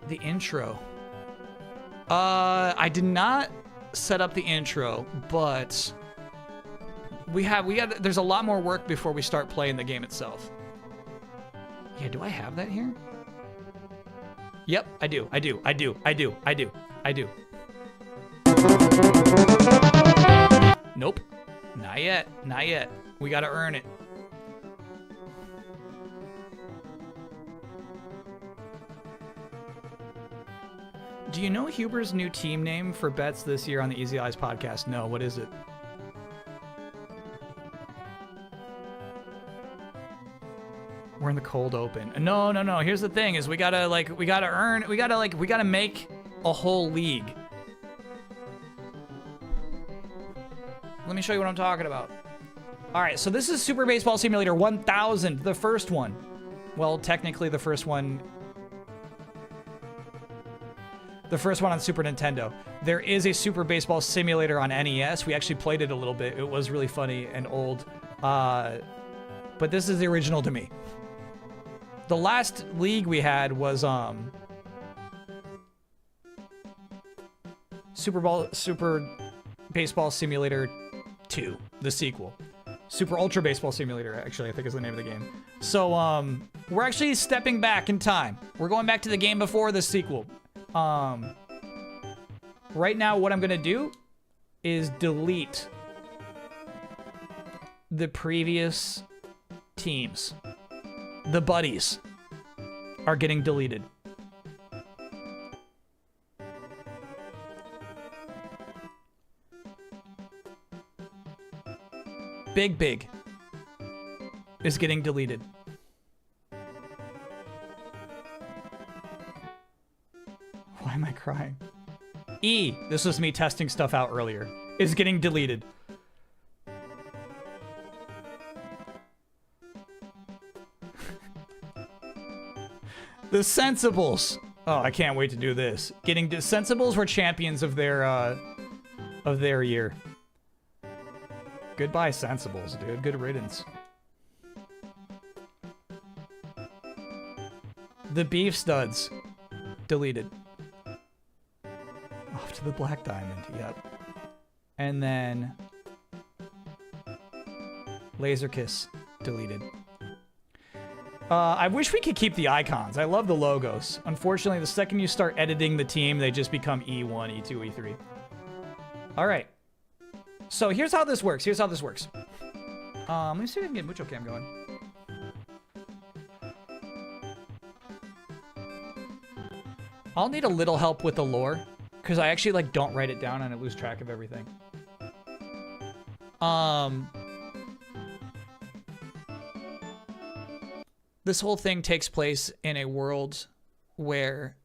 The intro. I did not set up the intro, but there's a lot more work before we start playing the game itself. Yeah, do I have that here? Yep, I do. Nope. Not yet. We gotta earn it. Do you know Huber's new team name for bets this year on the Easy Eyes podcast? No, what is it? We're in the cold open. No. Here's the thing: is we gotta make a whole league. Let me show you what I'm talking about. All right, so this is Super Baseball Simulator 1000, the first one. Well, technically the first one on Super Nintendo. There is a Super Baseball Simulator on NES. We actually played it a little bit. It was really funny and old. But this is the original to me. The last league we had was Super Baseball Simulator 2, the sequel. Super Ultra Baseball Simulator, actually, I think is the name of the game. So, we're actually stepping back in time. We're going back to the game before the sequel. Right now, what I'm gonna do is delete the previous teams. The buddies are getting deleted. Big is getting deleted. Why am I crying? E, this was me testing stuff out earlier, is getting deleted. The Sensibles. Oh, I can't wait to do this. Sensibles were champions of their year. Goodbye, Sensibles, dude. Good riddance. The Beef Studs. Deleted. Off to the Black Diamond. Yep. And then Laser Kiss. Deleted. I wish we could keep the icons. I love the logos. Unfortunately, the second you start editing the team, they just become E1, E2, E3. All right. So here's how this works. Let me see if I can get Mucho Cam going. I'll need a little help with the lore, because I actually don't write it down and I lose track of everything. This whole thing takes place in a world where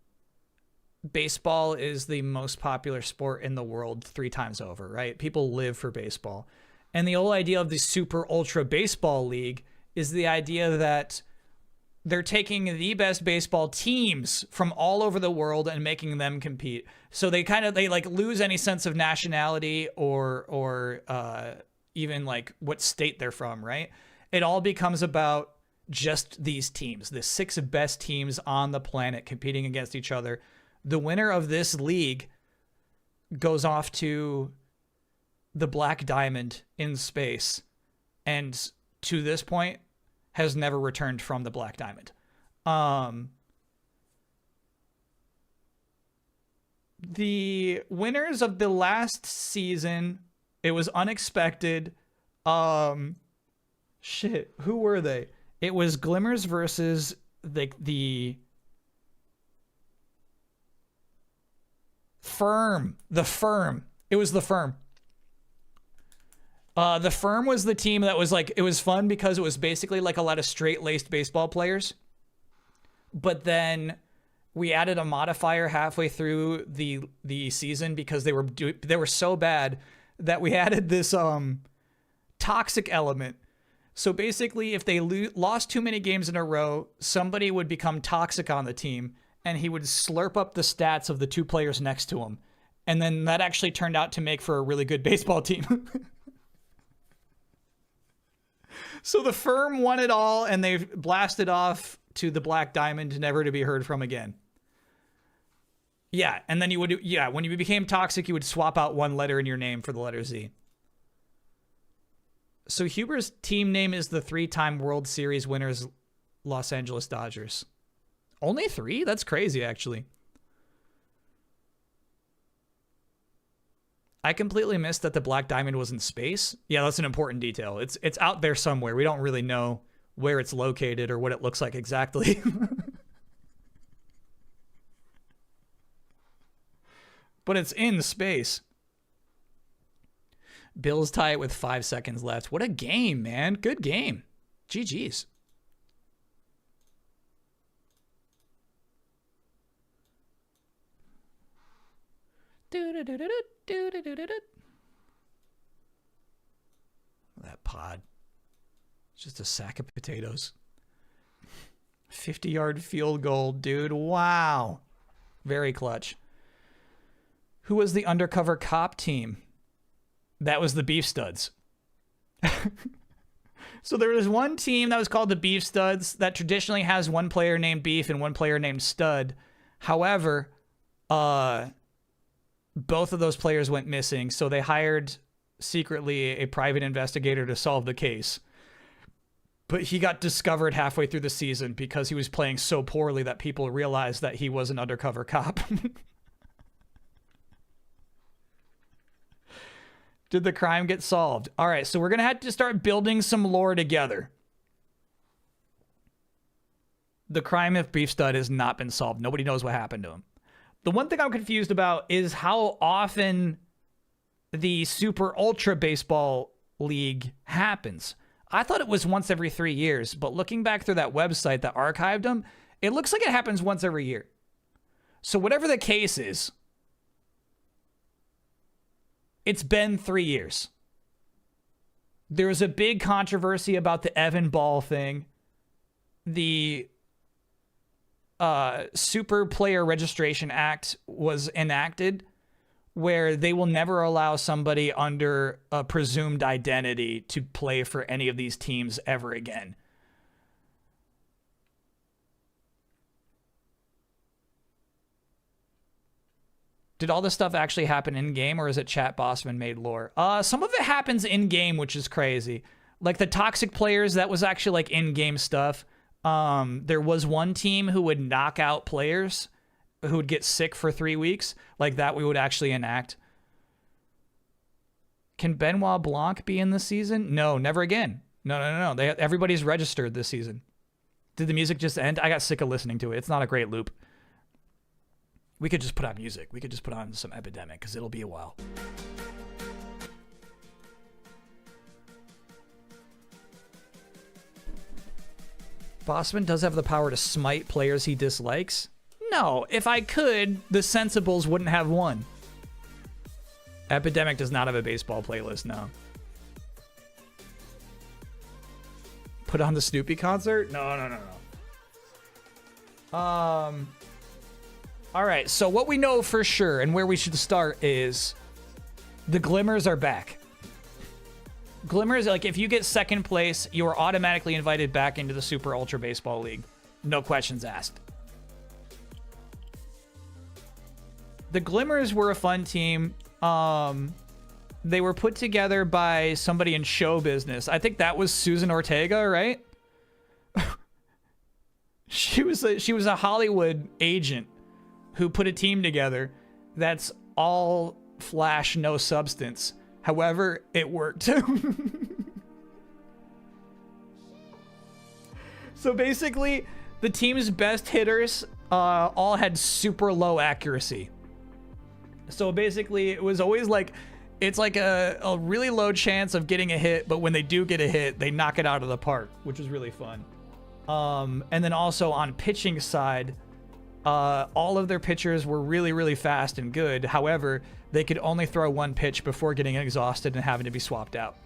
baseball is the most popular sport in the world 3 times over, right? People live for baseball. And the whole idea of the Super Ultra Baseball League is the idea that they're taking the best baseball teams from all over the world and making them compete. So they lose any sense of nationality or even what state they're from, right? It all becomes about just these teams, the 6 best teams on the planet competing against each other. The winner of this league goes off to the Black Diamond in space, and to this point has never returned from the Black Diamond. The winners of the last season, it was unexpected. Shit, who were they? It was Glimmers versus the Firm. The Firm. It was the Firm. The Firm was the team that was it was fun because it was basically a lot of straight-laced baseball players. But then we added a modifier halfway through the season because they were so bad that we added this toxic element. So basically, if they lost too many games in a row, somebody would become toxic on the team, and he would slurp up the stats of the 2 players next to him. And then that actually turned out to make for a really good baseball team. So the Firm won it all, and they blasted off to the Black Diamond, never to be heard from again. Yeah, and then you would, yeah, when you became toxic, you would swap out one letter in your name for the letter Z. So Huber's team name is the 3-time World Series winners Los Angeles Dodgers. Only 3? That's crazy, actually. I completely missed that the Black Diamond was in space. Yeah, that's an important detail. It's out there somewhere. We don't really know where it's located or what it looks like exactly. But it's in space. Bills tie it with 5 seconds left. What a game, man. Good game. GG's. That pod. It's just a sack of potatoes. 50-yard field goal, dude. Wow. Very clutch. Who was the undercover cop team? That was the Beef Studs. So there was one team that was called the Beef Studs that traditionally has one player named Beef and one player named Stud. However, both of those players went missing, so they hired secretly a private investigator to solve the case. But he got discovered halfway through the season because he was playing so poorly that people realized that he was an undercover cop. Did the crime get solved? All right, so we're going to have to start building some lore together. The crime of Beef Stud has not been solved. Nobody knows what happened to him. The one thing I'm confused about is how often the Super Ultra Baseball League happens. I thought it was once every 3 years, but looking back through that website that archived them, it looks like it happens once every year. So whatever the case is, it's been 3 years. There was a big controversy about the Evan Ball thing. The Super Player Registration Act was enacted, where they will never allow somebody under a presumed identity to play for any of these teams ever again. Did all this stuff actually happen in-game, or is it Chat Bossman made lore? Some of it happens in-game, which is crazy. Like the toxic players, that was actually like in-game stuff. There was one team who would knock out players who would get sick for 3 weeks. Like that we would actually enact. Can Benoit Blanc be in this season? No, never again. No. Everybody's registered this season. Did the music just end? I got sick of listening to it. It's not a great loop. We could just put on music. We could just put on some Epidemic, because it'll be a while. Bossman does have the power to smite players he dislikes. No, if I could, the Sensibles wouldn't have won. Epidemic does not have a baseball playlist, no. Put on the Snoopy concert? No. All right, so what we know for sure and where we should start is the Glimmers are back. Glimmers, like if you get second place, you are automatically invited back into the Super Ultra Baseball League. No questions asked. The Glimmers were a fun team. They were put together by somebody in show business. I think that was Susan Ortega, right? She was a Hollywood agent who put a team together that's all flash, no substance. However, it worked. So basically, the team's best hitters all had super low accuracy. So basically, it was always like, it's like a really low chance of getting a hit, but when they do get a hit, they knock it out of the park, which was really fun. And then also on pitching side, all of their pitchers were really, really fast and good. However, they could only throw one pitch before getting exhausted and having to be swapped out.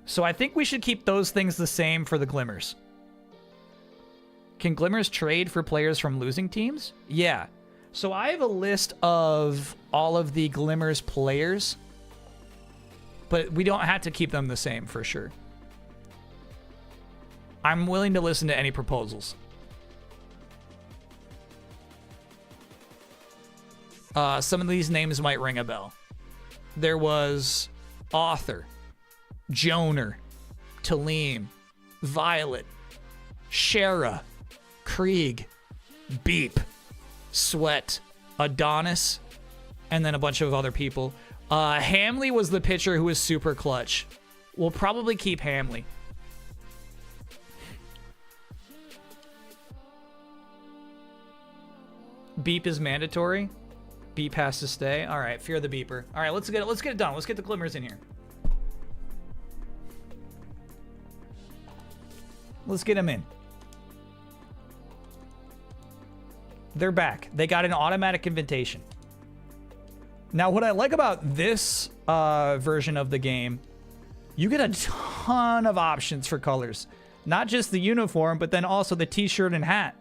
So I think we should keep those things the same for the Glimmers. Can Glimmers trade for players from losing teams? Yeah. So I have a list of all of the Glimmers players, but we don't have to keep them the same for sure. I'm willing to listen to any proposals. Some of these names might ring a bell. There was Author, Joner, Talim, Violet, Shara, Krieg, Beep, Sweat, Adonis, and then a bunch of other people. Hamley was the pitcher who was super clutch. We'll probably keep Hamley. Beep is mandatory. Beep has to stay. All right, fear the beeper. All right, let's get it done. Let's get the Glimmers in here. Let's get them in. They're back. They got an automatic invitation. Now, what I like about this version of the game, you get a ton of options for colors. Not just the uniform, but then also the t-shirt and hat.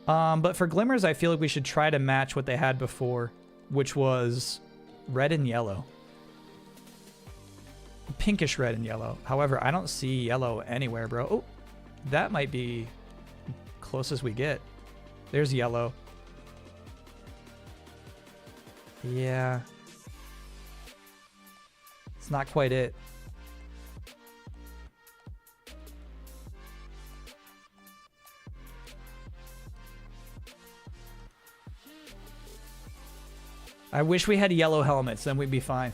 But for Glimmers, I feel like we should try to match what they had before, which was red and yellow. Pinkish red and yellow. However, I don't see yellow anywhere, bro. Oh, that might be closest we get. There's yellow. Yeah. It's not quite it. I wish we had yellow helmets, then we'd be fine.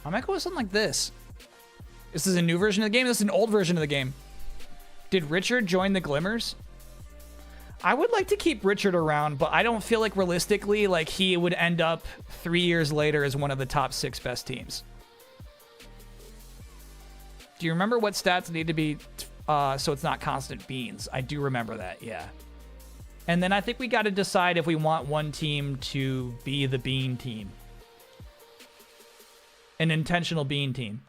I might go with something like this. This is a new version of the game. This is an old version of the game. Did Richard join the Glimmers? I would like to keep Richard around, but I don't feel like realistically, like he would end up 3 years later as one of the top 6 best teams. Do you remember what stats need to be so it's not constant beans? I do remember that, yeah. And then I think we got to decide if we want one team to be the bean team. An intentional bean team.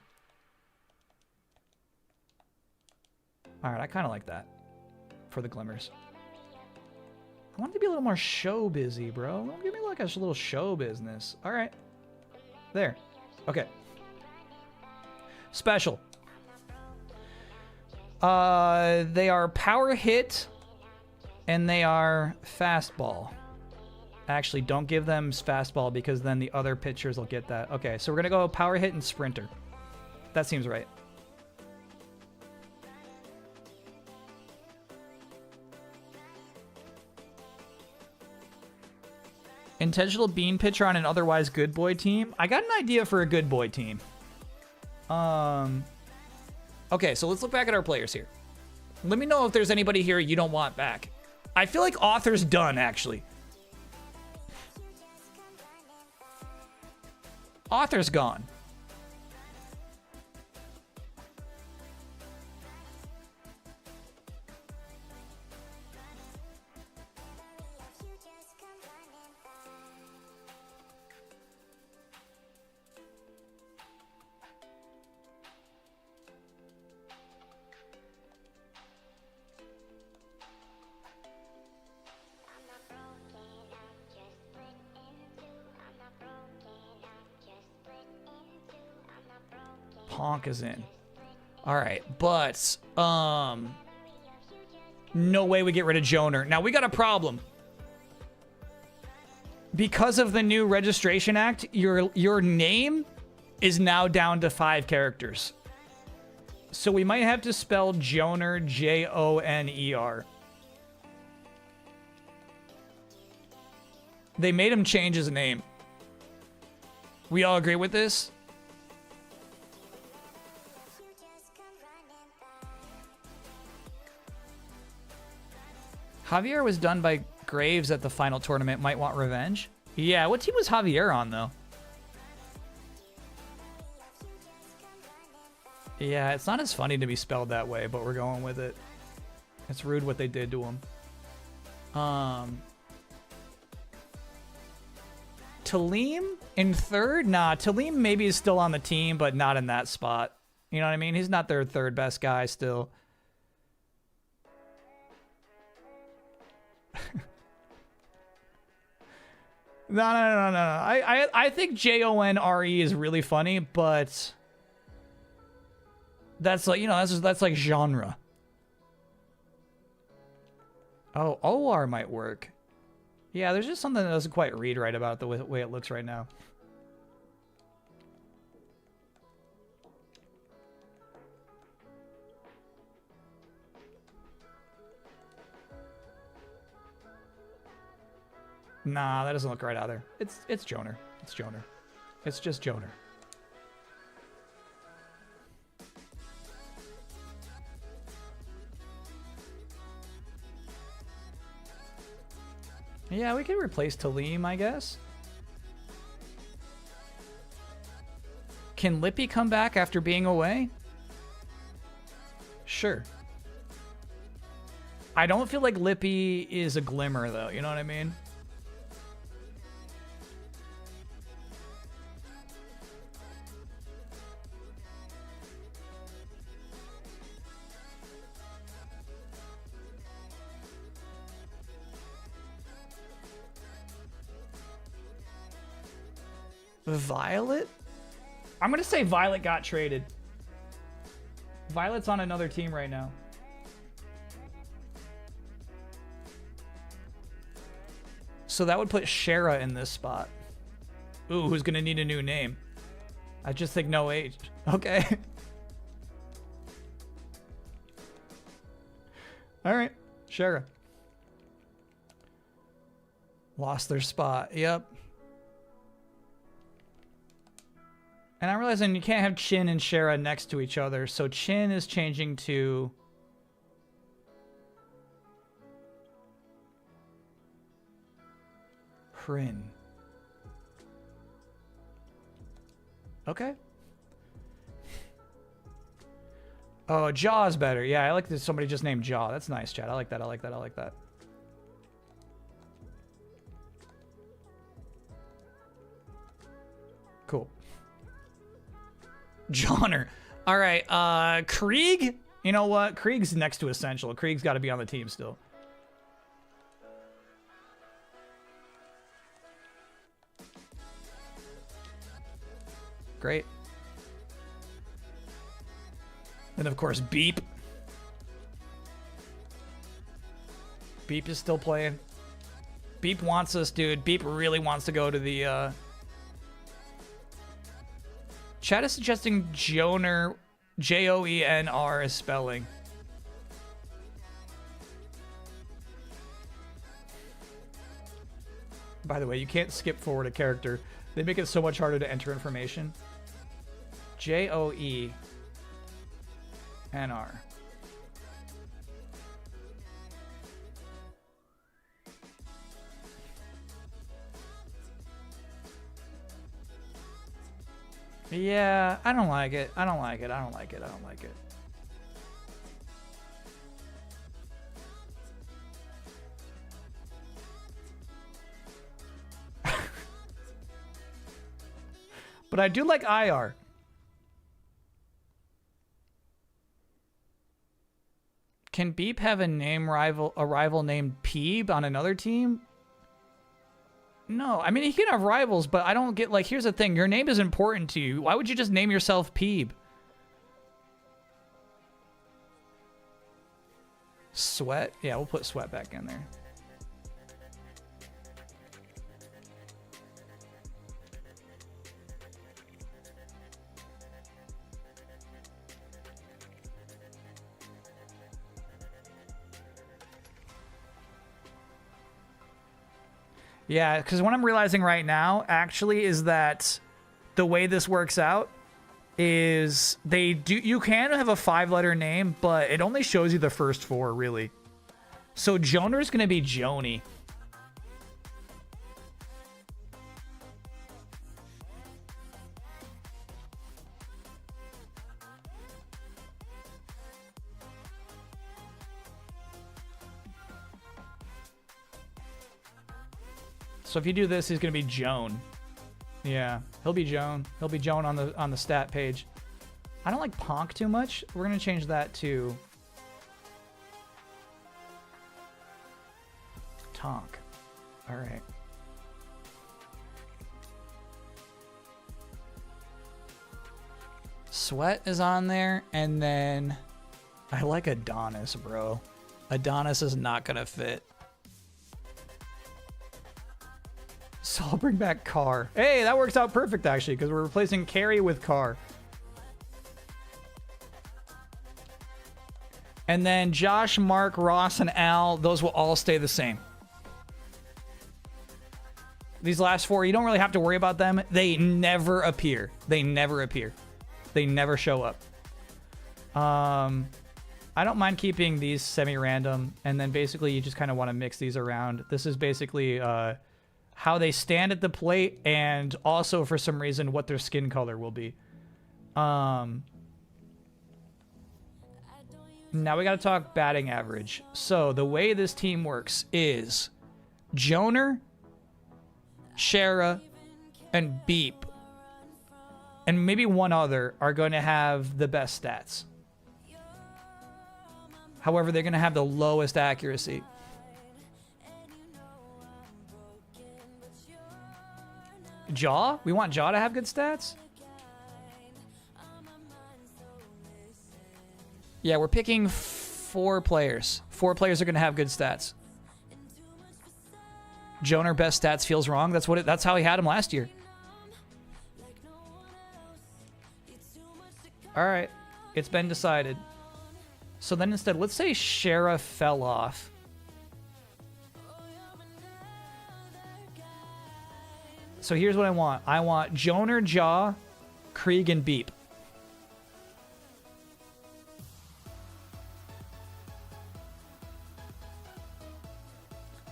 All right, I kind of like that for the Glimmers. I want it to be a little more show busy, bro. Give me like a little show business. All right. There. Okay. Special. They are power hit and they are fastball. Actually, don't give them fastball because then the other pitchers will get that. Okay, so we're going to go power hit and sprinter. That seems right. Intentional bean pitcher on an otherwise good boy team. I got an idea for a good boy team. Okay, so let's look back at our players here. Let me know if there's anybody here you don't want back. I feel like Author's done, actually. Author's gone. Honk is in. All right, but no way we get rid of Joner. Now we got a problem. Because of the new Registration Act, your name is now down to 5 characters. So we might have to spell Joner Joner. They made him change his name. We all agree with this? Javier was done by Graves at the final tournament. Might want revenge. Yeah, what team was Javier on, though? Yeah, it's not as funny to be spelled that way, but we're going with it. It's rude what they did to him. Talim in third? Nah, Talim maybe is still on the team, but not in that spot. You know what I mean? He's not their third best guy still. No. I think Joner is really funny, but that's like, you know, that's like genre. Oh, OR might work. Yeah, there's just something that doesn't quite read right about the way it looks right now. Nah, that doesn't look right either. It's Joner. It's Joner. It's just Joner. Yeah, we could replace Talim, I guess. Can Lippy come back after being away? Sure. I don't feel like Lippy is a Glimmer, though. You know what I mean? Violet? I'm going to say Violet got traded. Violet's on another team right now. So that would put Shara in this spot. Ooh, who's going to need a new name? I just think no age. Okay. All right. Shara. Lost their spot. Yep. And I'm realizing you can't have Chin and Shara next to each other, so Chin is changing to... Prin. Okay. Oh, Jaw's better. Yeah, I like that somebody just named Jaw. That's nice, Chad. I like that. I like that. I like that. Cool. Johnner. All right. Krieg? You know what? Krieg's next to Essential. Krieg's got to be on the team still. Great. Then, of course, Beep. Beep is still playing. Beep wants us, dude. Beep really wants to go to the... Chat is suggesting Joner, Joenr is spelling. By the way, you can't skip forward a character. They make it so much harder to enter information. Joenr. Yeah, I don't like it. I don't like it. I don't like it. I don't like it. But I do like IR. Can Beep have a rival named Peeb on another team? No, I mean, he can have rivals, but I don't get, like, here's the thing. Your name is important to you. Why would you just name yourself Peeb? Sweat? Yeah, we'll put Sweat back in there. Yeah, because what I'm realizing right now, actually, is that the way this works out is you can have a 5-letter name, but it only shows you the first 4, really. So Joner's going to be Joni. So if you do this, he's gonna be Joan. Yeah, he'll be Joan. He'll be Joan on the stat page. I don't like Ponk too much. We're gonna change that to Tonk. All right. Sweat is on there, and then I like Adonis, bro. Adonis is not going to fit. So I'll bring back Carr. Hey, that works out perfect, actually, because we're replacing Carey with Carr. And then Josh, Mark, Ross, and Al, those will all stay the same. These last four, you don't really have to worry about them. They never appear. They never appear. They never show up. I don't mind keeping these semi-random, and then basically you just kind of want to mix these around. This is basically how they stand at the plate, and also for some reason what their skin color will be. Now we got to talk batting average. So the way this team works is Joner, Shara, and Beep, and maybe one other are going to have the best stats. However, they're going to have the lowest accuracy. Jaw? We want Jaw to have good stats? Yeah, we're picking 4 players. 4 players are going to have good stats. Joner best stats feels wrong. That's how he had him last year. All right. It's been decided. So then instead, let's say Shara fell off. So here's what I want. I want Joner, Jaw, Krieg, and Beep.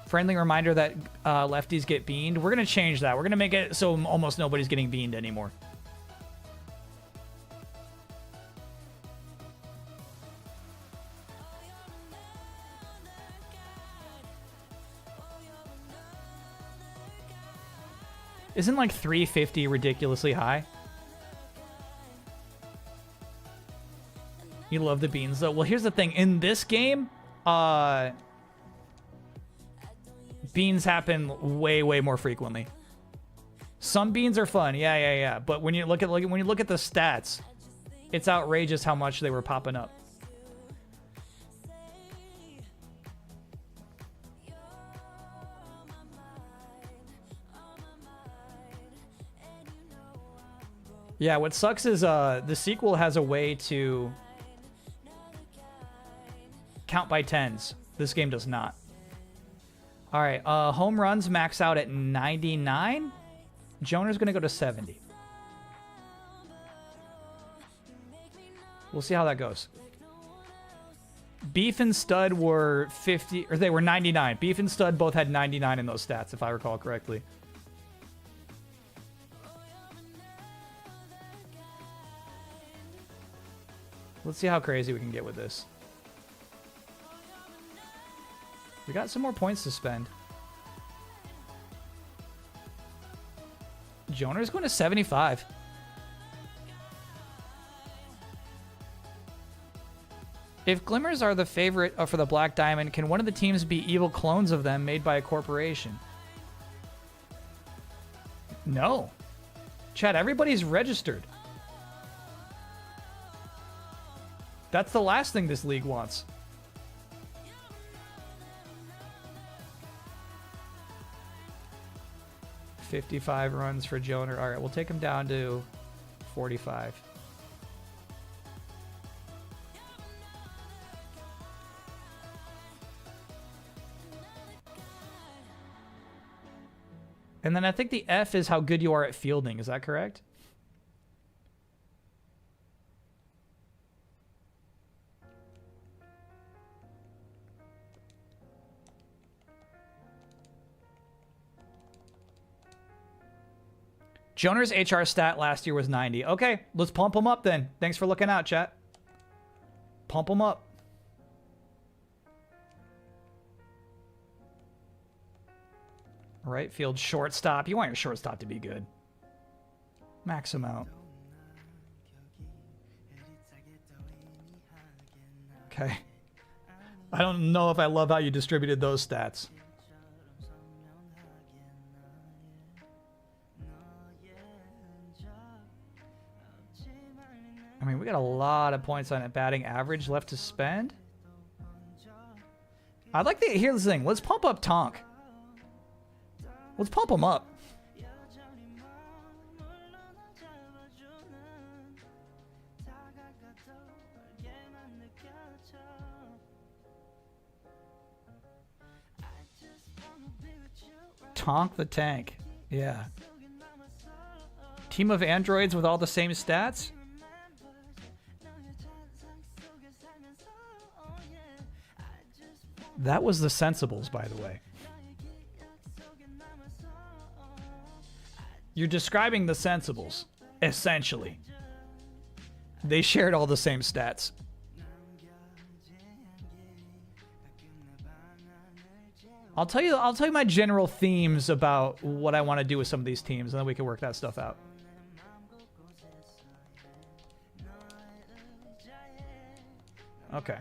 Friendly reminder that lefties get beaned. We're going to change that. We're going to make it so almost nobody's getting beaned anymore. Isn't like 350 ridiculously high? You love the beans though. Well, here's the thing. In this game, beans happen way more frequently. Some beans are fun. Yeah. But when you look at the stats, it's outrageous how much they were popping up. Yeah, what sucks is the sequel has a way to count by tens. This game does not. All right, home runs max out at 99. Joner's going to go to 70. We'll see how that goes. Beef and Stud were 50, or they were 99. Beef and Stud both had 99 in those stats, if I recall correctly. Let's see how crazy we can get with this. We got some more points to spend. Joner's going to 75. If Glimmers are the favorite for the Black Diamond, can one of the teams be evil clones of them made by a corporation? No. Chad, everybody's registered. That's the last thing this league wants. $55 runs for Joner. All right, we'll take him down to 45. And then I think the F is how good you are at fielding. Is that correct? Joner's HR stat last year was 90. Okay, let's pump him up then. Thanks for looking out, chat. Pump him up. Right field shortstop. You want your shortstop to be good. Max him out. Okay. I don't know if I love how you distributed those stats. I mean, we got a lot of points on a batting average left to spend. I'd like to hear this thing. Let's pump up Tonk. Let's pump him up. Tonk the Tank. Yeah. Team of androids with all the same stats? That was the Sensibles, by the way. You're describing the Sensibles, essentially. They shared all the same stats. I'll tell you my general themes about what I want to do with some of these teams, and then we can work that stuff out. Okay.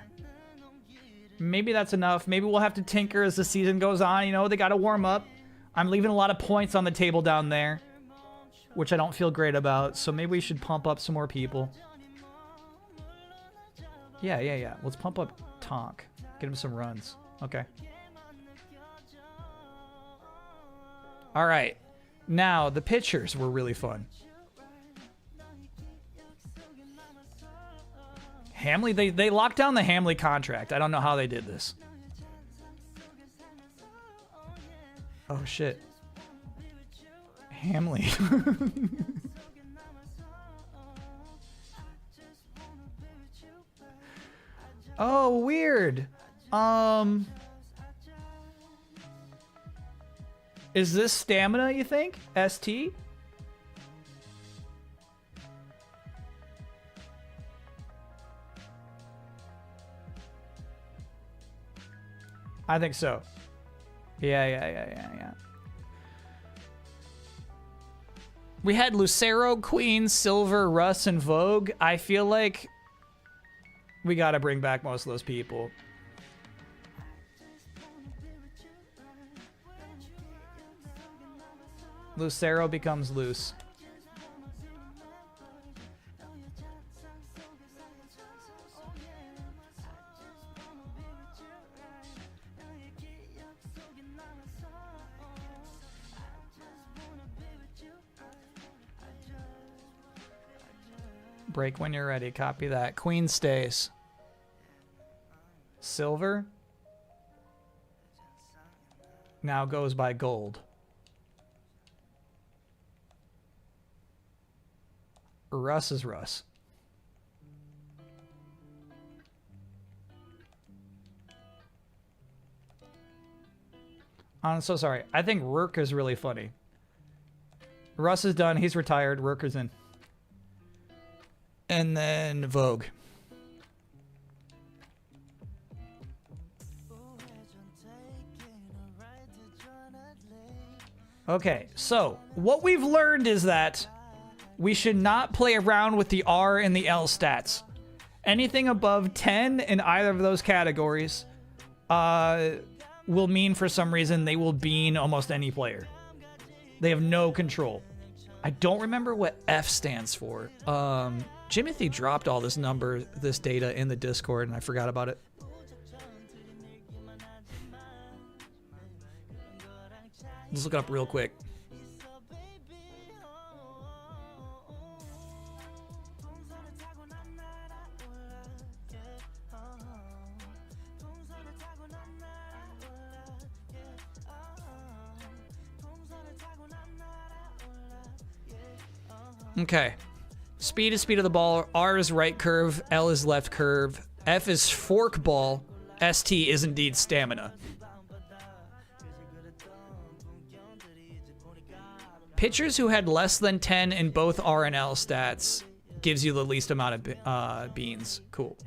Maybe that's enough. Maybe we'll have to tinker as the season goes on. You know, they got to warm up. I'm leaving a lot of points on the table down there, which I don't feel great about. So maybe we should pump up some more people. Yeah. Let's pump up Tonk. Get him some runs. Okay. All right. Now, the pitchers were really fun. Hamley, they locked down the Hamley contract. I don't know how they did this. Oh, shit. Hamley. Oh, weird. Is this stamina, you think? ST? I think so. Yeah. We had Lucero, Queen, Silver, Russ, and Vogue. I feel like we gotta bring back most of those people. Lucero becomes loose. Break when you're ready. Copy that. Queen stays. Silver now goes by gold. Russ is Russ. I'm so sorry. I think Rourke is really funny. Russ is done. He's retired. Rourke is in. And then Vogue. Okay, so what we've learned is that we should not play around with the R and the L stats. Anything above 10 in either of those categories will mean for some reason they will bean almost any player. They have no control. I don't remember what F stands for. Jimothy dropped all this data in the Discord, and I forgot about it. Let's look it up real quick. Okay. Speed is speed of the ball. R is right curve. L is left curve. F is fork ball. ST is indeed stamina. Pitchers who had less than 10 in both R and L stats gives you the least amount of beans. Cool.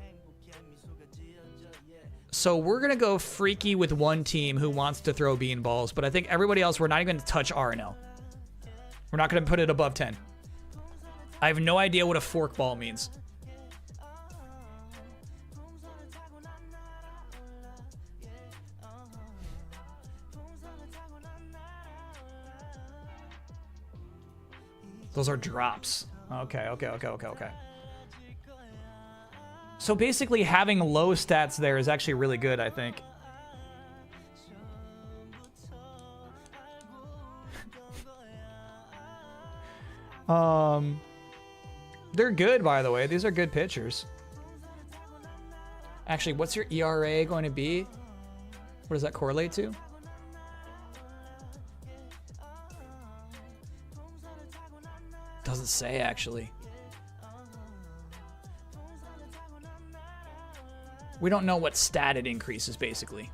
So we're going to go freaky with one team who wants to throw bean balls, but I think everybody else, we're not even going to touch R and L. We're not going to put it above 10. I have no idea what a fork ball means. Those are drops. Okay. So basically having low stats there is actually really good, I think. They're good, by the way. These are good pitchers. Actually, what's your ERA going to be? What does that correlate to? Doesn't say, actually. We don't know what stat it increases, basically.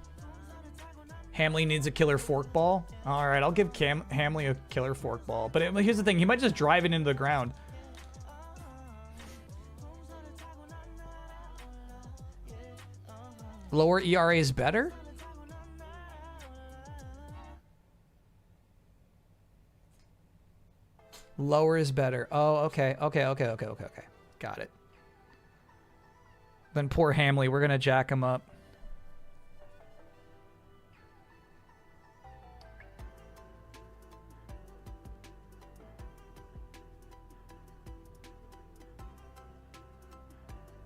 Hamley needs a killer forkball. All right, I'll give Hamley a killer forkball. But here's the thing. He might just drive it into the ground. Lower ERA is better? Lower is better. Oh, okay. Okay. Got it. Then poor Hamley. We're going to jack him up.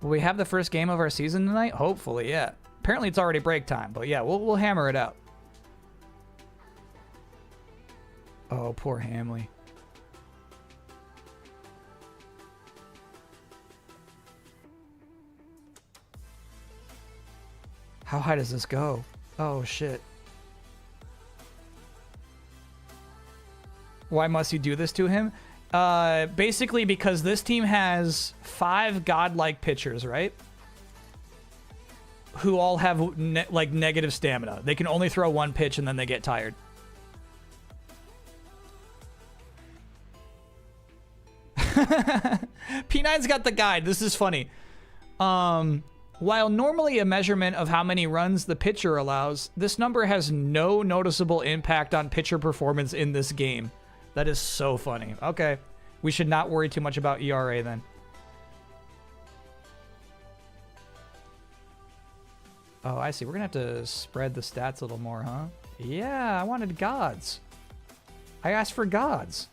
Will we have the first game of our season tonight? Hopefully, yeah. Apparently it's already break time, but yeah, we'll hammer it out. Oh, poor Hamley. How high does this go? Oh, shit. Why must you do this to him? Basically because this team has 5 godlike pitchers, right? Who all have negative stamina. They can only throw 1 pitch and then they get tired. P9's got the guide. This is funny. While normally a measurement of how many runs the pitcher allows, this number has no noticeable impact on pitcher performance in this game. That is so funny. Okay. We should not worry too much about ERA then. Oh, I see. We're going to have to spread the stats a little more, huh? Yeah, I wanted gods. I asked for gods.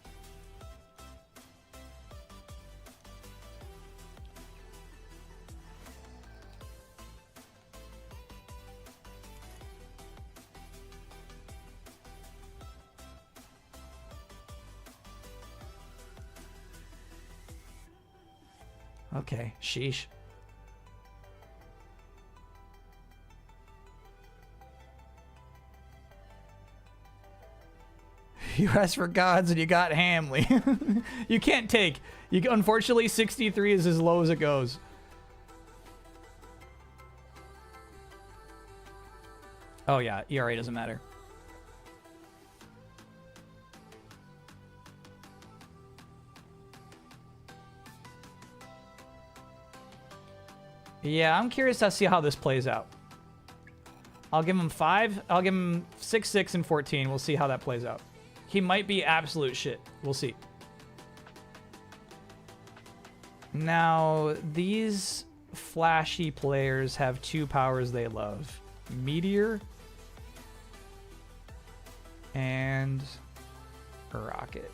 Okay, sheesh. You asked for gods and you got Hamley. You can't take. Unfortunately, 63 is as low as it goes. Oh yeah, ERA doesn't matter. Yeah, I'm curious to see how this plays out. I'll give him 5. I'll give him 6, 6, and 14. We'll see how that plays out. He might be absolute shit. We'll see. Now, these flashy players have 2 powers they love. Meteor and a rocket.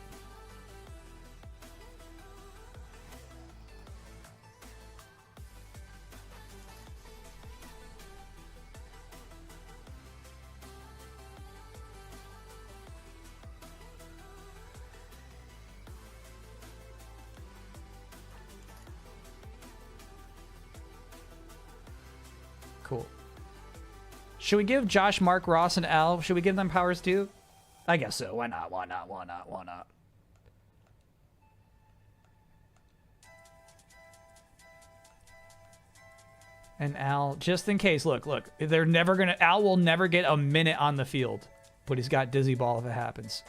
Cool. Should we give Josh, Mark, Ross, and Al, should we give them powers too? I guess so. Why not? Why not? Why not? Why not? And Al, just in case, look, they're never gonna, Al will never get a minute on the field, but he's got Dizzy Ball if it happens.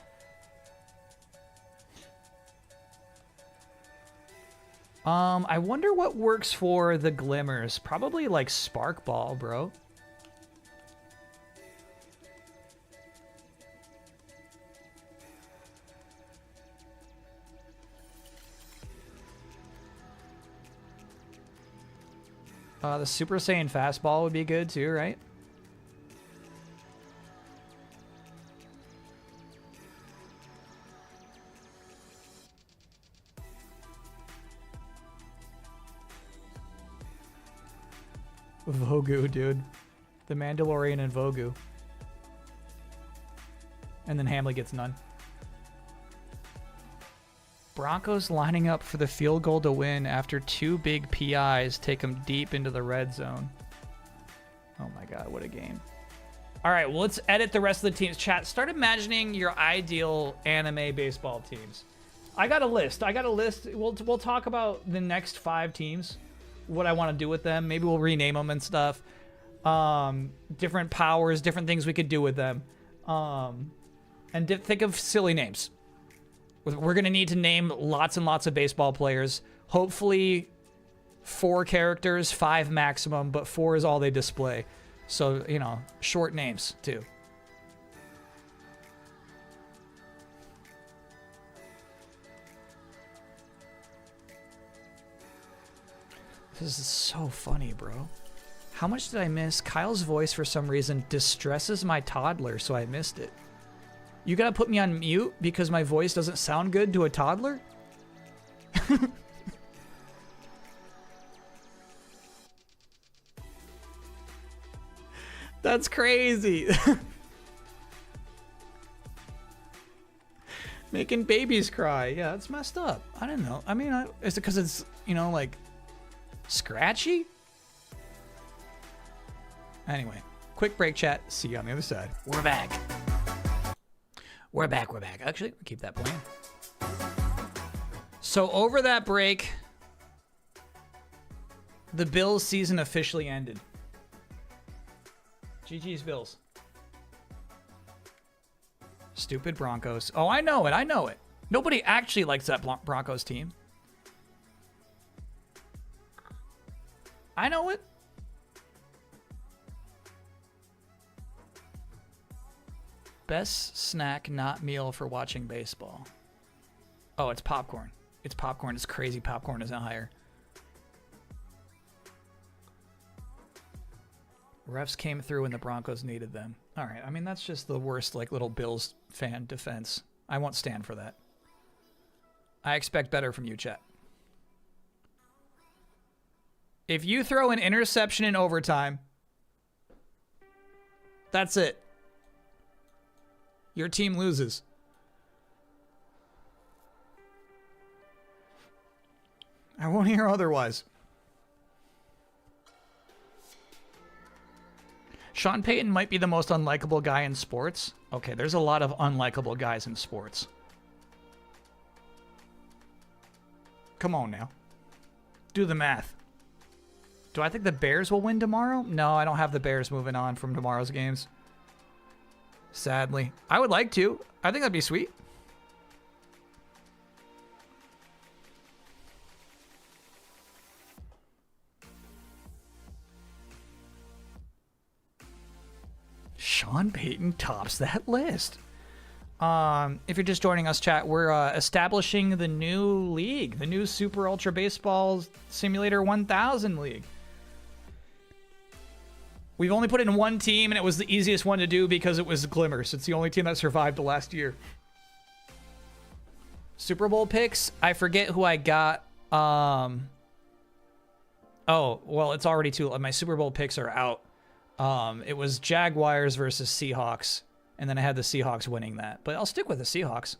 I wonder what works for the Glimmers. Probably like Spark Ball, bro. The Super Saiyan Fastball would be good too, right? Vogu, dude. The Mandalorian and Vogu. And then Hamley gets none. Broncos lining up for the field goal to win after 2 big PIs take them deep into the red zone. Oh my God, what a game. All right, well, let's edit the rest of the teams. Chat, start imagining your ideal anime baseball teams. I got a list. We'll talk about the next 5 teams, what I want to do with them. Maybe we'll rename them and stuff. Different powers, different things we could do with them. And think of silly names. We're going to need to name lots and lots of baseball players. Hopefully 4 characters, 5 maximum, but 4 is all they display. So, you know, short names too. This is so funny, bro. How much did I miss? Kyle's voice, for some reason, distresses my toddler, so I missed it. You gotta put me on mute because my voice doesn't sound good to a toddler? That's crazy. Making babies cry. Yeah, it's messed up. I don't know. I mean, is it because it's, you know, like, scratchy? Anyway, quick break, chat. See you on the other side. We're back. We're back. Actually, we'll keep that playing. So over that break, the Bills season officially ended. GG's Bills. Stupid Broncos. Oh, I know it. Nobody actually likes that Broncos team. I know it. Best snack, not meal for watching baseball. Oh, it's popcorn. It's popcorn. It's crazy. Popcorn isn't higher. Refs came through when the Broncos needed them. All right. I mean, that's just the worst, like, little Bills fan defense. I won't stand for that. I expect better from you, chat. If you throw an interception in overtime, that's it. Your team loses. I won't hear otherwise. Sean Payton might be the most unlikable guy in sports. Okay, there's a lot of unlikable guys in sports. Come on now. Do the math. Do I think the Bears will win tomorrow? No, I don't have the Bears moving on from tomorrow's games. Sadly. I would like to. I think that'd be sweet. Sean Payton tops that list. If you're just joining us, chat, we're establishing the new league, the new Super Ultra Baseball Simulator 1000 League. We've only put in one team, and it was the easiest one to do because it was Glimmers. It's the only team that survived the last year. Super Bowl picks, I forget who I got. Oh, well, it's already too... My Super Bowl picks are out. It was Jaguars versus Seahawks, and then I had the Seahawks winning that. But I'll stick with the Seahawks.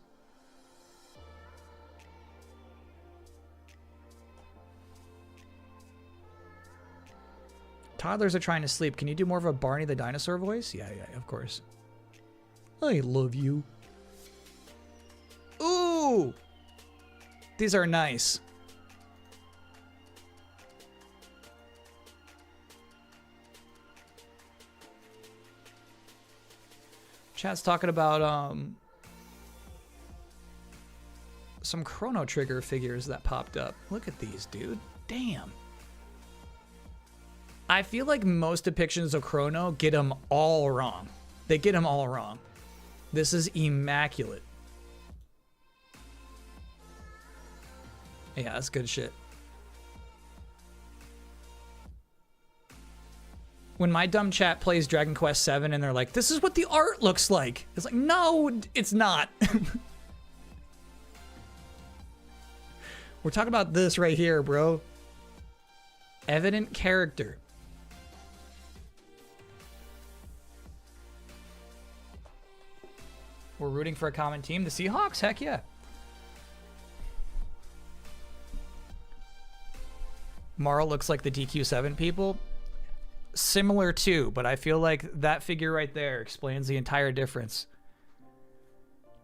Toddlers are trying to sleep. Can you do more of a Barney the Dinosaur voice? Yeah, of course. I love you. Ooh! These are nice. Chat's talking about some Chrono Trigger figures that popped up. Look at these, dude. Damn. I feel like most depictions of Chrono get them all wrong. They get them all wrong. This is immaculate. Yeah, that's good shit. When my dumb chat plays Dragon Quest VII and they're like, this is what the art looks like. It's like, no, it's not. We're talking about this right here, bro. Evident character. We're rooting for a common team. The Seahawks? Heck yeah. Marl looks like the DQ7 people. Similar too, but I feel like that figure right there explains the entire difference.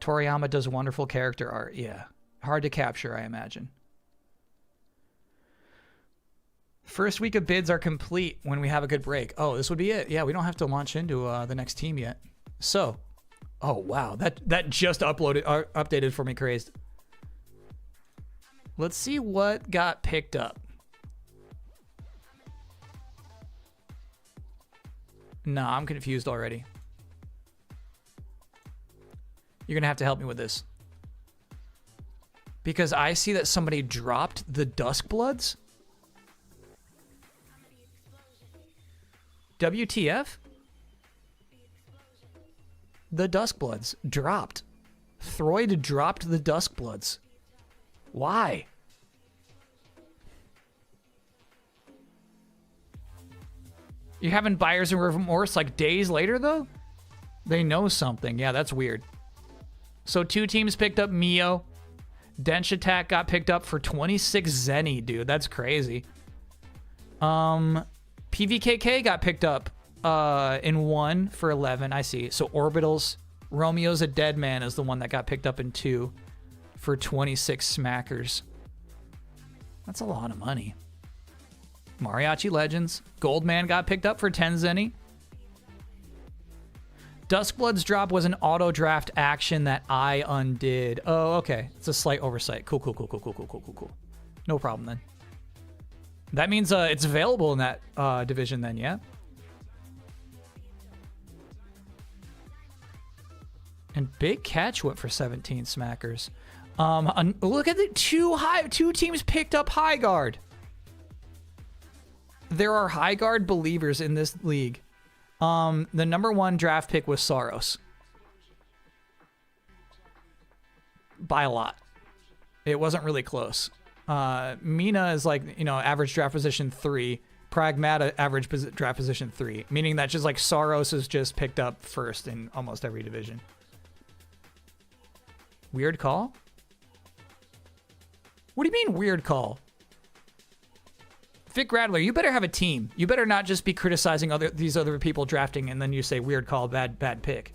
Toriyama does wonderful character art. Yeah. Hard to capture, I imagine. First week of bids are complete when we have a good break. Oh, this would be it. Yeah, we don't have to launch into the next team yet. So, oh wow, that just updated for me, crazed. Let's see what got picked up. Nah, I'm confused already. You're gonna have to help me with this. Because I see that somebody dropped the Duskbloods. WTF? The Duskbloods dropped. Throid dropped the Duskbloods. Why? You having buyer's remorse like days later, though? They know something. Yeah, that's weird. So 2 teams picked up Mio. Dench Attack got picked up for 26 Zenny, dude. That's crazy. PVKK got picked up in 1 for 11. I see. So Orbitals. Romeo's a Dead Man is the one that got picked up in 2 for 26 smackers. That's a lot of money. Mariachi Legends. Goldman got picked up for 10 Zenny. Duskblood's drop was an auto draft action that I undid. Oh, okay. It's a slight oversight. Cool. No problem then. That means it's available in that division then, yeah? And Big Catch went for 17 smackers. Look at the two teams picked up High Guard. There are High Guard believers in this league. The number 1 draft pick was Saros. By a lot. It wasn't really close. Mina is like, average draft position 3. Pragmata average draft position 3. Meaning that just like Saros is just picked up first in almost every division. Weird call? What do you mean weird call? Vic Radler, you better have a team. You better not just be criticizing these other people drafting and then you say weird call, bad pick.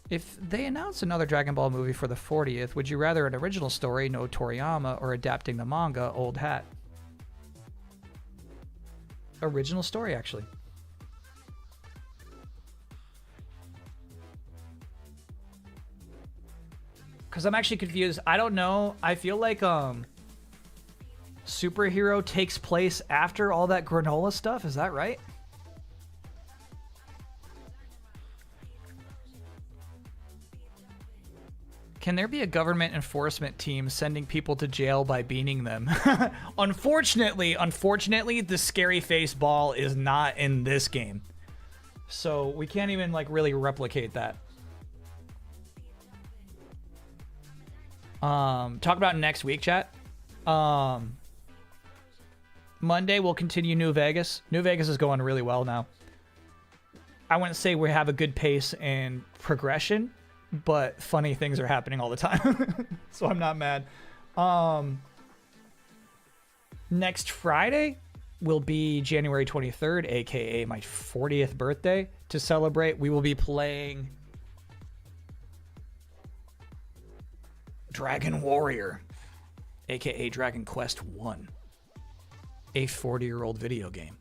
If they announce another Dragon Ball movie for the 40th, would you rather an original story, no Toriyama, or adapting the manga, old hat? Original story, actually. Because I'm actually confused. I don't know. I feel like Superhero takes place after all that granola stuff. Is that right? Can there be a government enforcement team sending people to jail by beaning them? Unfortunately, the scary face ball is not in this game. So we can't even like really replicate that. Talk about next week, chat. Monday we'll continue New Vegas. New Vegas is going really well now. I wouldn't say we have a good pace and progression, but funny things are happening all the time. So I'm not mad. Next Friday will be January 23rd, aka my 40th birthday. To celebrate, we will be playing Dragon Warrior, aka Dragon Quest 1, a 40-year-old video game.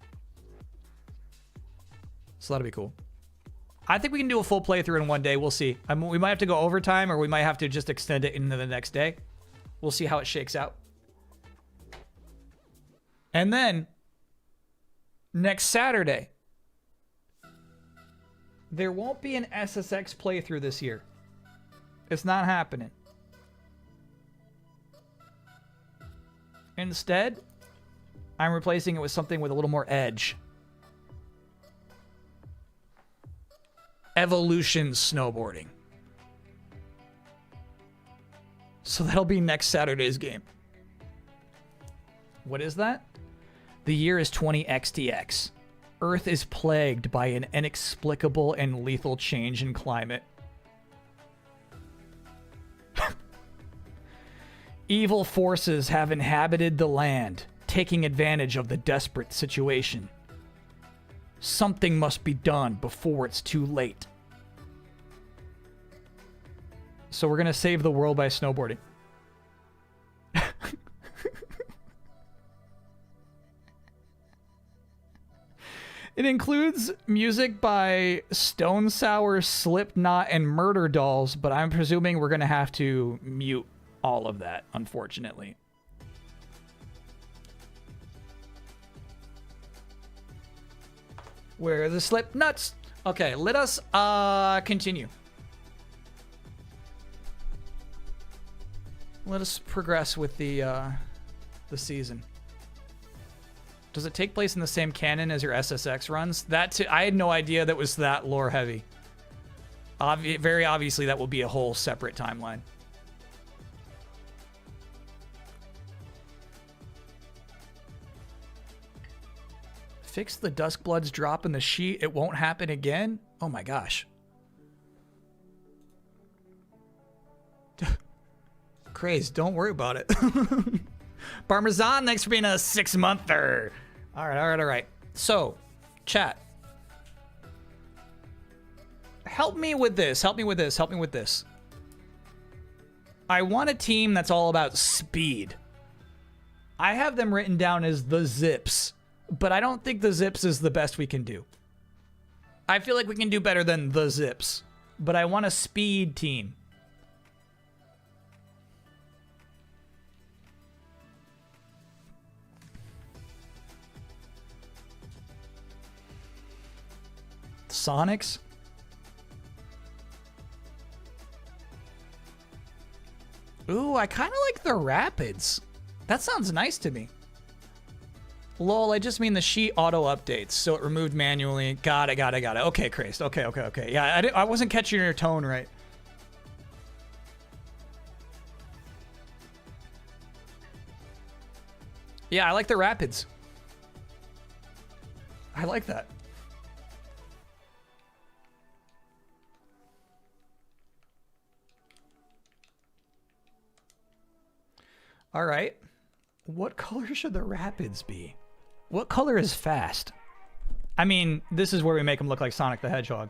So that'll be cool. I think we can do a full playthrough in one day. We'll see. We might have to go overtime, or we might have to just extend it into the next day. We'll see how it shakes out. And then, next Saturday, there won't be an SSX playthrough this year. It's not happening. Instead, I'm replacing it with something with a little more edge. Evolution snowboarding. So that'll be next Saturday's game. What is that? The year is 20XTX. Earth is plagued by an inexplicable and lethal change in climate. Evil forces have inhabited the land, taking advantage of the desperate situation. Something must be done before it's too late. So we're gonna save the world by snowboarding. It includes music by Stone Sour, Slipknot, and Murder Dolls, but I'm presuming we're gonna have to mute all of that, unfortunately. Where are the Slipknots? Okay, let us continue. Let us progress with the season. Does it take place in the same canon as your SSX runs? That too, I had no idea that was that lore heavy. Very obviously, that will be a whole separate timeline. Fix the Duskbloods drop in the sheet. It won't happen again? Oh my gosh. Craze, don't worry about it. Parmesan, thanks for being a 6-monther. All right. So, chat. Help me with this. I want a team that's all about speed. I have them written down as the Zips, but I don't think the Zips is the best we can do. I feel like we can do better than the Zips, but I want a speed team. Sonics? Ooh, I kind of like the Rapids. That sounds nice to me. Lol, I just mean the sheet auto updates, so it removed manually. Got it. Okay, Christ. Okay. Yeah, I wasn't catching your tone right. Yeah, I like the Rapids. I like that. All right. What color should the Rapids be? What color is fast? I mean, this is where we make them look like Sonic the Hedgehog.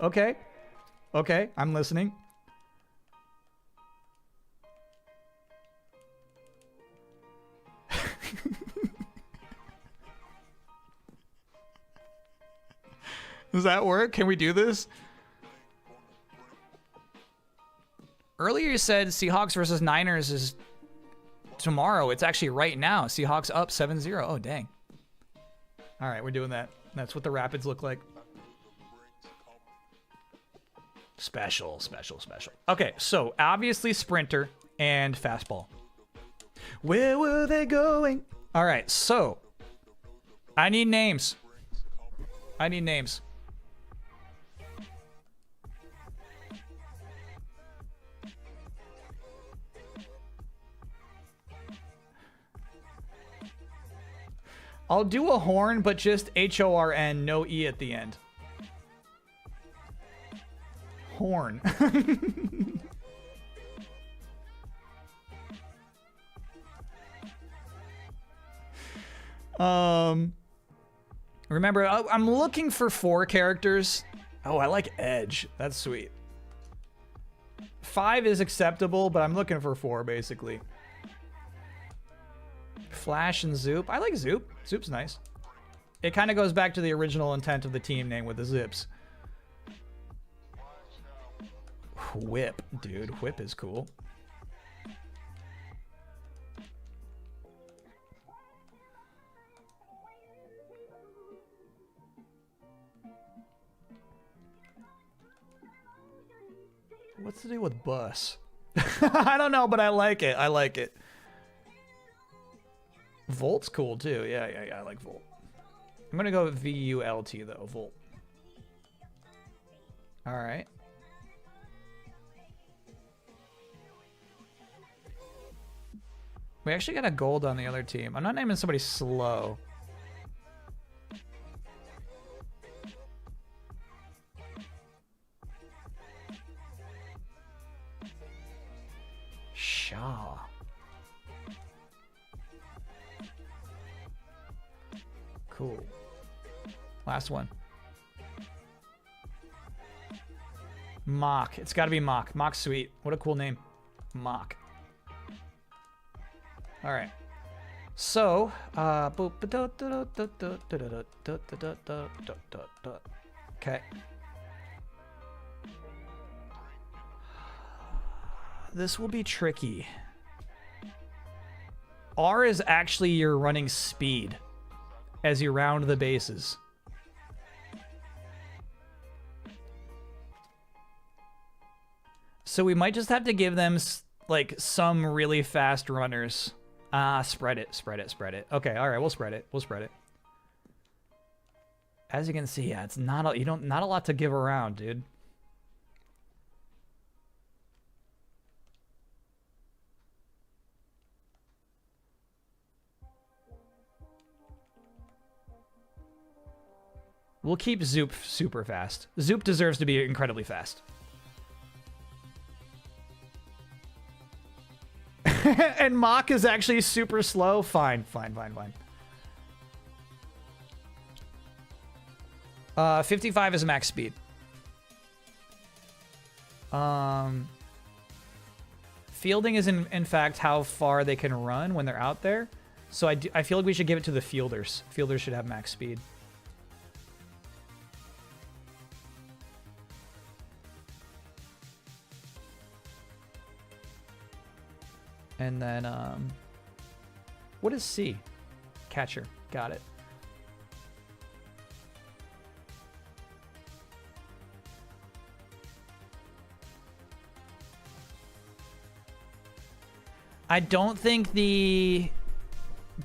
Okay, I'm listening. Does that work? Can we do this? Earlier you said Seahawks versus Niners is tomorrow. It's actually right now. Seahawks up 7-0. Oh, dang. All right, we're doing that. That's what the Rapids look like. Special. Okay, so obviously sprinter and fastball. Where were they going? All right, so I need names. I'll do a horn, but just H-O-R-N, no E at the end. Horn. Remember, I'm looking for 4 characters. Oh, I like Edge. That's sweet. 5 is acceptable, but I'm looking for 4, basically. Flash and Zoop. I like Zoop. Zoop's nice. It kind of goes back to the original intent of the team name with the Zips. Whip, dude. Whip is cool. What's to do with bus? I don't know, but I like it. Volt's cool too. Yeah, I like Volt. I'm gonna go with V-U-L-T though, Volt. All right. We actually got a gold on the other team. I'm not naming somebody slow. Shaw. Cool. Last one. Mock. It's got to be Mock. Mock's sweet. What a cool name. Mock. All right. So, okay. This will be tricky. R is actually your running speed as you round the bases. So we might just have to give them like some really fast runners. Spread it. Okay, all right, we'll spread it. As you can see, yeah, it's not a lot to give around, dude. We'll keep Zoop super fast. Zoop deserves to be incredibly fast. And Mach is actually super slow. Fine. 55 is max speed. Fielding is in fact how far they can run when they're out there. So I feel like we should give it to the fielders. Fielders should have max speed. And then, what is C? Catcher. Got it. I don't think the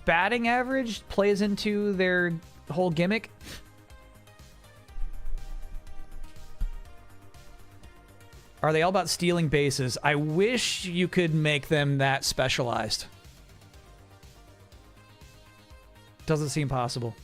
batting average plays into their whole gimmick. Are they all about stealing bases? I wish you could make them that specialized. Doesn't seem possible.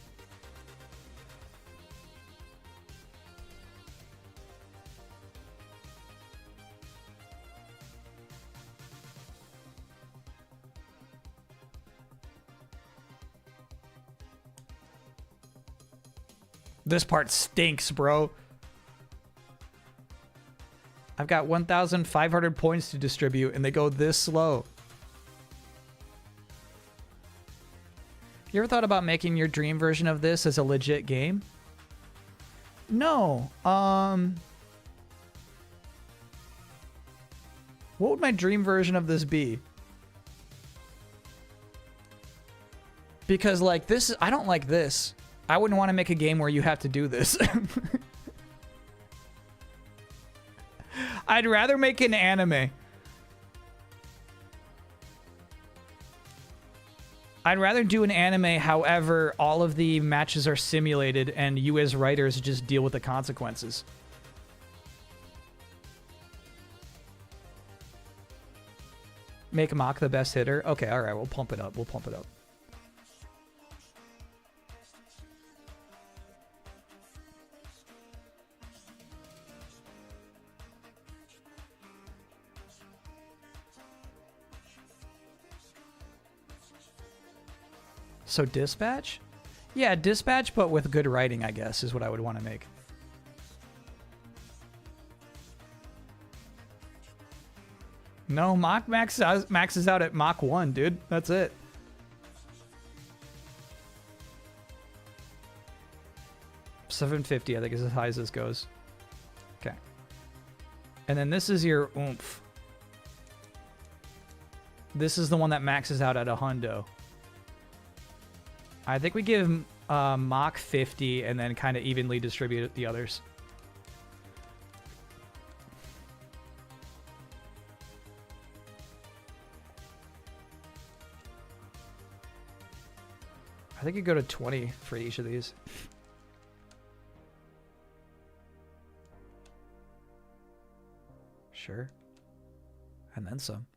This part stinks, bro. I've got 1,500 points to distribute, and they go this slow. You ever thought about making your dream version of this as a legit game? No. What would my dream version of this be? Because, like, this, I don't like this. I wouldn't want to make a game where you have to do this. I'd rather make an anime. I'd rather do an anime, however, all of the matches are simulated and you as writers just deal with the consequences. Make Mach the best hitter? Okay, alright, we'll pump it up. So Dispatch? Yeah, Dispatch, but with good writing, I guess, is what I would want to make. No, Mach maxes out at Mach 1, dude. That's it. $750, I think, is as high as this goes. Okay. And then this is your oomph. This is the one that maxes out at a hundo. I think we give Mach 50 and then kind of evenly distribute the others. I think you go to 20 for each of these. Sure. And then some.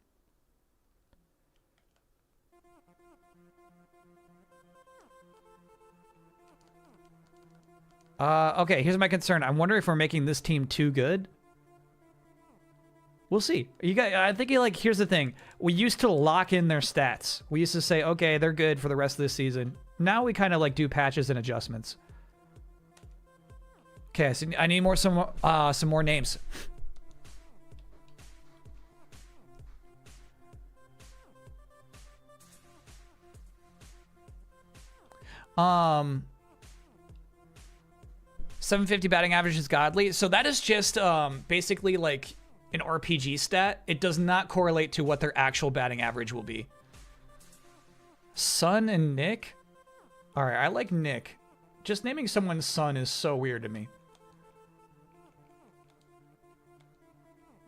Okay, here's my concern. I'm wondering if we're making this team too good. We'll see. I think like here's the thing. We used to lock in their stats. We used to say, okay, they're good for the rest of this season. Now we kind of like do patches and adjustments. Okay, so I need some more names. Um, 750 batting average is godly. So that is just basically like an RPG stat. It does not correlate to what their actual batting average will be. Son and Nick? All right, I like Nick. Just naming someone's son is so weird to me.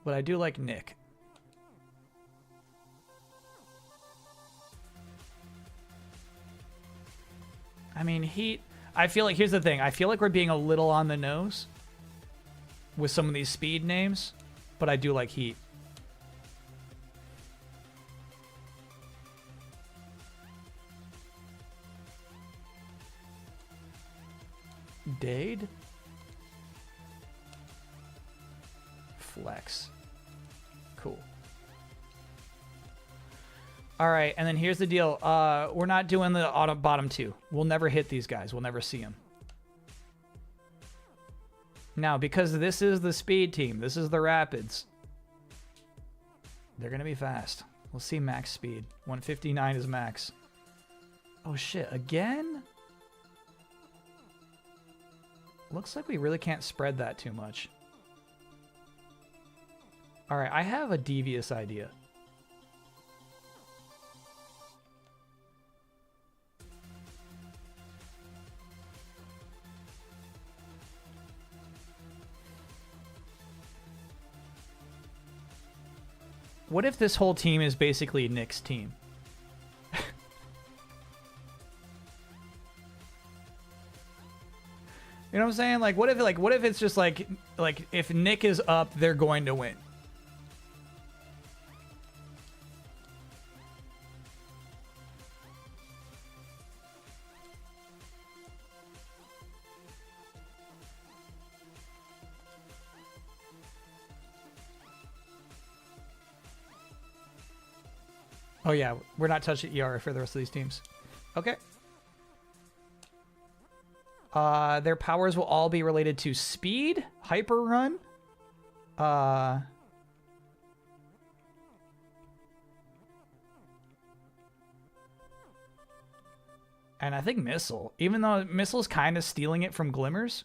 But I do like Nick. I mean, I feel like, here's the thing. I feel like we're being a little on the nose with some of these speed names, but I do like Heat. Dade? Flex. Cool. All right, and then here's the deal. We're not doing the bottom two. We'll never hit these guys. We'll never see them. Now, because this is the speed team, this is the Rapids, they're going to be fast. We'll see max speed. 159 is max. Oh, shit. Again? Looks like we really can't spread that too much. All right, I have a devious idea. What if this whole team is basically Nick's team? You know what I'm saying? Like, what if it's just like if Nick is up, they're going to win. Oh yeah, we're not touching ERA for the rest of these teams. Okay. Their powers will all be related to speed, hyper run, and I think missile. Even though missile's kind of stealing it from Glimmers.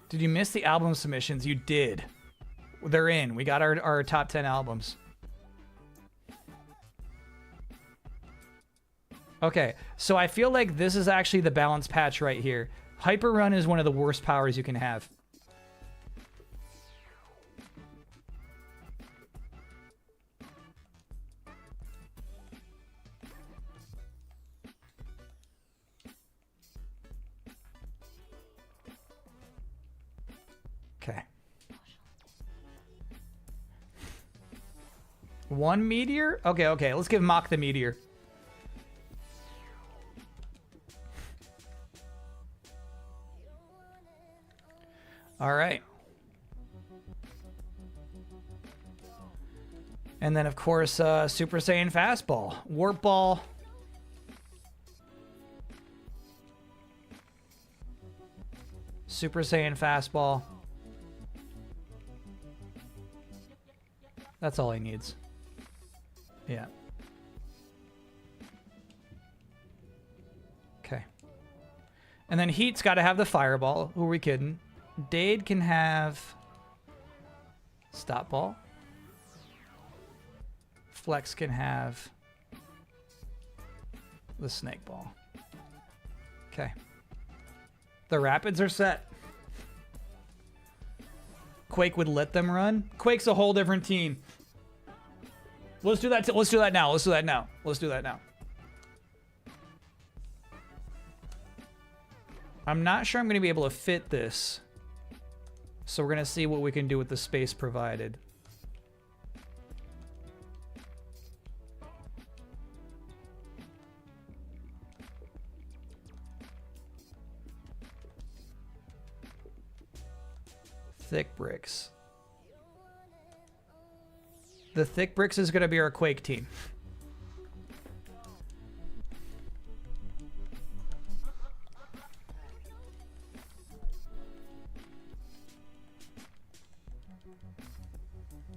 Did you miss the album submissions? You did. They're in. We got our top 10 albums. Okay, so I feel like this is actually the balance patch right here. Hyper Run is one of the worst powers you can have. Okay. One meteor? Okay. Let's give Mach the meteor. All right. And then, of course, Super Saiyan Fastball. Warp Ball. Super Saiyan Fastball. That's all he needs. Yeah. Okay. And then Heat's got to have the Fireball. Who are we kidding? Dade can have Stop Ball. Flex can have the Snake Ball. Okay. The Rapids are set. Quake would let them run. Quake's a whole different team. Let's do that. Let's do that now. Let's do that now. Let's do that now. I'm not sure I'm going to be able to fit this. So we're going to see what we can do with the space provided. ThickBrix. The ThickBrix is going to be our Quake team.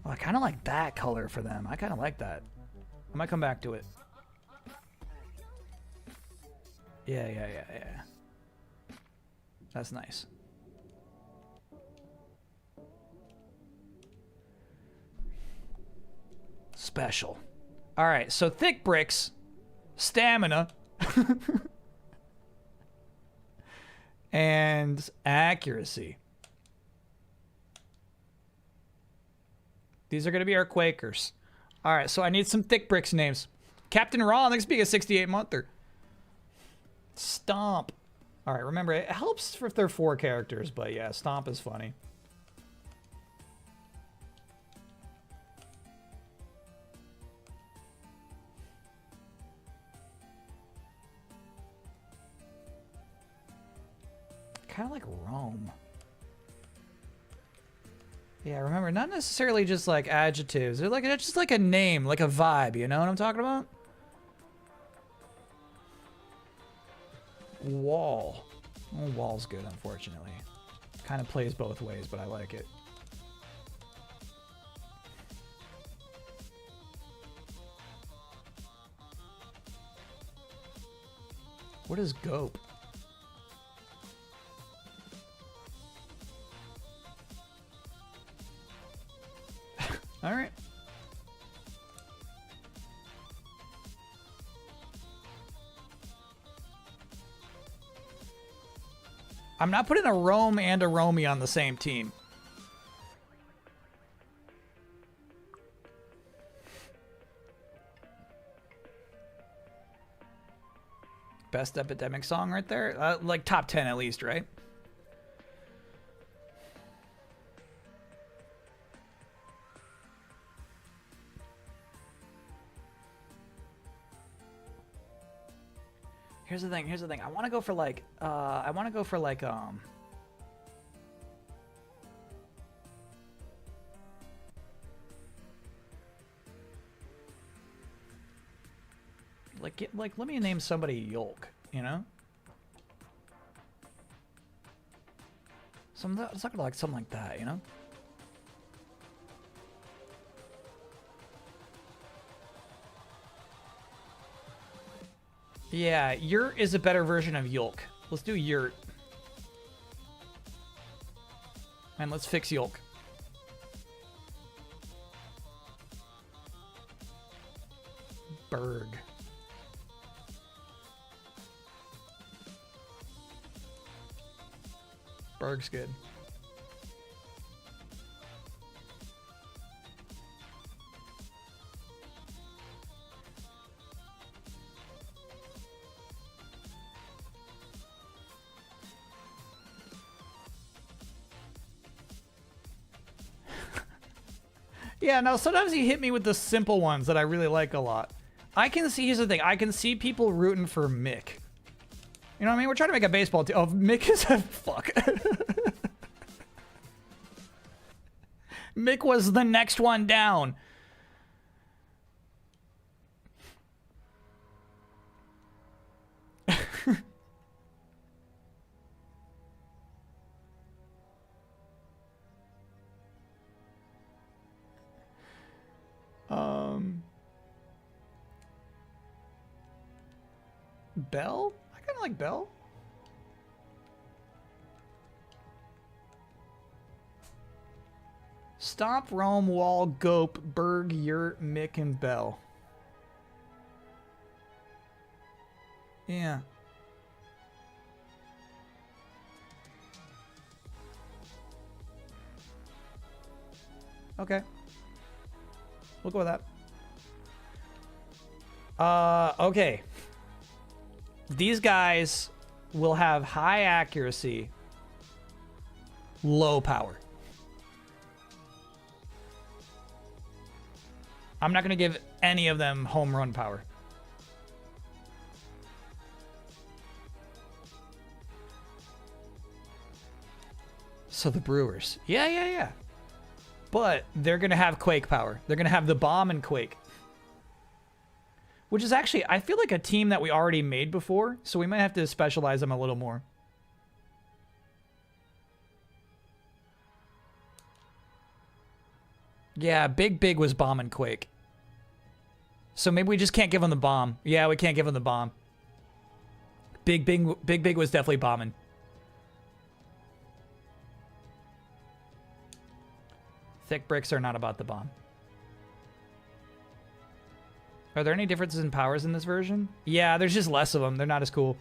Oh, I kind of like that color for them. I kind of like that. I might come back to it. Yeah. That's nice. Special. All right, so ThickBrix, stamina, and accuracy. These are going to be our Quakers. All right, so I need some ThickBrix names. Captain Raw, next being a 68-monther. Stomp. All right, remember, it helps if they're 4 characters, but yeah, Stomp is funny. Kind of like Rome. Yeah, remember, not necessarily just like adjectives. They're like just like a name, like a vibe. You know what I'm talking about? Wall. Oh, Wall's good, unfortunately. Kind of plays both ways, but I like it. What is Gope? All right. I'm not putting a Rome and a Romy on the same team. Best Epidemic song right there? Like top 10 at least, right? Here's the thing. I want to go for like, let me name somebody Yolk, you know? Something like that, you know? Yeah, Yurt is a better version of Yolk. Let's do Yurt. And let's fix Yolk. Berg. Berg's good. Yeah, no, sometimes he hit me with the simple ones that I really like a lot. I can see, here's the thing, I can see people rooting for Mick. You know what I mean? We're trying to make a baseball team. Oh, Mick is a... Fuck. Mick was the next one down. Bell? I kind of like Bell. Stomp, Rome, Wall, Gope, Berg, Yurt, Mick, and Bell. Yeah. Okay. We'll go with that. Okay. These guys will have high accuracy, low power. I'm not going to give any of them home run power. So the Brewers. Yeah. But they're going to have Quake power. They're going to have the Bomb and Quake. Which is actually, I feel like a team that we already made before, so we might have to specialize them a little more. Yeah, Big was Bomb and Quake. So maybe we just can't give them the Bomb. Yeah, we can't give them the Bomb. Big was definitely bombing. ThickBrix are not about the Bomb. Are there any differences in powers in this version? Yeah, there's just less of them. They're not as cool.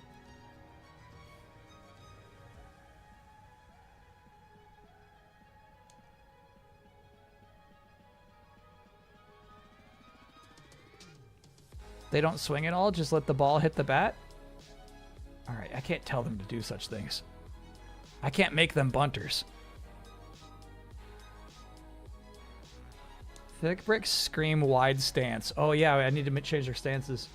They don't swing at all, just let the ball hit the bat? Alright, I can't tell them to do such things. I can't make them bunters. ThickBrix scream wide stance. Oh yeah, I need to change their stances.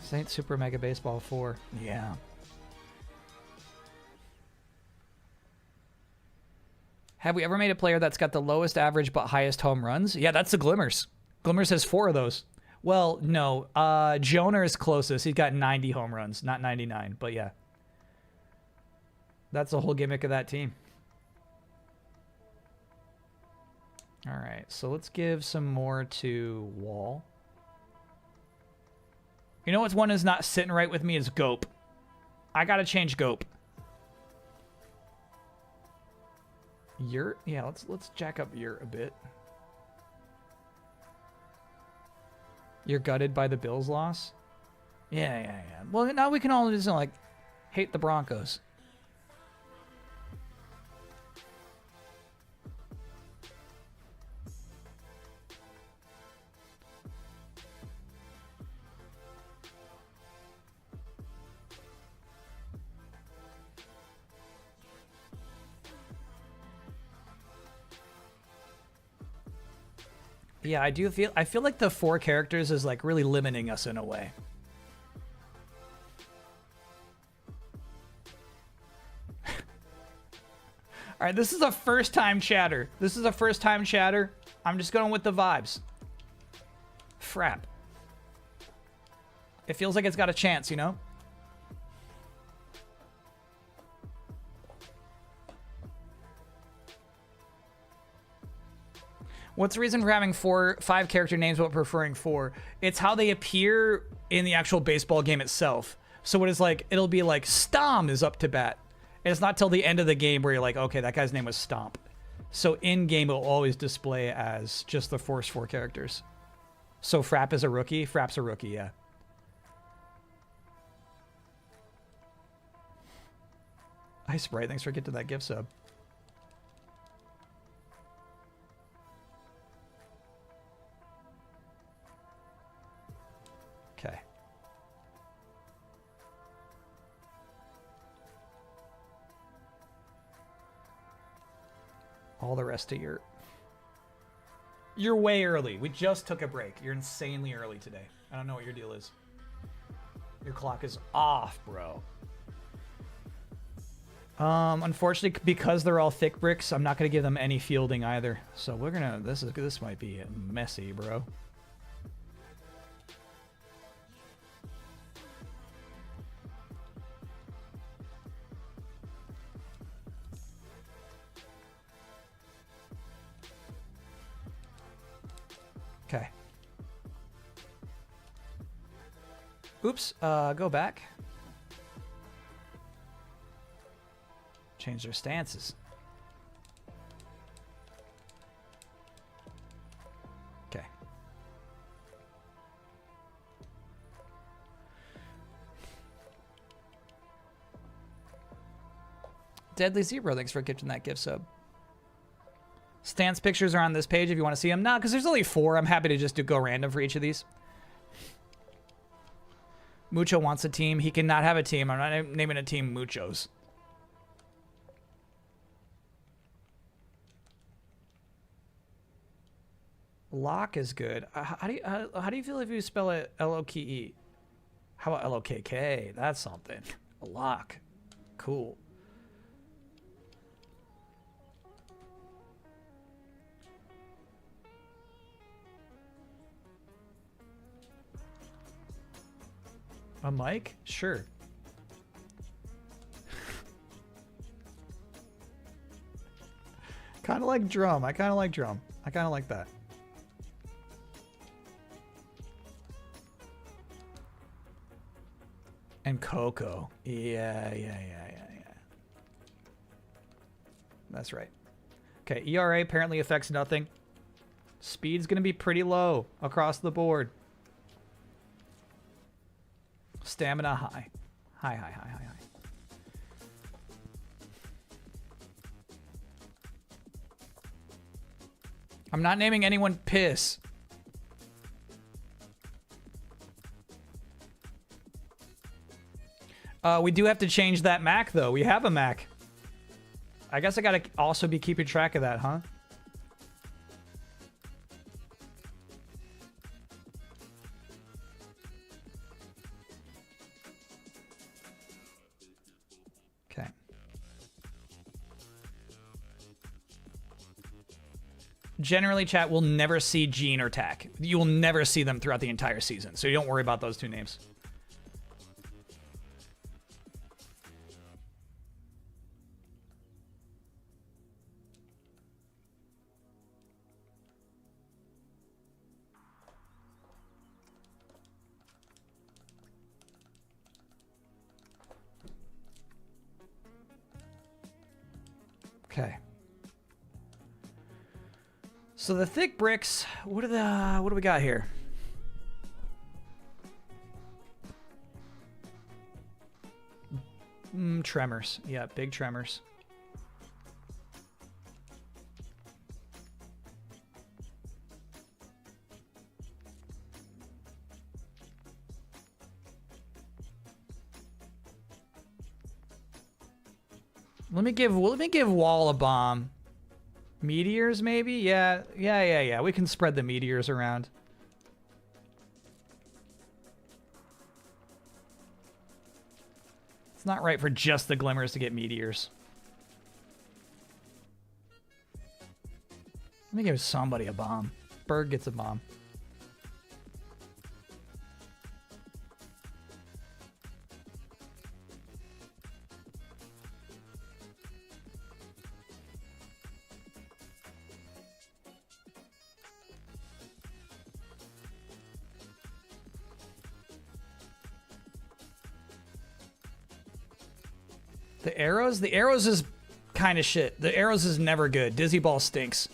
Saint Super Mega Baseball 4. Yeah. Have we ever made a player that's got the lowest average but highest home runs? Yeah, that's the Glimmers. Glimmers has 4 of those. Well, no. Joner is closest. He's got 90 home runs, not 99. But yeah. That's the whole gimmick of that team. All right, so let's give some more to Wall. You know what's one is not sitting right with me is Gope. I gotta change Gope. Yurt? Yeah, let's jack up Yurt a bit. You're gutted by the Bills loss? Yeah. Well, now we can all just like hate the Broncos. Yeah, I feel like the 4 characters is like really limiting us in a way. All right, this is a first time chatter. I'm just going with the vibes. Frap. It feels like it's got a chance, you know? What's the reason for having 5 character names but preferring 4? It's how they appear in the actual baseball game itself. So it is like, it'll be like Stomp is up to bat. And it's not till the end of the game where you're like, okay, that guy's name was Stomp. So in game it will always display as just the first 4 characters. So Frap is a rookie. Frap's a rookie, yeah. Hi Sprite, thanks for getting that gift sub. Okay. All the rest of you're way early. We just took a break. You're insanely early today. I don't know what your deal is. Your clock is off, bro. Unfortunately, because they're all ThickBrix, I'm not gonna give them any fielding either. So we're gonna. This might be messy, bro. Okay. Oops, go back. Change their stances. Okay. Deadly Zebra, thanks for gifting that gift sub. Stance pictures are on this page if you want to see them. Nah, because there's only 4. I'm happy to just go random for each of these. Mucho wants a team. He cannot have a team. I'm not naming a team Muchos. Lock is good. How do you feel if you spell it L-O-K-E? How about L-O-K-K? That's something. A lock. Cool. A mic? Sure. Kind of like drum. I kind of like drum. I kind of like that. And Coco. Yeah. That's right. Okay, ERA apparently affects nothing. Speed's going to be pretty low across the board. Stamina high. High. I'm not naming anyone Piss. We do have to change that Mac, though. We have a Mac. I guess I gotta also be keeping track of that, huh? Okay. Generally, chat will never see Gene or Tack. You will never see them throughout the entire season, so you don't worry about those two names. Okay. So the ThickBrix, what do we got here? Tremors. Yeah, big tremors. Let me give Wall a bomb. Meteors, maybe? Yeah. We can spread the meteors around. It's not right for just the Glimmers to get meteors. Let me give somebody a bomb. Berg gets a bomb. The arrows is kind of shit. The arrows is never good. Dizzy Ball stinks.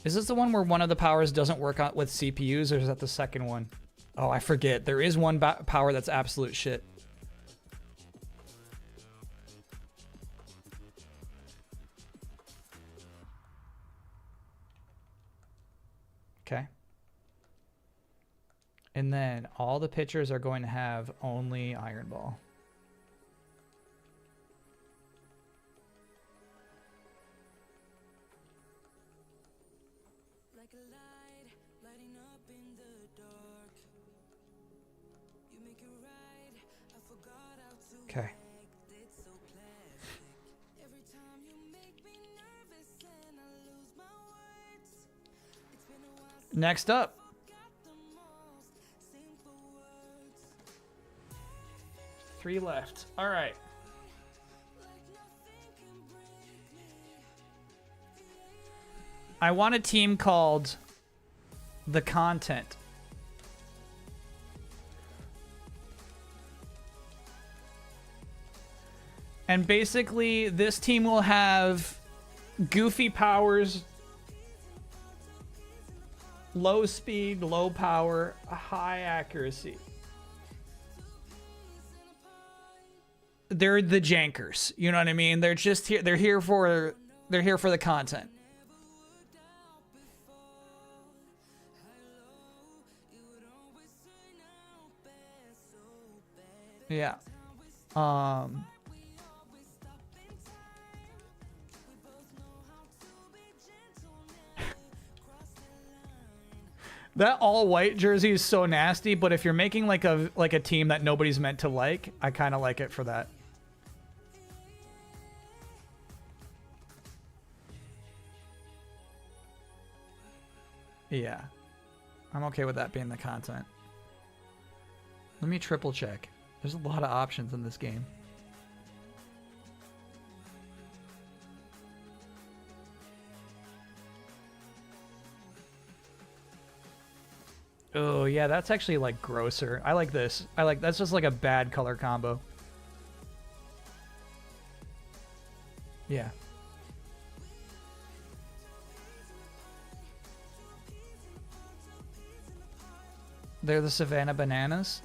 Is this the one where one of the powers doesn't work out with CPUs, or is that the second one? Oh, I forget. There is one power that's absolute shit. Okay. And then all the pitchers are going to have only Iron Ball. Like a light, lighting up in the dark. You make it right. I forgot how to Okay. it's so plastic. Every time you make me nervous and I lose my words. It's been a while since Next up. I got the most simple words. 3 left. All right. Like nothing can break me. I want a team called The Content. And basically, this team will have goofy powers, low speed, low power, high accuracy. They're the Jankers. You know what I mean? They're just here. They're here for the content. Yeah. That all white jersey is so nasty, but if you're making like a team that nobody's meant to like, I kind of like it for that. Yeah. I'm okay with that being the content. Let me triple check. There's a lot of options in this game. Oh, yeah, that's actually like grosser. I like this. That's just like a bad color combo. Yeah. They're the Savannah Bananas.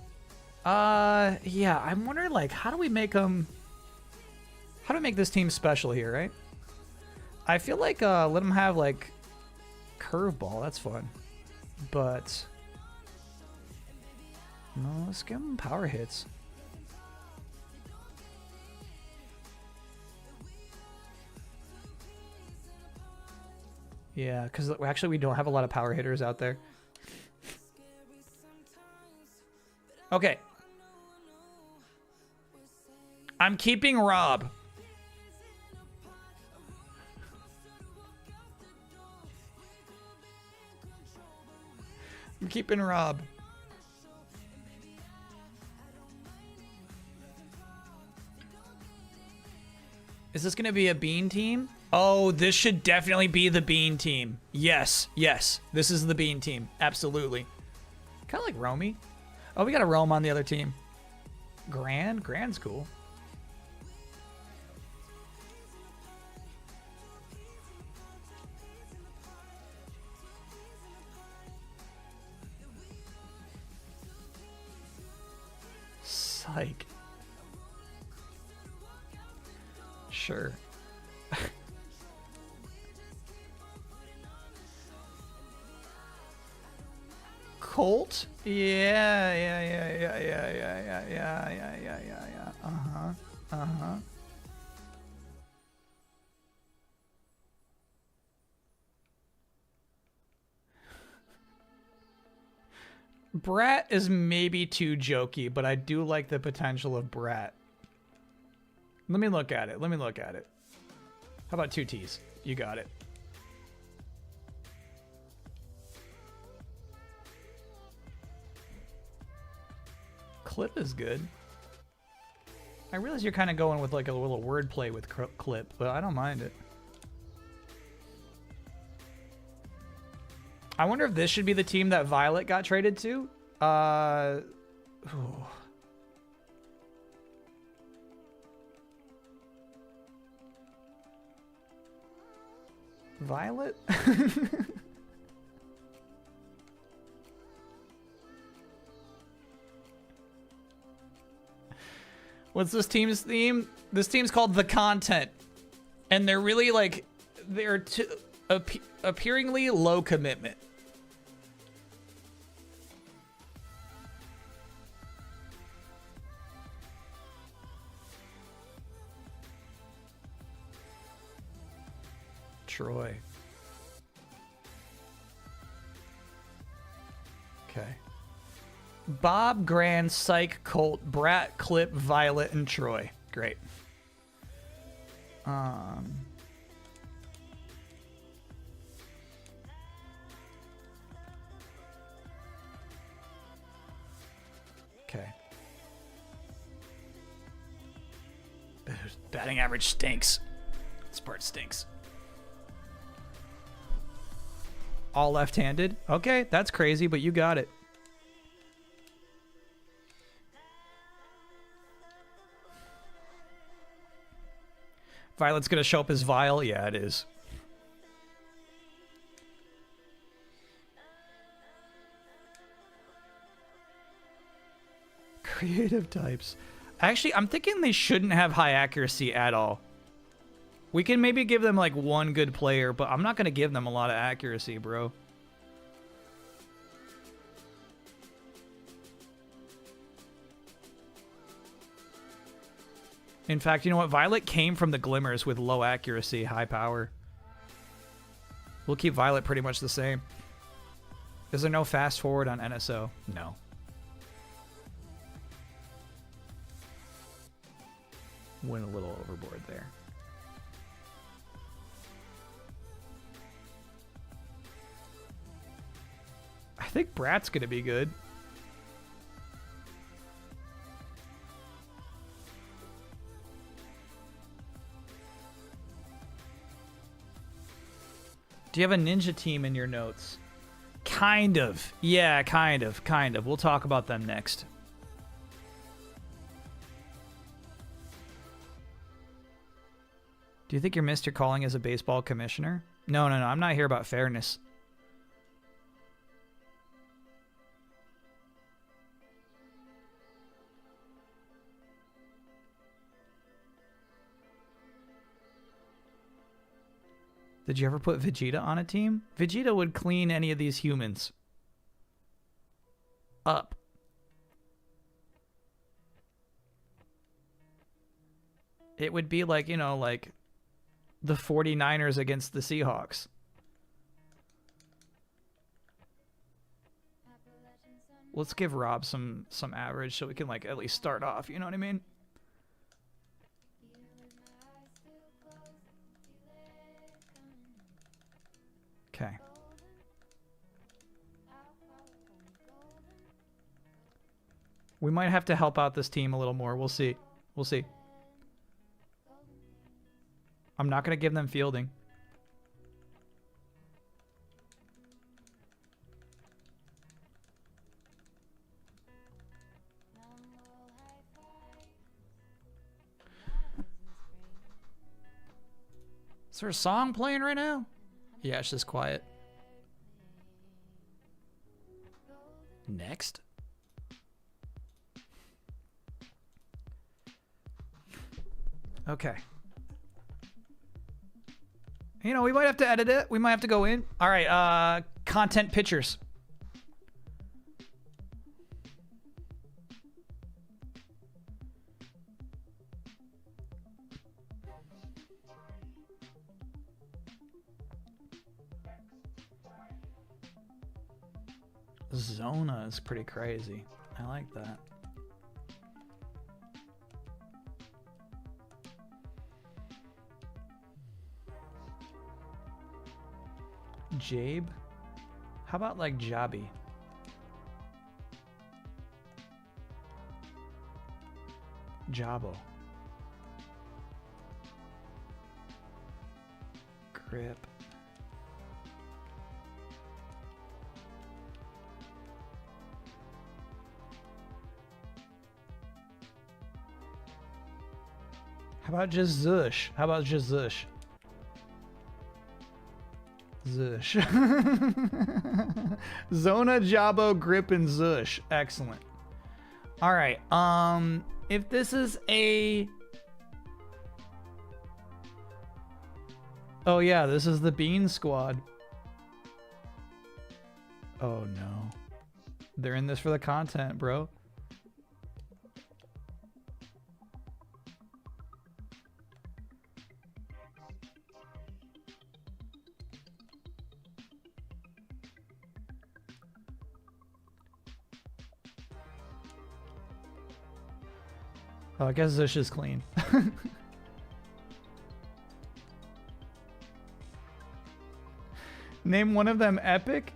Yeah, I'm wondering like how do we make this team special here, right? I feel like let them have like curveball. That's fun. But no, let's give them power hits. Yeah, because actually we don't have a lot of power hitters out there. Okay. I'm keeping Rob. I'm keeping Rob. Is this going to be a bean team? Oh, this should definitely be the bean team. Yes, yes. This is the bean team. Absolutely. Kind of like Romy. Oh, we got a Rome on the other team. Grand's cool. Psych. Sure. Colt? Yeah. Uh-huh. Brat is maybe too jokey, but I do like the potential of Brat. Let me look at it. How about 2 T's? You got it. Clip is good. I realize you're kind of going with like a little wordplay with clip, but I don't mind it. I wonder if this should be the team that Violet got traded to. Violet? What's this team's theme? This team's called The Content. And they're really like, they're appearingly low commitment. Troy. Okay. Bob, Grand, Psych, Colt, Brat, Clip, Violet, and Troy. Great. Okay. Batting average stinks. This part stinks. All left-handed? Okay, that's crazy, but you got it. Violet's gonna show up as Vile? Yeah, it is. Creative types. Actually, I'm thinking they shouldn't have high accuracy at all. We can maybe give them like one good player, but I'm not gonna give them a lot of accuracy, bro. In fact, you know what? Violet came from the Glimmers with low accuracy, high power. We'll keep Violet pretty much the same. Is there no fast forward on NSO? No. Went a little overboard there. I think Brat's gonna be good. Do you have a ninja team in your notes? Kind of. Yeah, kind of. We'll talk about them next. Do you think you're Mr. Calling as a baseball commissioner? No. I'm not here about fairness. Did you ever put Vegeta on a team? Vegeta would clean any of these humans up. It would be like, you know, like the 49ers against the Seahawks. Let's give Rob some average so we can like at least start off, you know what I mean? Okay. We might have to help out this team a little more. We'll see. We'll see. I'm not going to give them fielding. Is there a song playing right now? Yeah, it's just quiet. Next. Okay. You know, we might have to edit it. We might have to go in. All right, content pictures. Zona is pretty crazy. I like that. Jabe? How about like Jabi? Jabo. Grip. How about just Zush? How about just Zush? Zush. Zona, Jabo, Grip, and Zush. Excellent. All right. If this is a... Oh, yeah, this is the Bean Squad. Oh, no. They're in this for the content, bro. Oh, I guess Zush is clean. Name one of them epic.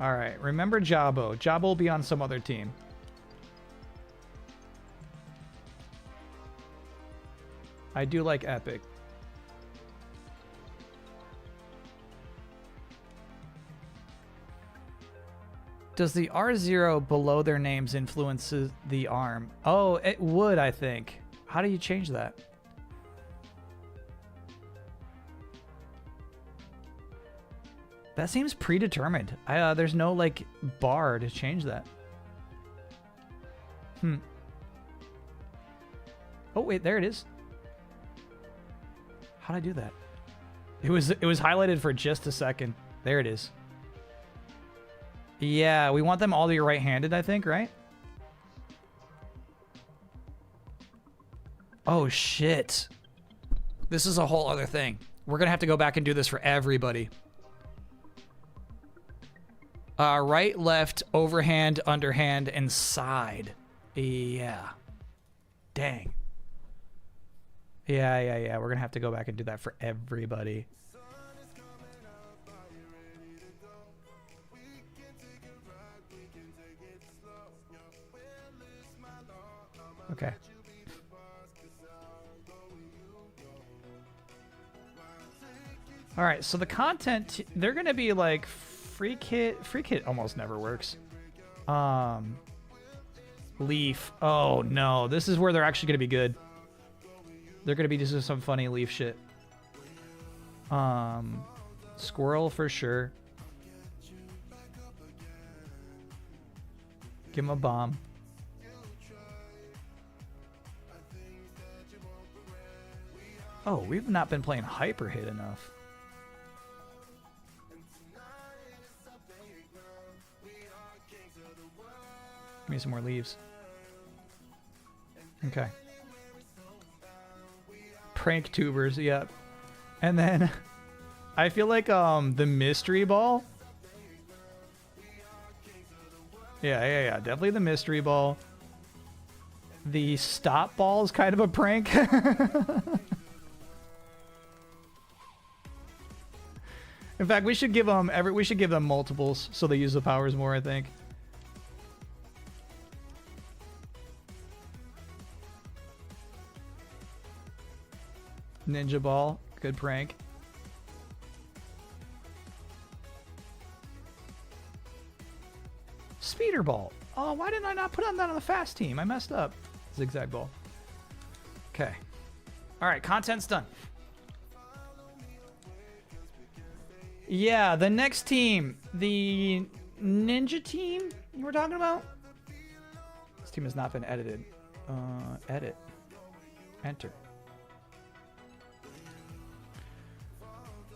All right, remember Jabo. Jabo will be on some other team. I do like epic. Does the R0 below their names influences the arm? Oh, it would, I think. How do you change that? That seems predetermined. There's no, like, bar to change that. Oh, wait, there it is. How'd I do that? It was highlighted for just a second. There it is. Yeah, we want them all to be right-handed, I think, right? Oh, shit. This is a whole other thing. We're going to have to go back and do this for everybody. Right, left, overhand, underhand, and side. Yeah. Dang. Yeah. We're going to have to go back and do that for everybody. Okay. All right, so the content, they're going to be like free kit. Free kit almost never works. Leaf. Oh, no. This is where they're actually going to be good. They're going to be doing some funny leaf shit. Squirrel for sure. Give him a bomb. Oh, we've not been playing hyper hit enough. Give me some more leaves. Okay. Prank tubers, yep. And then I feel like the mystery ball. Yeah. Definitely the mystery ball. The stop ball is kind of a prank. In fact, we should give them multiples so they use the powers more, I think. Ninja ball, good prank. Speeder ball. Oh, why didn't I not put on that on the fast team? I messed up. Zigzag ball. Okay. All right, content's done. Yeah, the next team, the ninja team you were talking about? This team has not been edited. Edit. Enter.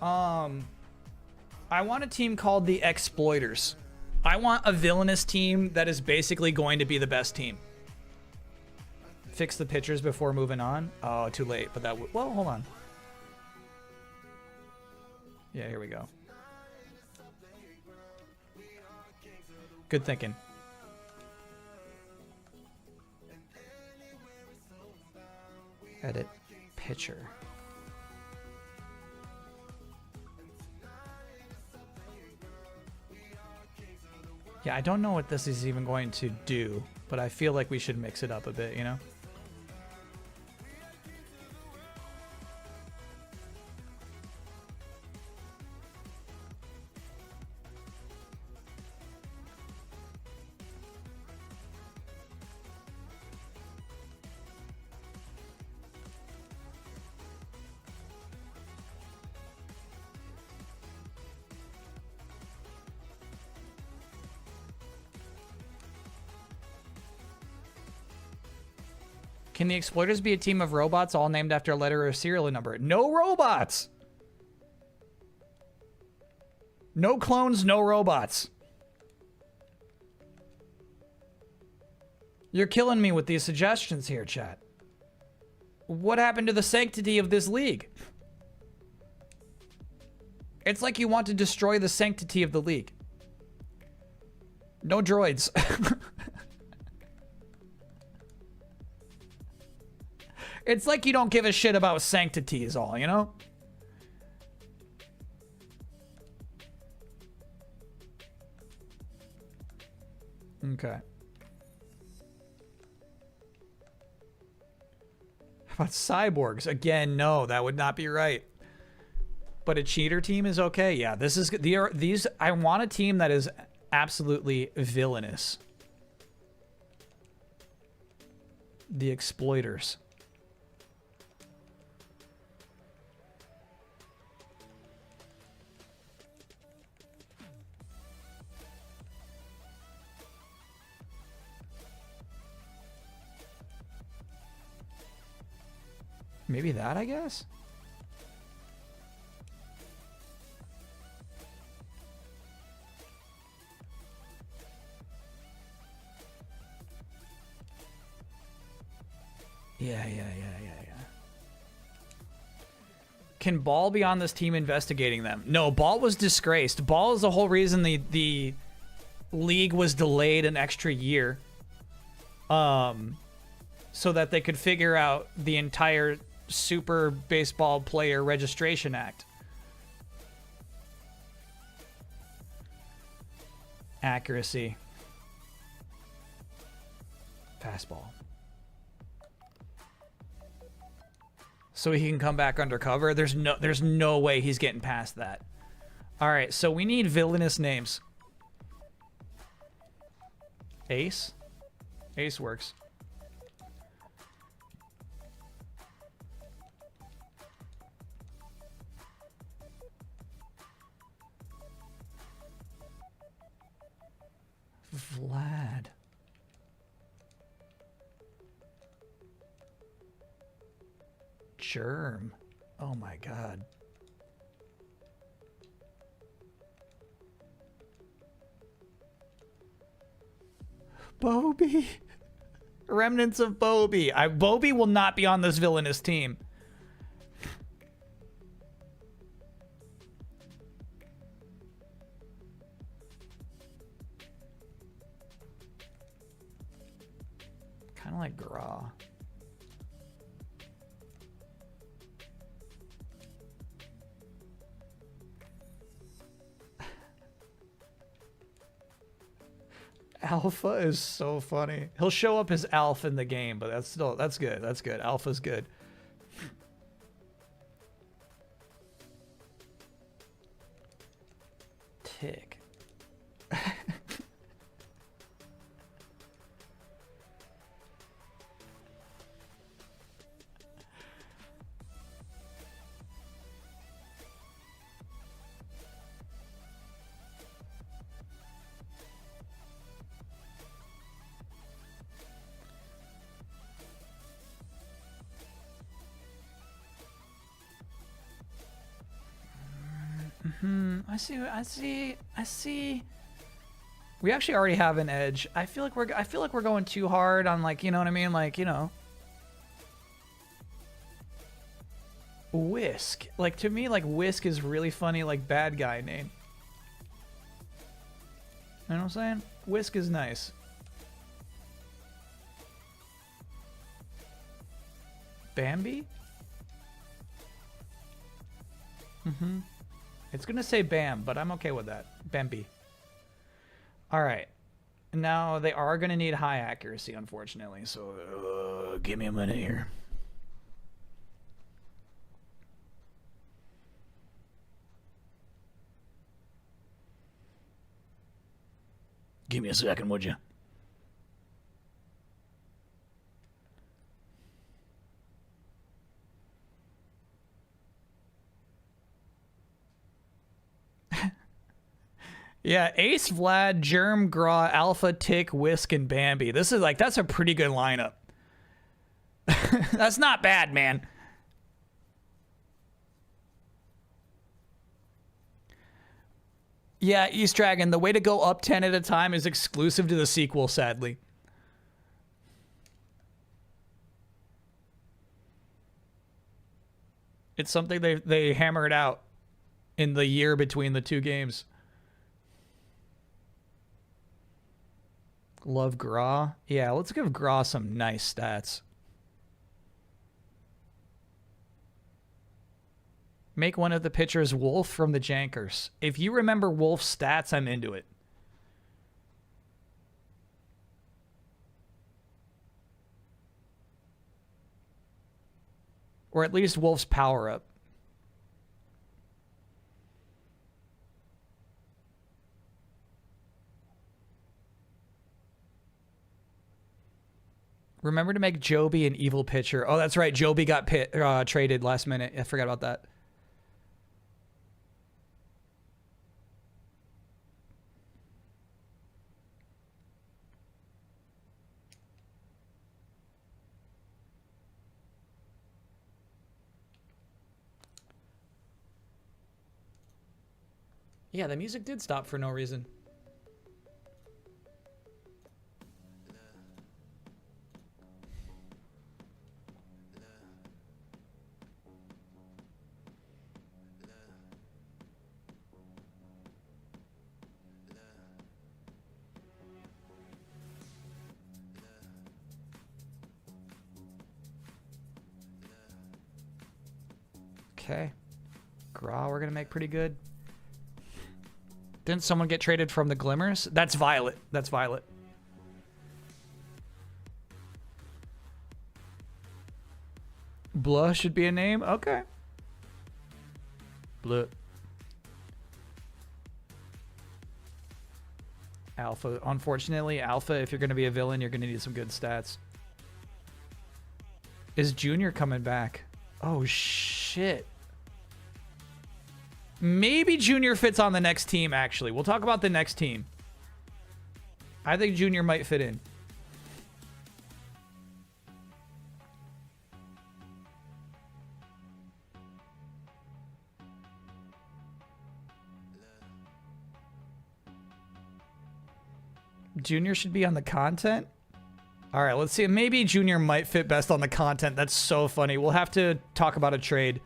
I want a team called the Exploiters. I want a villainous team that is basically going to be the best team. Fix the pictures before moving on. Oh, too late, but that well, hold on. Yeah, here we go. Good thinking. Edit picture. Yeah, I don't know what this is even going to do, but I feel like we should mix it up a bit, you know? Can the Exploiters be a team of robots all named after a letter or a serial number? No robots! No clones, no robots. You're killing me with these suggestions here, chat. What happened to the sanctity of this league? It's like you want to destroy the sanctity of the league. No droids. It's like you don't give a shit about sanctity is all, you know? Okay. How about cyborgs? Again, no, that would not be right. But a cheater team is okay. Yeah, this is these. I want a team that is absolutely villainous. The Exploiters. Maybe that, I guess? Yeah. can Ball be on this team investigating them? No, Ball was disgraced. Ball is the whole reason the league was delayed an extra year. So that they could figure out the entire Super Baseball Player Registration Act. Accuracy. Fastball. So he can come back undercover. There's no way he's getting past that. All right, so we need villainous names. Ace. Ace works. Vlad. Germ. Oh my god. Bobby. Remnants of Bobby. Bobby will not be on this villainous team. Kind of like Gra. Alpha is so funny. He'll show up as Alf in the game, but that's good. That's good. Alpha's good. Tick. I see. We actually already have an edge. I feel like we're going too hard on, like, you know what I mean? Like, you know. Whisk. Like, to me, like, Whisk is really funny, like, bad guy name. You know what I'm saying? Whisk is nice. Bambi? Mm-hmm. It's gonna say Bam, but I'm okay with that. Bambi. Alright. Now, they are gonna need high accuracy, unfortunately, so give me a minute here. Give me a second, would you? Yeah, Ace, Vlad, Germ, Gra, Alpha, Tick, Whisk, and Bambi. This is like, that's a pretty good lineup. That's not bad, man. Yeah, East Dragon, the way to go up 10 at a time is exclusive to the sequel, sadly. It's something they hammered out in the year between the two games. Love Gra. Yeah, let's give Gra some nice stats. Make one of the pitchers Wolf from the Jankers. If you remember Wolf's stats, I'm into it. Or at least Wolf's power-up. Remember to make Joby an evil pitcher. Oh, that's right. Joby got traded last minute. I forgot about that. Yeah, the music did stop for no reason. Okay. Gra, we're going to make pretty good. Didn't someone get traded from the Glimmers? That's Violet. That's Violet. Blah should be a name? Okay. Blah. Alpha. Unfortunately, Alpha, if you're going to be a villain, you're going to need some good stats. Is Junior coming back? Oh, shit. Maybe Junior fits on the next team, actually. We'll talk about the next team. I think Junior might fit in. Junior should be on the content? All right, let's see. Maybe Junior might fit best on the content. That's so funny. We'll have to talk about a trade.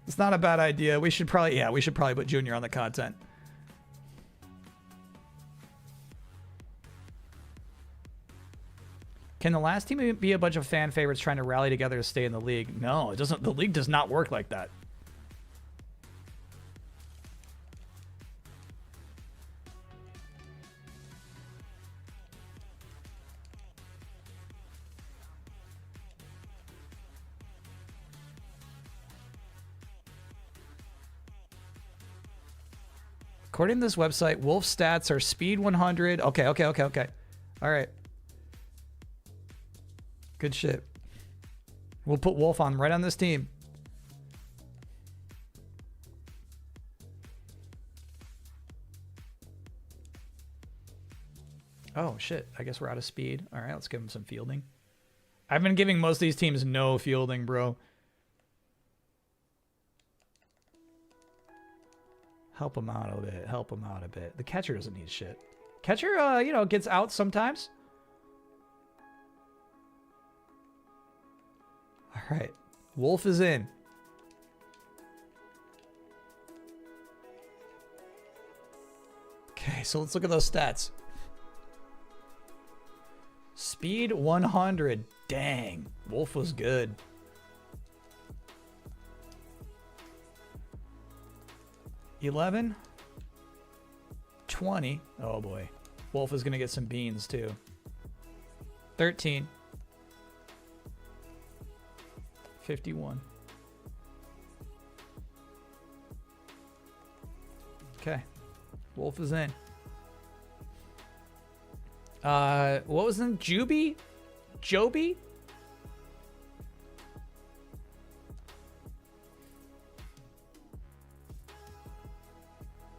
It's not a bad idea. We should probably, yeah, we should probably put Junior on the content. Can the last team be a bunch of fan favorites trying to rally together to stay in the league? No, it doesn't. The league does not work like that. According to this website, Wolf stats are speed 100. Okay. All right. Good shit. We'll put Wolf on right on this team. Oh, shit. I guess we're out of speed. All right, let's give him some fielding. I've been giving most of these teams no fielding, bro. Help him out a bit. Help him out a bit. The catcher doesn't need shit. Catcher, you know, gets out sometimes. All right. Wolf is in. Okay, so let's look at those stats. Speed 100. Dang. Wolf was good. $11, $20. Oh boy. Wolf is going to get some beans too. $13, $51. Okay. Wolf is in. What was in Juby? Joby?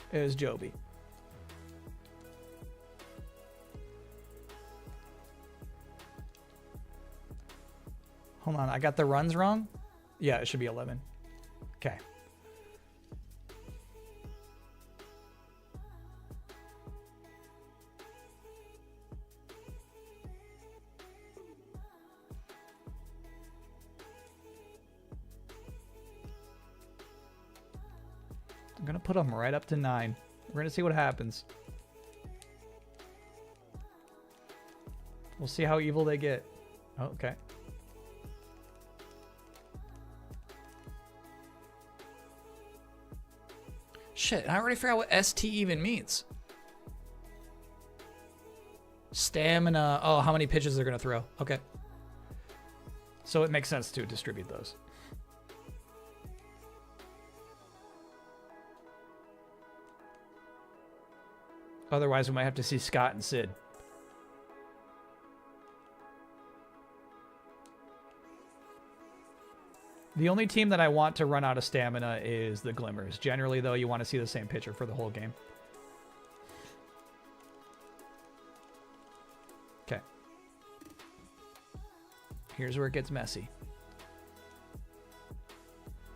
It was Joby. Hold on, I got the runs wrong? Yeah, it should be 11. Okay. I'm gonna put them right up to 9. We're gonna see what happens. We'll see how evil they get. Oh, okay. Shit, I already forgot what ST even means. Stamina. Oh, how many pitches they're gonna throw. Okay. So it makes sense to distribute those. Otherwise, we might have to see Scott and Sid. The only team that I want to run out of stamina is the Glimmers. Generally, though, you want to see the same pitcher for the whole game. Okay. Here's where it gets messy.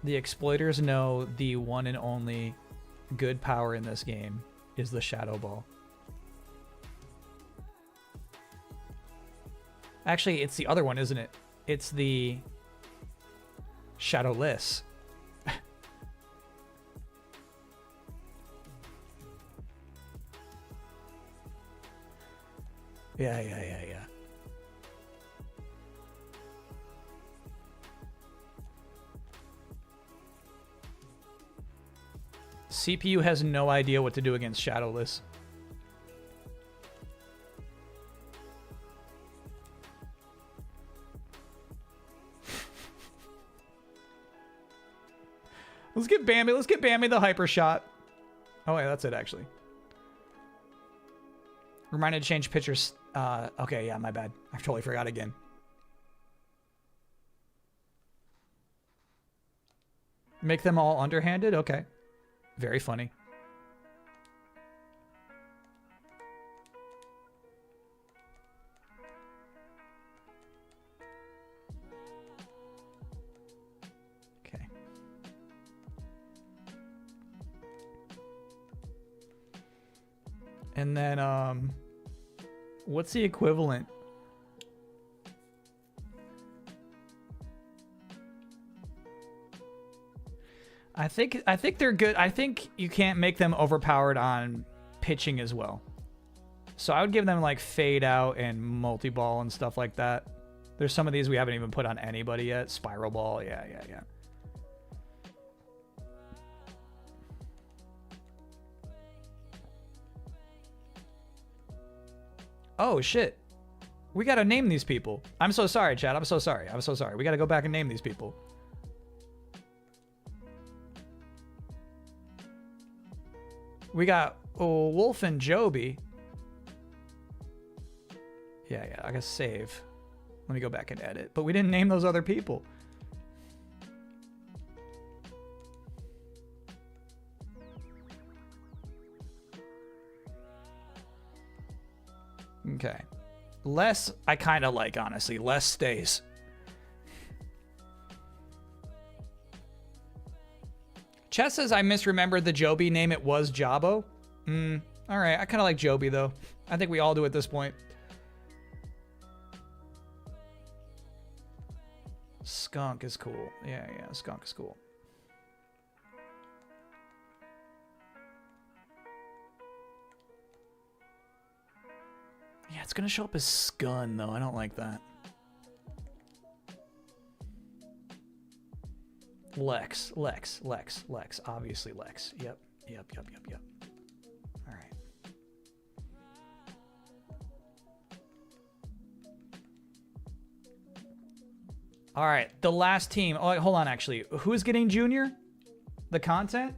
The exploiters know the one and only good power in this game is the Shadow Ball. Actually, it's the other one, isn't it? It's the Shadowless. Yeah. CPU has no idea what to do against Shadowless. Let's get Bambi. Let's get Bambi the hyper shot. Oh wait, that's it actually. Reminded to change pictures. Okay, yeah, my bad. I totally forgot again. Make them all underhanded? Okay. Very funny. Okay. And then, what's the equivalent? I think they're good. I think you can't make them overpowered on pitching as well. So I would give them like fade out and multi-ball and stuff like that. There's some of these we haven't even put on anybody yet. Spiral ball, yeah. Oh shit. We gotta name these people. I'm so sorry, Chad. I'm so sorry. We gotta go back and name these people. We got Wolf and Joby. Yeah, I gotta save. Let me go back and edit. But we didn't name those other people. Okay. Less, I kind of like, honestly. Less stays. Chet says I misremembered the Joby name. It was Jabo. All right. I kind of like Joby, though. I think we all do at this point. Skunk is cool. Yeah, skunk is cool. Yeah, it's going to show up as Scun, though. I don't like that. Lex. Obviously Lex. Yep. All right. All right, the last team. Oh, wait, hold on, actually. Who's getting Junior? The content?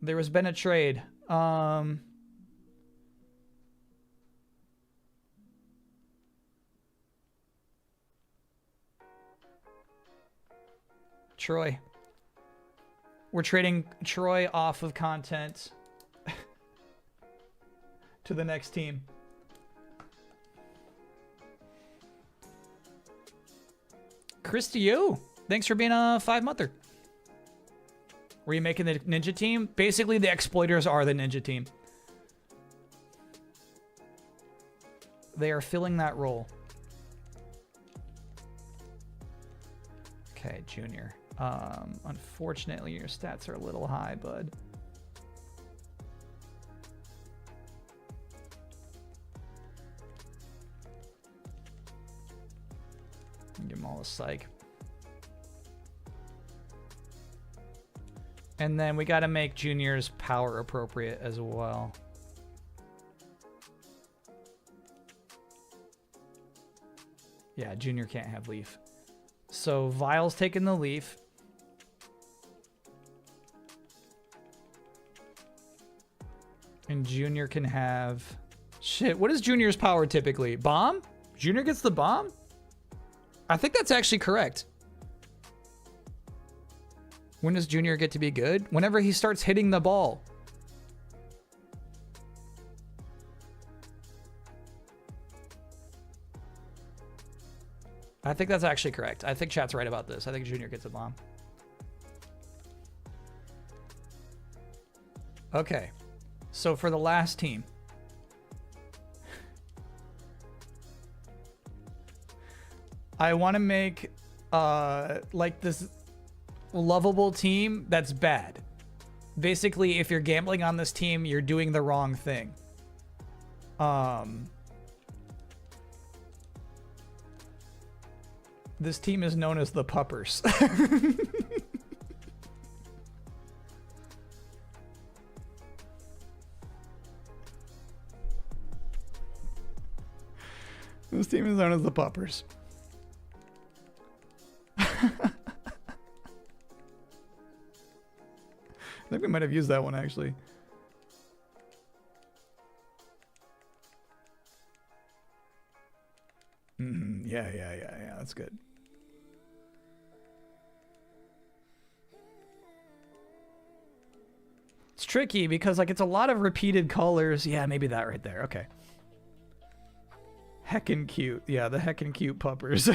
There has been a trade. Troy. We're trading Troy off of content to the next team. Christy O, thanks for being a 5-monther. Were you making the ninja team? Basically, the exploiters are the ninja team. They are filling that role. Okay, Junior. Unfortunately, your stats are a little high, bud. Give them all a psych. And then we got to make Junior's power appropriate as well. Yeah, Junior can't have Leaf. So Vile's taking the Leaf. And Junior can have... Shit, what is Junior's power typically? Bomb? Junior gets the bomb? I think that's actually correct. When does Junior get to be good? Whenever he starts hitting the ball. I think that's actually correct. I think chat's right about this. I think Junior gets a bomb. Okay. So for the last team. I want to make like this lovable team that's bad. Basically, if you're gambling on this team, you're doing the wrong thing. This team is known as the Puppers. team is known as the Puppers. I think we might have used that one actually. Yeah. That's good. It's tricky because like it's a lot of repeated colors. Yeah, maybe that right there. Okay. Heckin' cute. Yeah, the heckin' cute Puppers.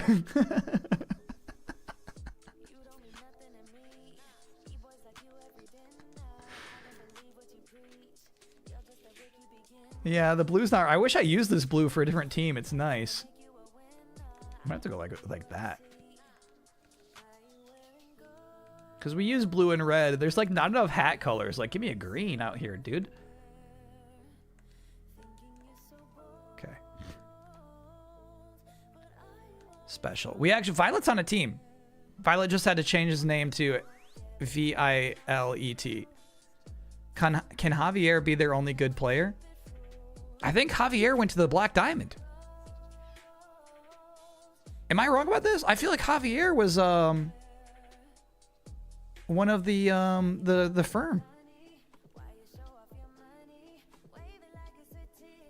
Yeah, the blue's not. I wish I used this blue for a different team. It's nice. I'm gonna have to go like that. Because we use blue and red. There's like not enough hat colors. Like, give me a green out here, dude. Okay. Special. We actually, Violet's on a team. Violet just had to change his name to Vilet. Can Javier be their only good player? I think Javier went to the Black Diamond. Am I wrong about this? I feel like Javier was one of the firm.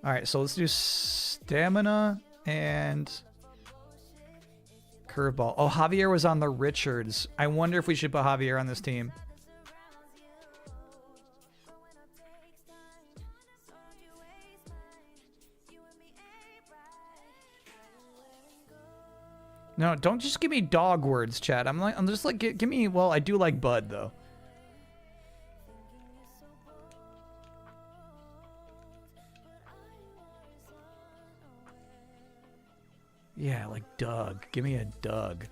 All right, so let's do stamina and curveball. Oh, Javier was on the Richards. I wonder if we should put Javier on this team. No, don't just give me dog words, chat. I'm just like, give me, well, I do like Bud, though. Yeah, like Doug. Give me a Doug.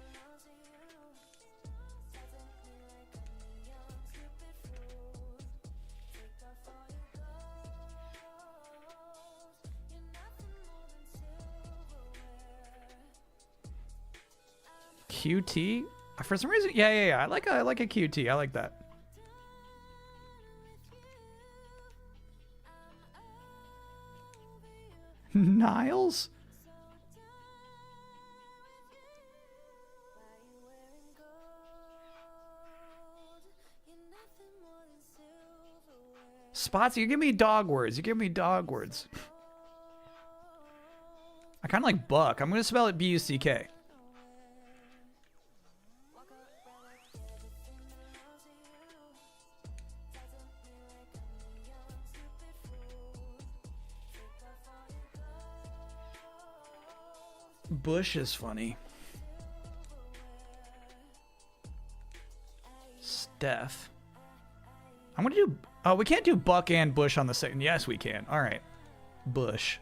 QT? For some reason, yeah. I like a QT. I like that. Niles? Spots, you give me dog words. You give me dog words. I kind of like Buck. I'm going to spell it B-U-C-K. Bush is funny. Steph. I'm gonna do. Oh, we can't do Buck and Bush on the second. Yes, we can. All right, Bush.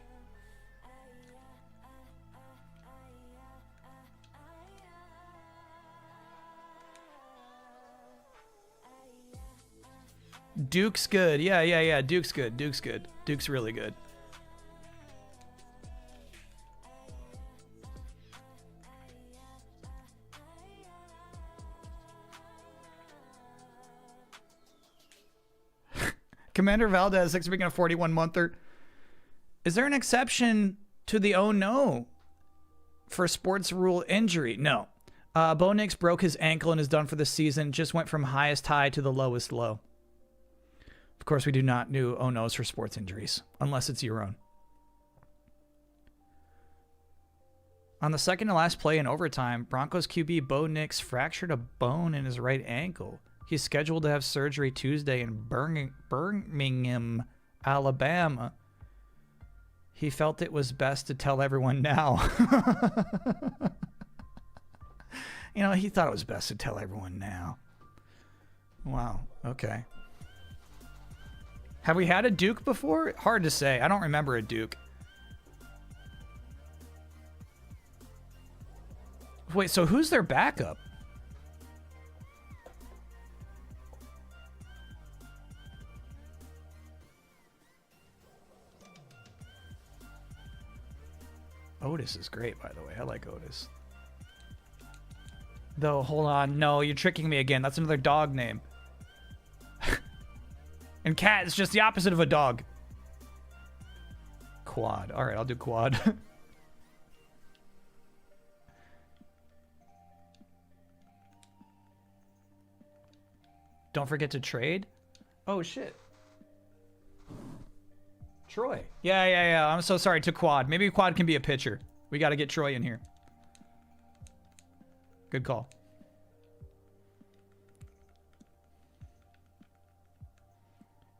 Duke's good. Yeah. Duke's good. Duke's good. Duke's really good. Commander Valdez, speaking of 41-monther. Is there an exception to the oh no for sports rule injury? No. Bo Nix broke his ankle and is done for the season. Just went from highest high to the lowest low. Of course, we do not do oh no's for sports injuries, unless it's your own. On the second to last play in overtime, Broncos QB Bo Nix fractured a bone in his right ankle. He's scheduled to have surgery Tuesday in Birmingham, Alabama. He felt it was best to tell everyone now. You know, he thought it was best to tell everyone now. Wow, okay. Have we had a Duke before? Hard to say. I don't remember a Duke. Wait, so who's their backup? Otis is great, by the way. I like Otis. Though, hold on. No, you're tricking me again. That's another dog name. And cat is just the opposite of a dog. Quad. All right, I'll do quad. Don't forget to trade. Oh, shit. Troy. Yeah. I'm so sorry. To Quad. Maybe Quad can be a pitcher. We got to get Troy in here. Good call.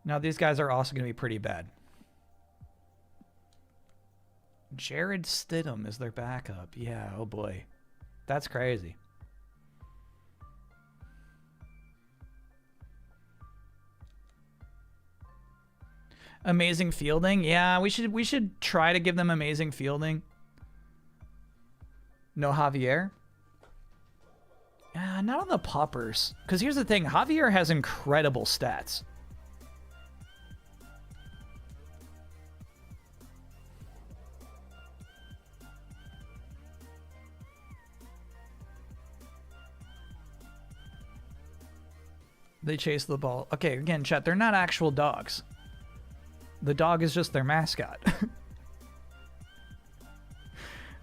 Now, these guys are also going to be pretty bad. Jared Stidham is their backup. Yeah, oh boy. That's crazy. Amazing fielding. Yeah, we should try to give them amazing fielding. No Javier? Not on the Puppers. Because here's the thing. Javier has incredible stats. They chase the ball. Okay, again, chat, they're not actual dogs. The dog is just their mascot.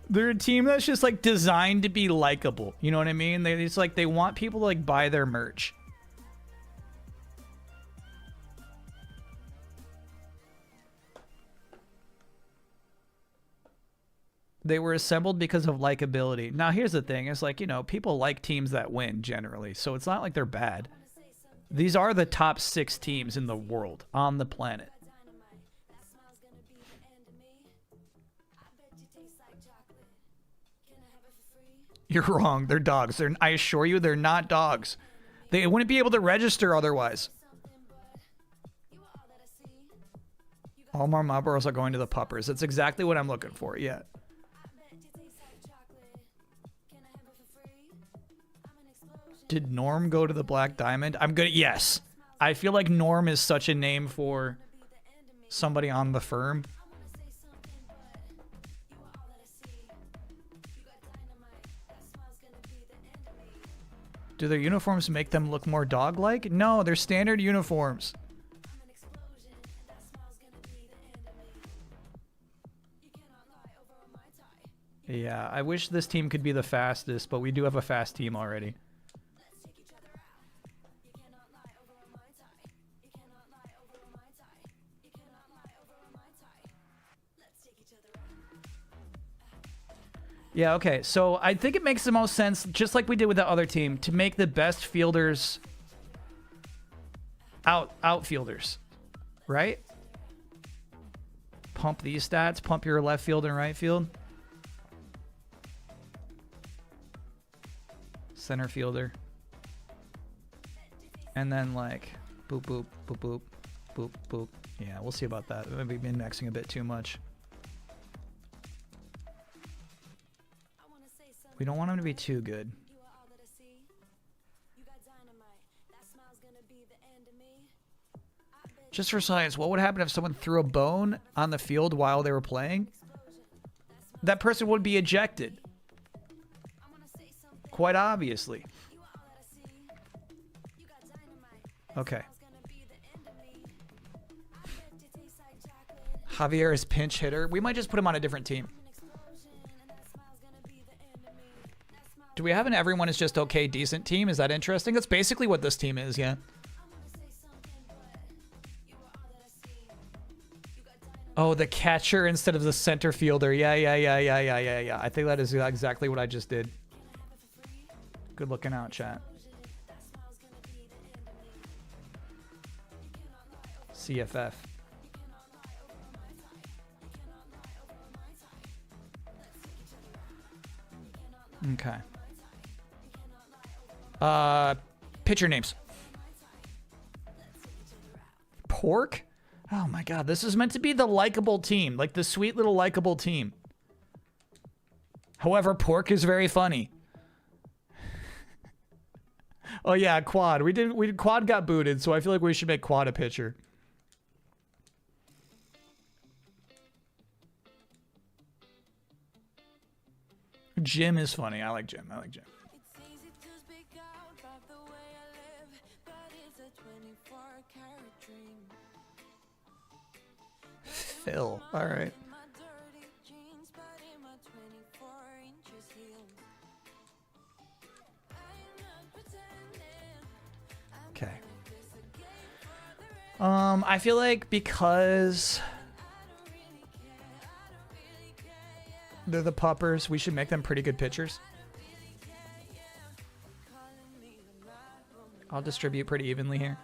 They're a team that's just like designed to be likable. You know what I mean? It's like they want people to like buy their merch. They were assembled because of likability. Now, here's the thing. It's like, you know, people like teams that win generally. So it's not like they're bad. These are the top 6 teams in the world, on the planet. You're wrong. They're dogs. I assure you, they're not dogs. They wouldn't be able to register otherwise. All more Marlboros are going to the Puppers. That's exactly what I'm looking for. Yeah. Did Norm go to the Black Diamond? I'm good. Yes. I feel like Norm is such a name for somebody on the firm. Do their uniforms make them look more dog-like? No, they're standard uniforms. Yeah, I wish this team could be the fastest, but we do have a fast team already. Yeah, okay. So I think it makes the most sense, just like we did with the other team, to make the best fielders outfielders, right? Pump these stats. Pump your left field and right field. Center fielder. And then like boop, boop, boop, boop, boop, boop. Yeah, we'll see about that. Maybe indexing a bit too much. We don't want him to be too good. Just for science, what would happen if someone threw a bone on the field while they were playing? That person would be ejected. Quite obviously. Okay. Javier is pinch hitter. We might just put him on a different team. Do we have an everyone is just okay, decent team? Is that interesting? That's basically what this team is, yeah. Oh, the catcher instead of the center fielder. Yeah. I think that is exactly what I just did. Good looking out, chat. CFF. Okay. Pitcher names. Pork? Oh my god, this is meant to be the likable team, like the sweet little likable team. However, Pork is very funny. Oh yeah, Quad. Quad got booted, so I feel like we should make Quad a pitcher. Jim is funny. I like Jim. Phil. All right. Okay. I feel like because they're the Puppers, we should make them pretty good pitchers. I'll distribute pretty evenly here.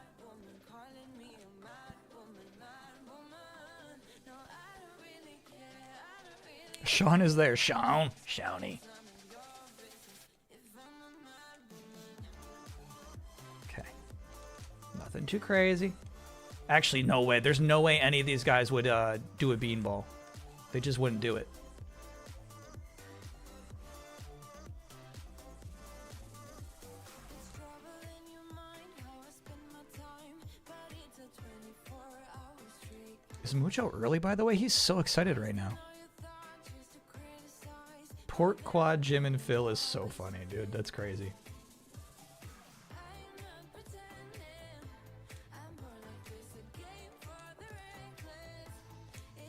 Sean is there. Sean. Shawny. Okay. Nothing too crazy. Actually, no way. There's no way any of these guys would do a beanball. They just wouldn't do it. Is Mucho early, by the way? He's so excited right now. Port Quad Jim and Phil is so funny, dude. That's crazy.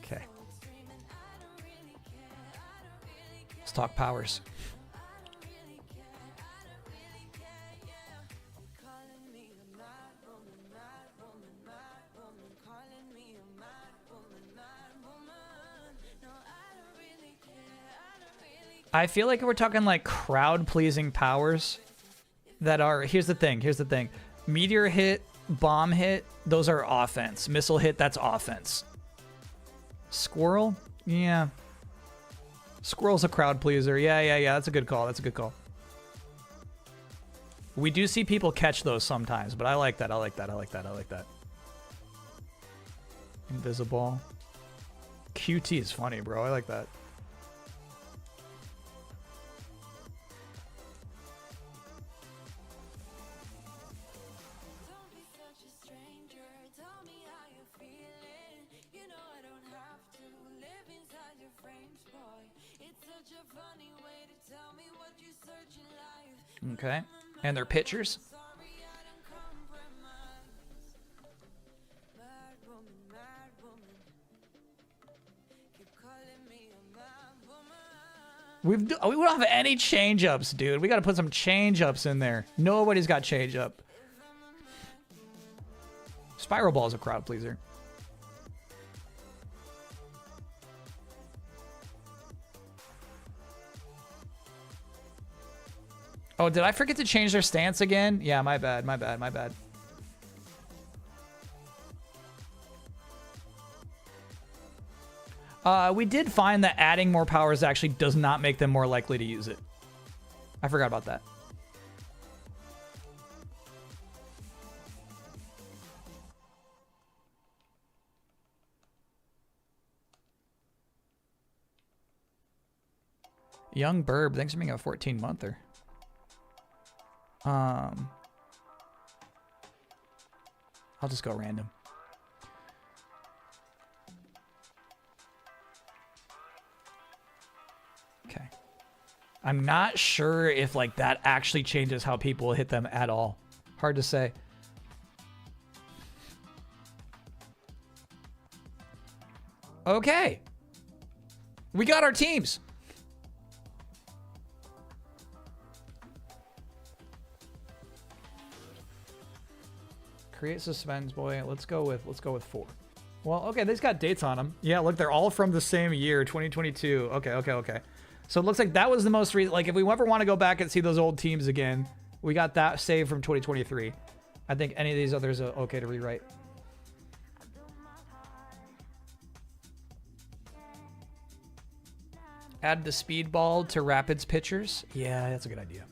Okay. Let's talk powers. I feel like we're talking like crowd-pleasing powers that are... Here's the thing. Meteor hit, bomb hit, those are offense. Missile hit, that's offense. Squirrel? Yeah. Squirrel's a crowd pleaser. Yeah. That's a good call. We do see people catch those sometimes, but I like that. Invisible. QT is funny, bro. I like that. Okay. And they're pitchers. We don't have any change-ups, dude. We got to put some change-ups in there. Nobody's got change-up. Spiral Ball is a crowd pleaser. Oh, did I forget to change their stance again? Yeah, my bad. We did find that adding more powers actually does not make them more likely to use it. I forgot about that. Young Burb, thanks for being a 14-monther. I'll just go random. Okay. I'm not sure if like that actually changes how people hit them at all. Hard to say. Okay. We got our teams. Create suspense, boy. Let's go with 4. Well, okay, they've got dates on them. Yeah, look, they're all from the same year, 2022. Okay. So it looks like that was the most recent. Like, if we ever want to go back and see those old teams again, we got that saved from 2023. I think any of these others are okay to rewrite. Add the speedball to Rapids pitchers. Yeah, that's a good idea.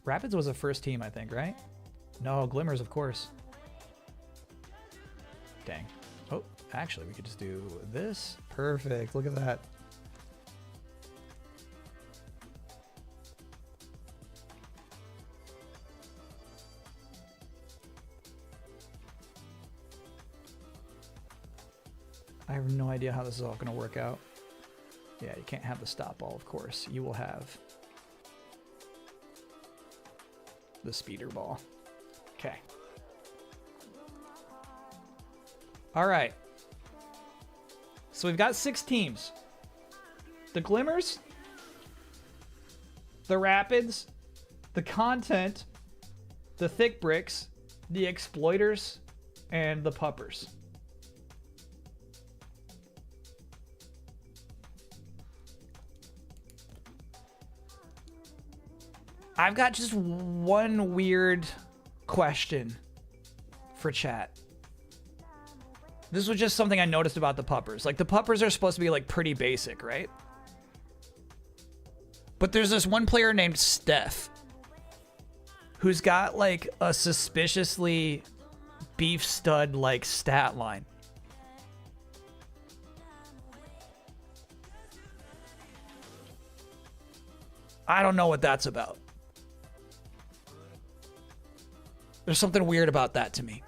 Rapids was the first team, I think, right? No, Glimmers, of course. Dang. Oh, actually, we could just do this. Perfect. Look at that. I have no idea how this is all going to work out. Yeah, you can't have the stop ball, of course. You will have the speeder ball. Okay. All right. So we've got 6 teams. The Glimmers, the Rapids, the Content, the ThickBrix, the Exploiters, and the Puppers. I've got just one weird question for chat. This was just something I noticed about the Puppers. Like, the Puppers are supposed to be, like, pretty basic, right? But there's this one player named Steph who's got, like, a suspiciously beef stud-like stat line. I don't know what that's about. There's something weird about that to me.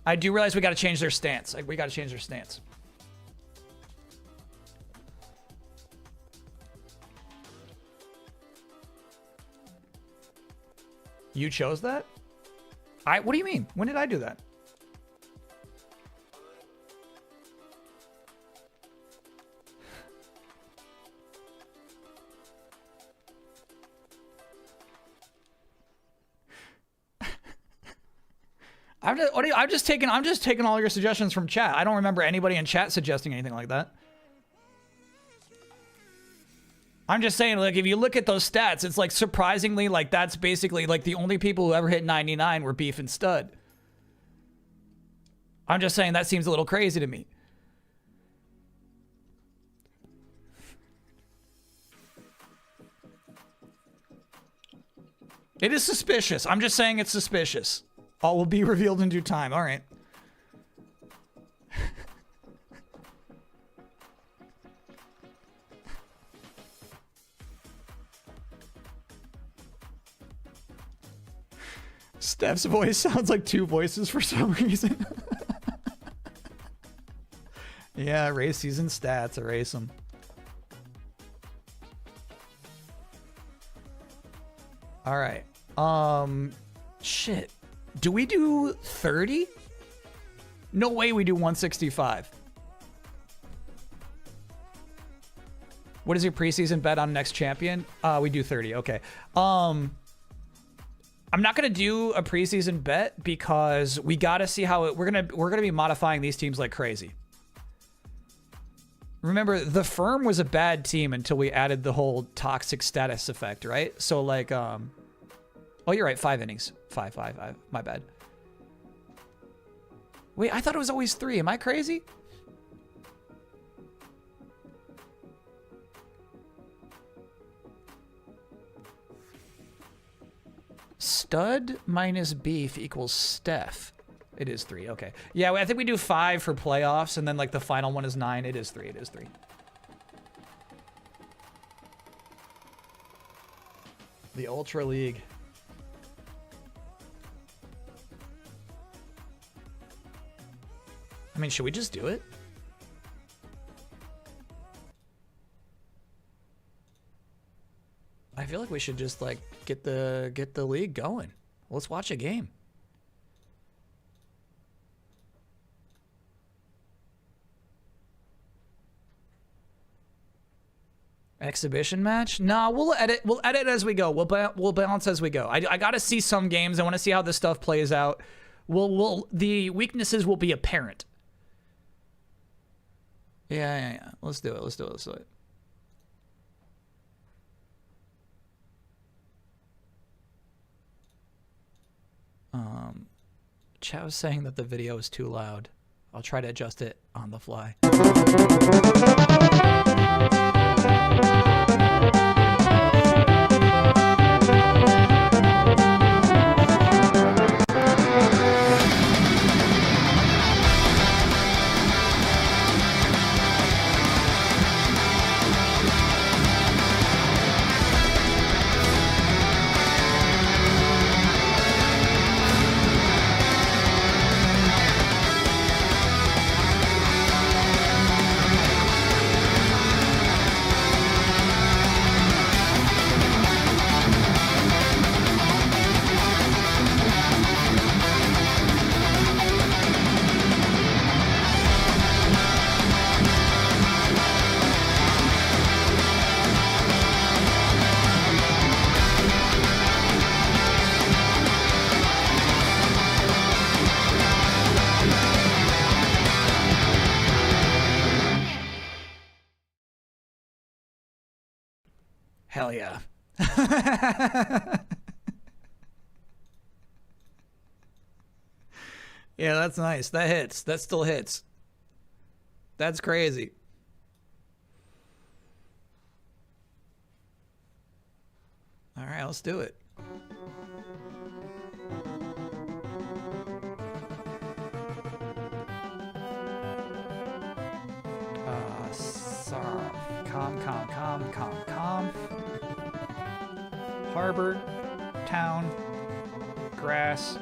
I do realize we got to change their stance. Like, we got to change their stance. You chose that? What do you mean? When did I do that? I'm just taking all your suggestions from chat. I don't remember anybody in chat suggesting anything like that. I'm just saying, like, if you look at those stats, it's like surprisingly, like, that's basically like the only people who ever hit 99 were Beef and Stud. I'm just saying that seems a little crazy to me. It is suspicious. I'm just saying it's suspicious. All will be revealed in due time. All right. Steph's voice sounds like two voices for some reason. Yeah, erase season stats. Erase them. All right. Shit. Do we do 30? No way we do 165. What is your preseason bet on next champion? We do 30. Okay. I'm not gonna do a preseason bet because we gotta see how we're gonna be modifying these teams like crazy. Remember, the Firm was a bad team until we added the whole toxic status effect, right? So like, oh, you're right. 5 innings. 5. My bad. Wait, I thought it was always 3. Am I crazy? Stud minus Beef equals Steph. It is 3. Okay. Yeah, I think we do 5 for playoffs, and then like the final one is 9. It is 3. It is 3. The Ultra League. I mean, should we just do it? I feel like we should just like get the league going. Let's watch a game. Exhibition match? Nah, we'll edit as we go. We'll balance as we go. I got to see some games. I want to see how this stuff plays out. The weaknesses will be apparent. Yeah. Let's do it. Chat was saying that the video is too loud. I'll try to adjust it on the fly. Hell yeah. Yeah, that's nice. That hits. That still hits. That's crazy. All right, let's do it. Calm. Harbor, town, grass,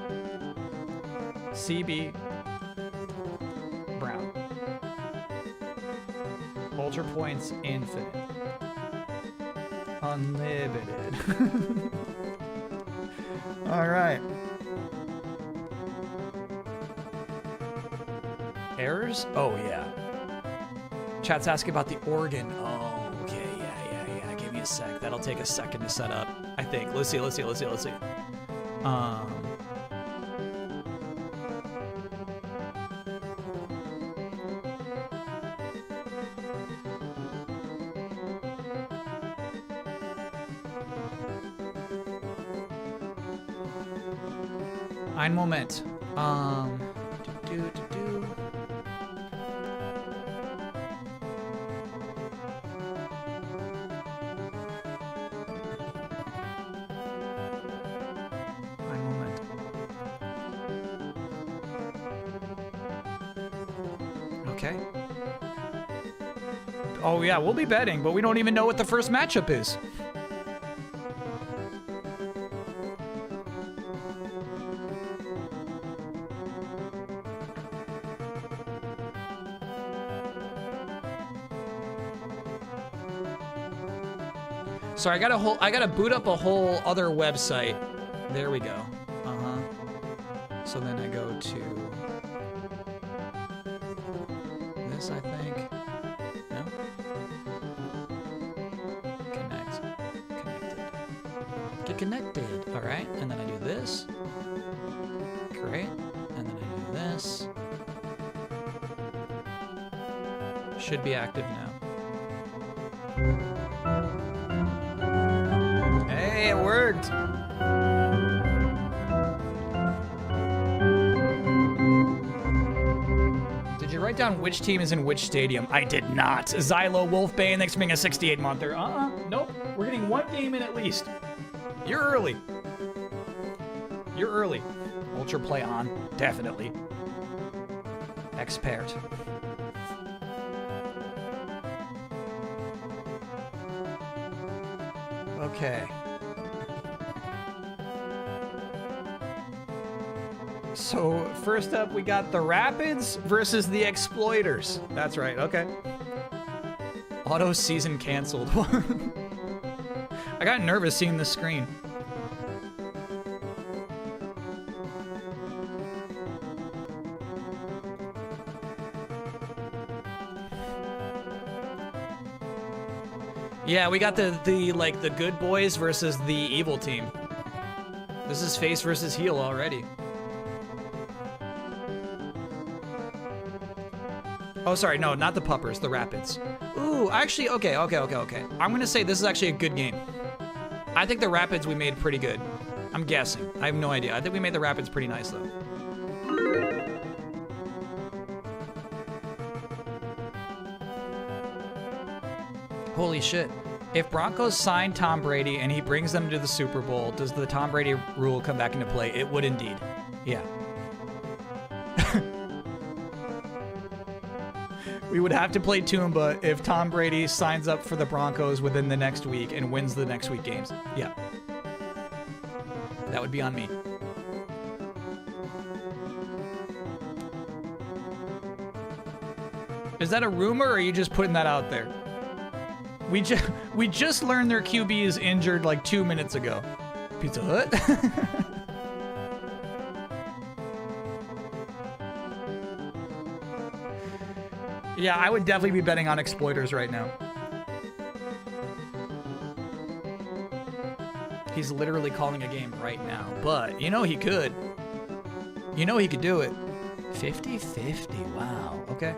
CB, brown. Ultra points infinite. Unlimited. All right. Errors? Oh, yeah. Chat's asking about the organ. Oh, okay. Yeah. Give me a sec. That'll take a second to set up, I think. Let's see. Ein Moment. Do. Ein Moment. Okay. Oh yeah, we'll be betting, but we don't even know what the first matchup is. Sorry, I gotta boot up a whole other website. There we go. So then I go to this, I think. No? Connected. Get connected. All right, and then I do this. Great. And then I do this. Should be active now. Hey, it worked. Did you write down which team is in which stadium? I did not. Xylo, Wolfbane, thanks for being a 68 monther. Nope. We're getting one game in at least. You're early. Ultra play on, definitely. Expert. Okay. So first up, we got the Rapids versus the Exploiters. That's right. Okay. Auto season canceled. I got nervous seeing the screen. Yeah, we got the good boys versus the evil team. This is face versus heel already. Oh, sorry, no, not the Puppers, the Rapids. Ooh, actually, okay. I'm gonna say this is actually a good game. I think the Rapids we made pretty good. I'm guessing. I have no idea. I think we made the Rapids pretty nice, though. Holy shit. If Broncos sign Tom Brady and he brings them to the Super Bowl, does the Tom Brady rule come back into play? It would indeed. Yeah. We would have to play Toomba if Tom Brady signs up for the Broncos within the next week and wins the next week games. Yeah. That would be on me. Is that a rumor or are you just putting that out there? We just learned their QB is injured like 2 minutes ago. Pizza Hut? Yeah, I would definitely be betting on Exploiters right now. He's literally calling a game right now, but you know he could. You know he could do it. 50-50, wow, okay.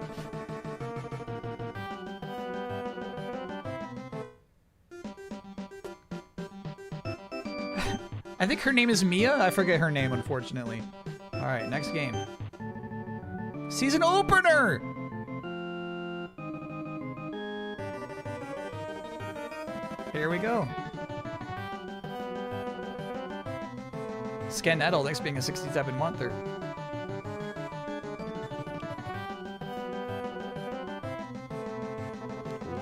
I think her name is Mia. I forget her name, unfortunately. All right, next game. Season opener! Here we go. Scanettle, thanks for being a 67-monther.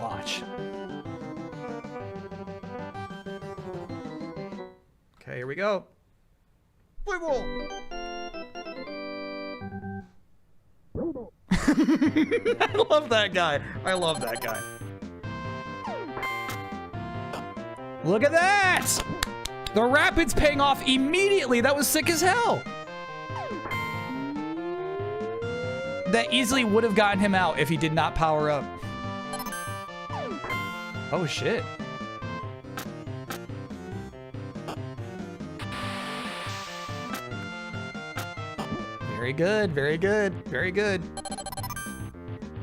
Watch. Okay, here we go. Play ball! I love that guy. I love that guy. Look at that! The Rapids paying off immediately. That was sick as hell. That easily would have gotten him out if he did not power up. Oh, shit. Very good, very good, very good.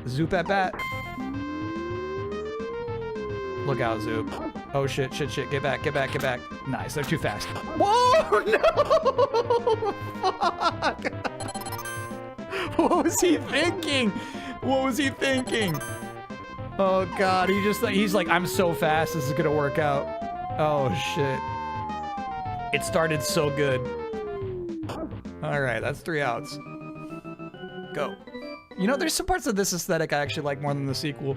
Zoop at bat. Look out, Zoop. Oh, shit, shit, shit. Get back, get back, get back. Nice, they're too fast. Whoa, no! Fuck! What was he thinking? What was he thinking? Oh, God, he's like, I'm so fast, this is gonna work out. Oh, shit. It started so good. All right, that's 3 outs. Go. You know, there's some parts of this aesthetic I actually like more than the sequel.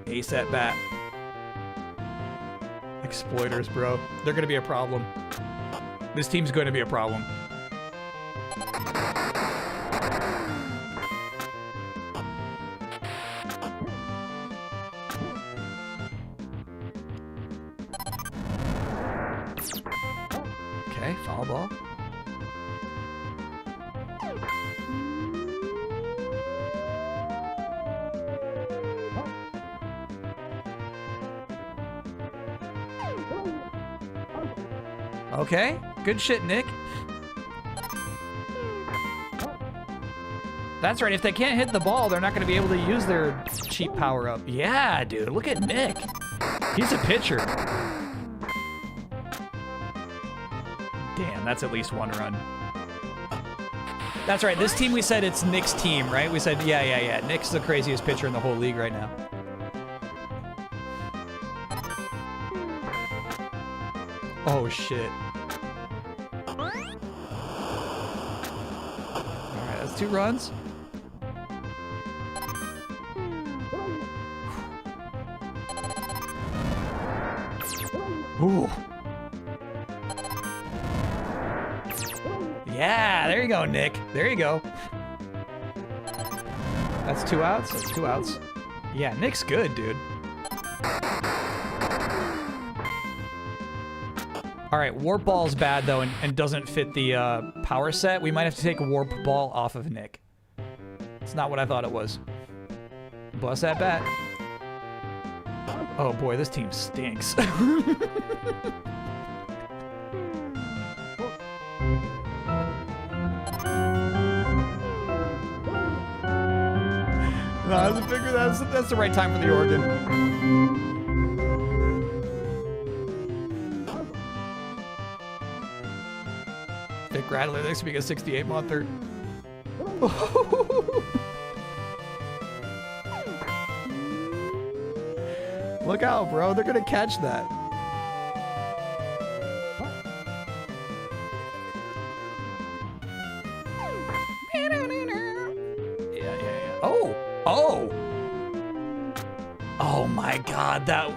Ace at bat. Exploiters, bro. They're gonna be a problem. This team's going to be a problem. Okay, foul ball. Okay, good shit, Nick. That's right, if they can't hit the ball, they're not gonna be able to use their cheap power-up. Yeah, dude, look at Nick. He's a pitcher. Damn, that's at least 1 run. That's right, this team, we said it's Nick's team, right? We said, yeah. Nick's the craziest pitcher in the whole league right now. Oh, shit. Alright, that's 2 runs. Ooh. Yeah, there you go, Nick. There you go. That's 2 outs? That's 2 outs. Yeah, Nick's good, dude. All right, Warp Ball's bad, though, and doesn't fit the power set. We might have to take Warp Ball off of Nick. It's not what I thought it was. Bust that bat. Oh, boy, this team stinks. No, I figure that's the right time for the organ. Vic Rattler, this being a 68-monther. Look out, bro. They're gonna catch that. Yeah. Oh! Oh my God, that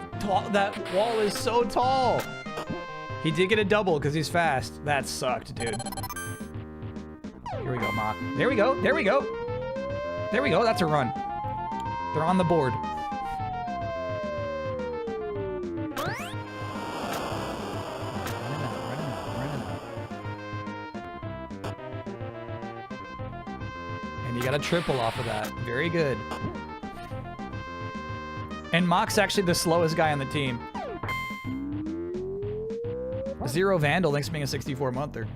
wall is so tall. He did get a double because he's fast. That sucked, dude. Here we go, Ma. There we go. There we go. There we go. That's a run. They're on the board. And you got a triple off of that. Very good. And Mock's actually the slowest guy on the team. Zero Vandal, thanks for being a 64-monther.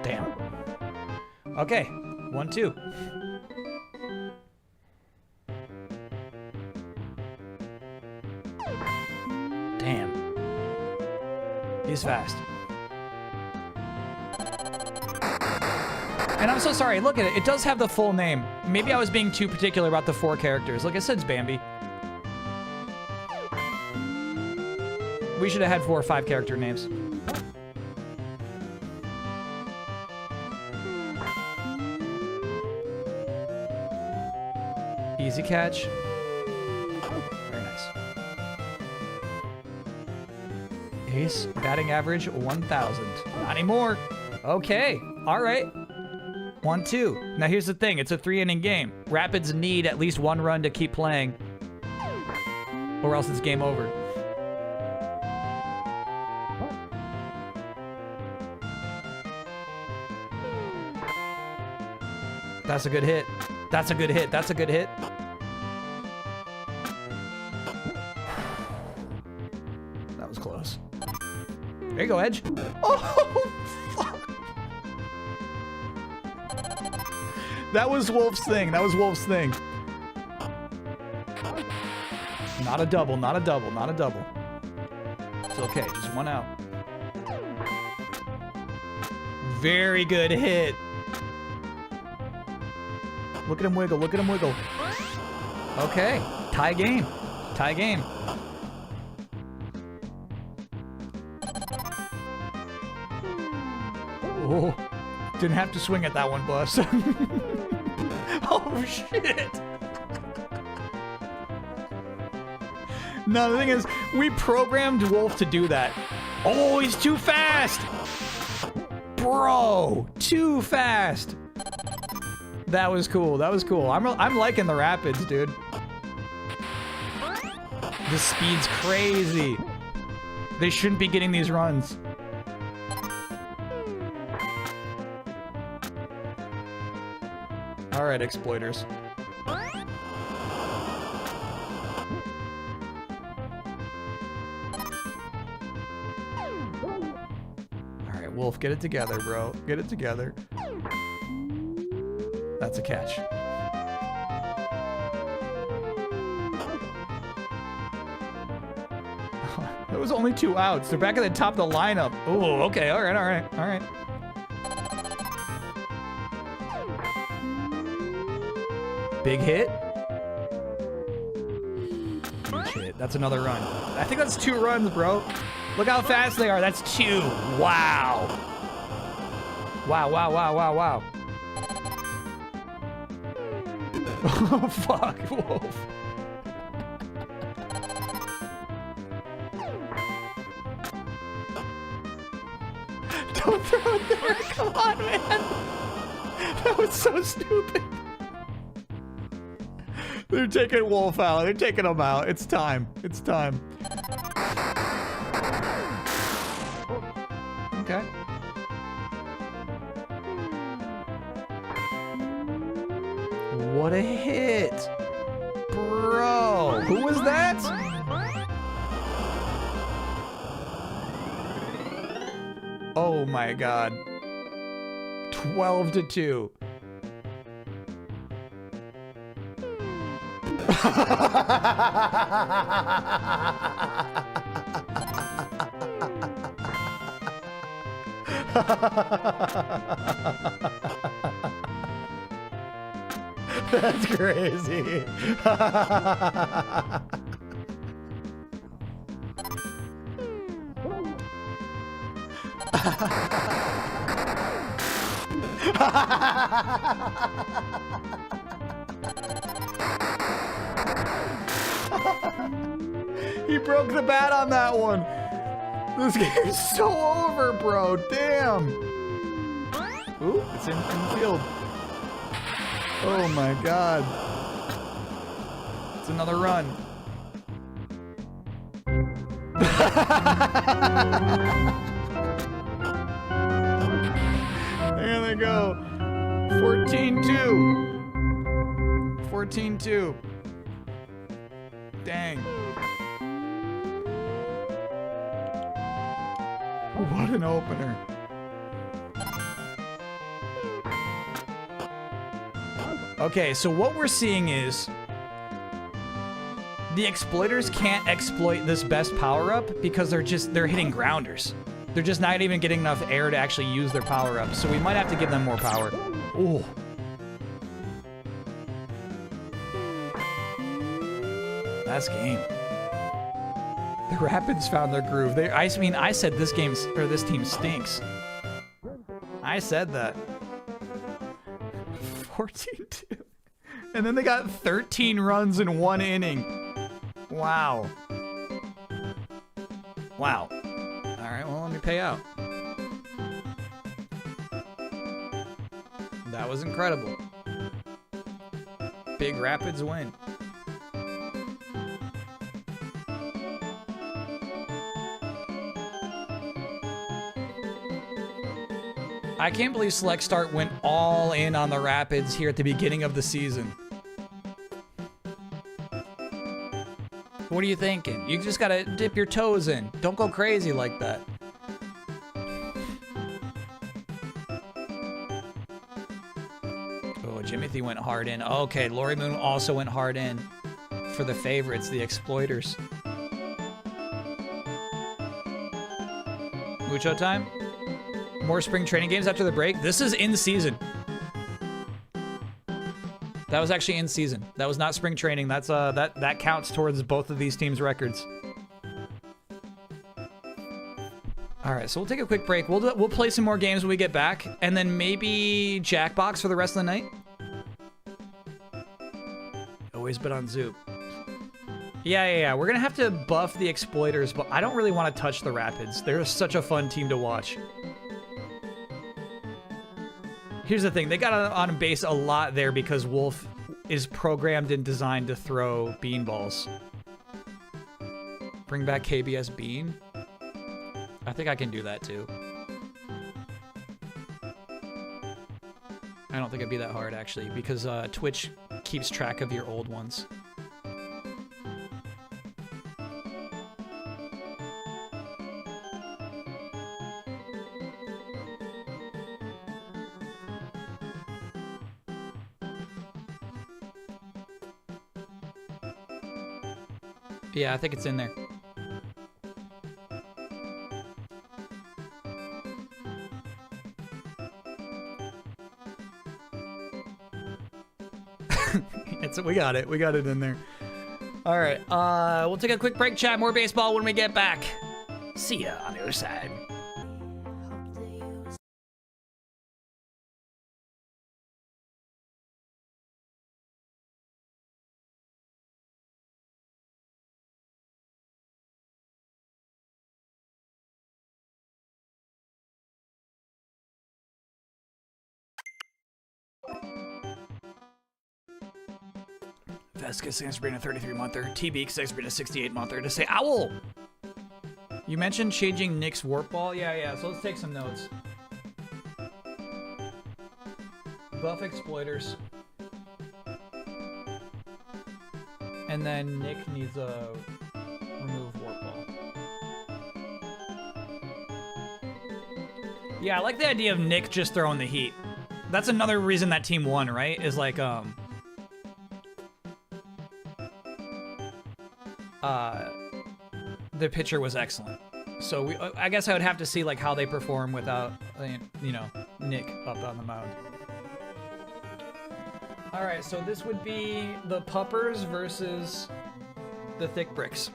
Damn. Okay, 1-2. always fast. And I'm so sorry, look at it. It does have the full name. Maybe I was being too particular about the 4 characters. Look, it says Bambi. We should have had 4 or 5 character names. Easy catch. Very nice. Ace, batting average 1,000. Not anymore. Okay, all right. 1-2. Now here's the thing, it's a 3-inning game. Rapids need at least 1 run to keep playing, or else it's game over. That's a good hit. That's a good hit. That's a good hit. That was close. There you go, Edge. Oh, fuck. That was Wolf's thing. That was Wolf's thing. Not a double, not a double, not a double. It's okay, just 1 out. Very good hit. Look at him wiggle, look at him wiggle. Okay, tie game, tie game. Oh, didn't have to swing at that one, boss. Oh, shit. No, the thing is, we programmed Wolf to do that. Oh, he's too fast. Bro, too fast. That was cool. That was cool. I'm liking the Rapids, dude. The speed's crazy. They shouldn't be getting these runs. All right, exploiters. All right, Wolf, get it together, bro. Get it together. That's a catch. There was only 2 outs. They're back at the top of the lineup. Oh, okay. All right, all right, all right. Big hit. Huge hit. That's another run. I think that's 2 runs, bro. Look how fast they are. That's 2. Wow. Wow, wow, wow, wow, wow. Oh, fuck, Wolf. Don't throw it there. Come on, man. That was so stupid. They're taking Wolf out. They're taking him out. It's time. It's time. Okay. What a hit. Bro. Who was that? Oh my god. 12-2. That's crazy. He broke the bat on that one. This game is so over, bro. Damn. Ooh, it's in the field. Oh my god. It's another run. There they go. 14-2. 14-2. Dang. What an opener. Okay, so what we're seeing is the exploiters can't exploit this best power-up because they're hitting grounders. They're just not even getting enough air to actually use their power-ups, so we might have to give them more power. Ooh. Last game. The Rapids found their groove. I mean, I said this team stinks. I said that. 14-2. And then they got 13 runs in 1 inning. Wow. Wow. All right, well, let me pay out. That was incredible. Big Rapids win. I can't believe Select Start went all in on the Rapids here at the beginning of the season. What are you thinking? You just gotta dip your toes in. Don't go crazy like that. Oh, Jimothy went hard in. Okay, Lori Moon also went hard in for the favorites, the Exploiters. Mucho time? More spring training games after the break? This is in season. That was actually in season. That was not spring training. That's that counts towards both of these teams' records. All right, so we'll take a quick break. We'll play some more games when we get back, and then maybe Jackbox for the rest of the night. Always bet on Zoop. Yeah. We're gonna have to buff the Exploiters, but I don't really want to touch the Rapids. They're such a fun team to watch. Here's the thing, they got on base a lot there because Wolf is programmed and designed to throw beanballs. Bring back KBS Bean? I think I can do that too. I don't think it'd be that hard actually, because Twitch keeps track of your old ones. Yeah, I think it's in there. We got it. We got it in there. All right. We'll take a quick break, chat. More baseball when we get back. See ya on the other side. Vesca stands for being a 33-monther. T-Beak stands for being a 68-monther. To say owl! You mentioned changing Nick's warp ball? Yeah. So let's take some notes. Buff Exploiters. And then Nick needs a remove warp ball. Yeah, I like the idea of Nick just throwing the heat. That's another reason that team won, right? Is like, the pitcher was excellent. So I guess I would have to see like how they perform without, you know, Nick up on the mound. All right, so this would be the Puppers versus the ThickBrix.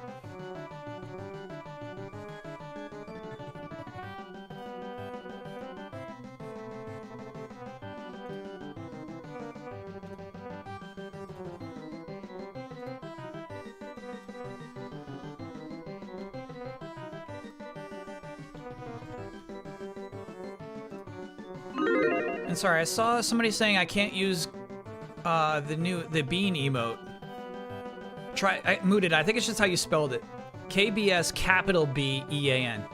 And sorry, I saw somebody saying I can't use the bean emote. Mooted, I think it's just how you spelled it. KBS capital B-E-A-N.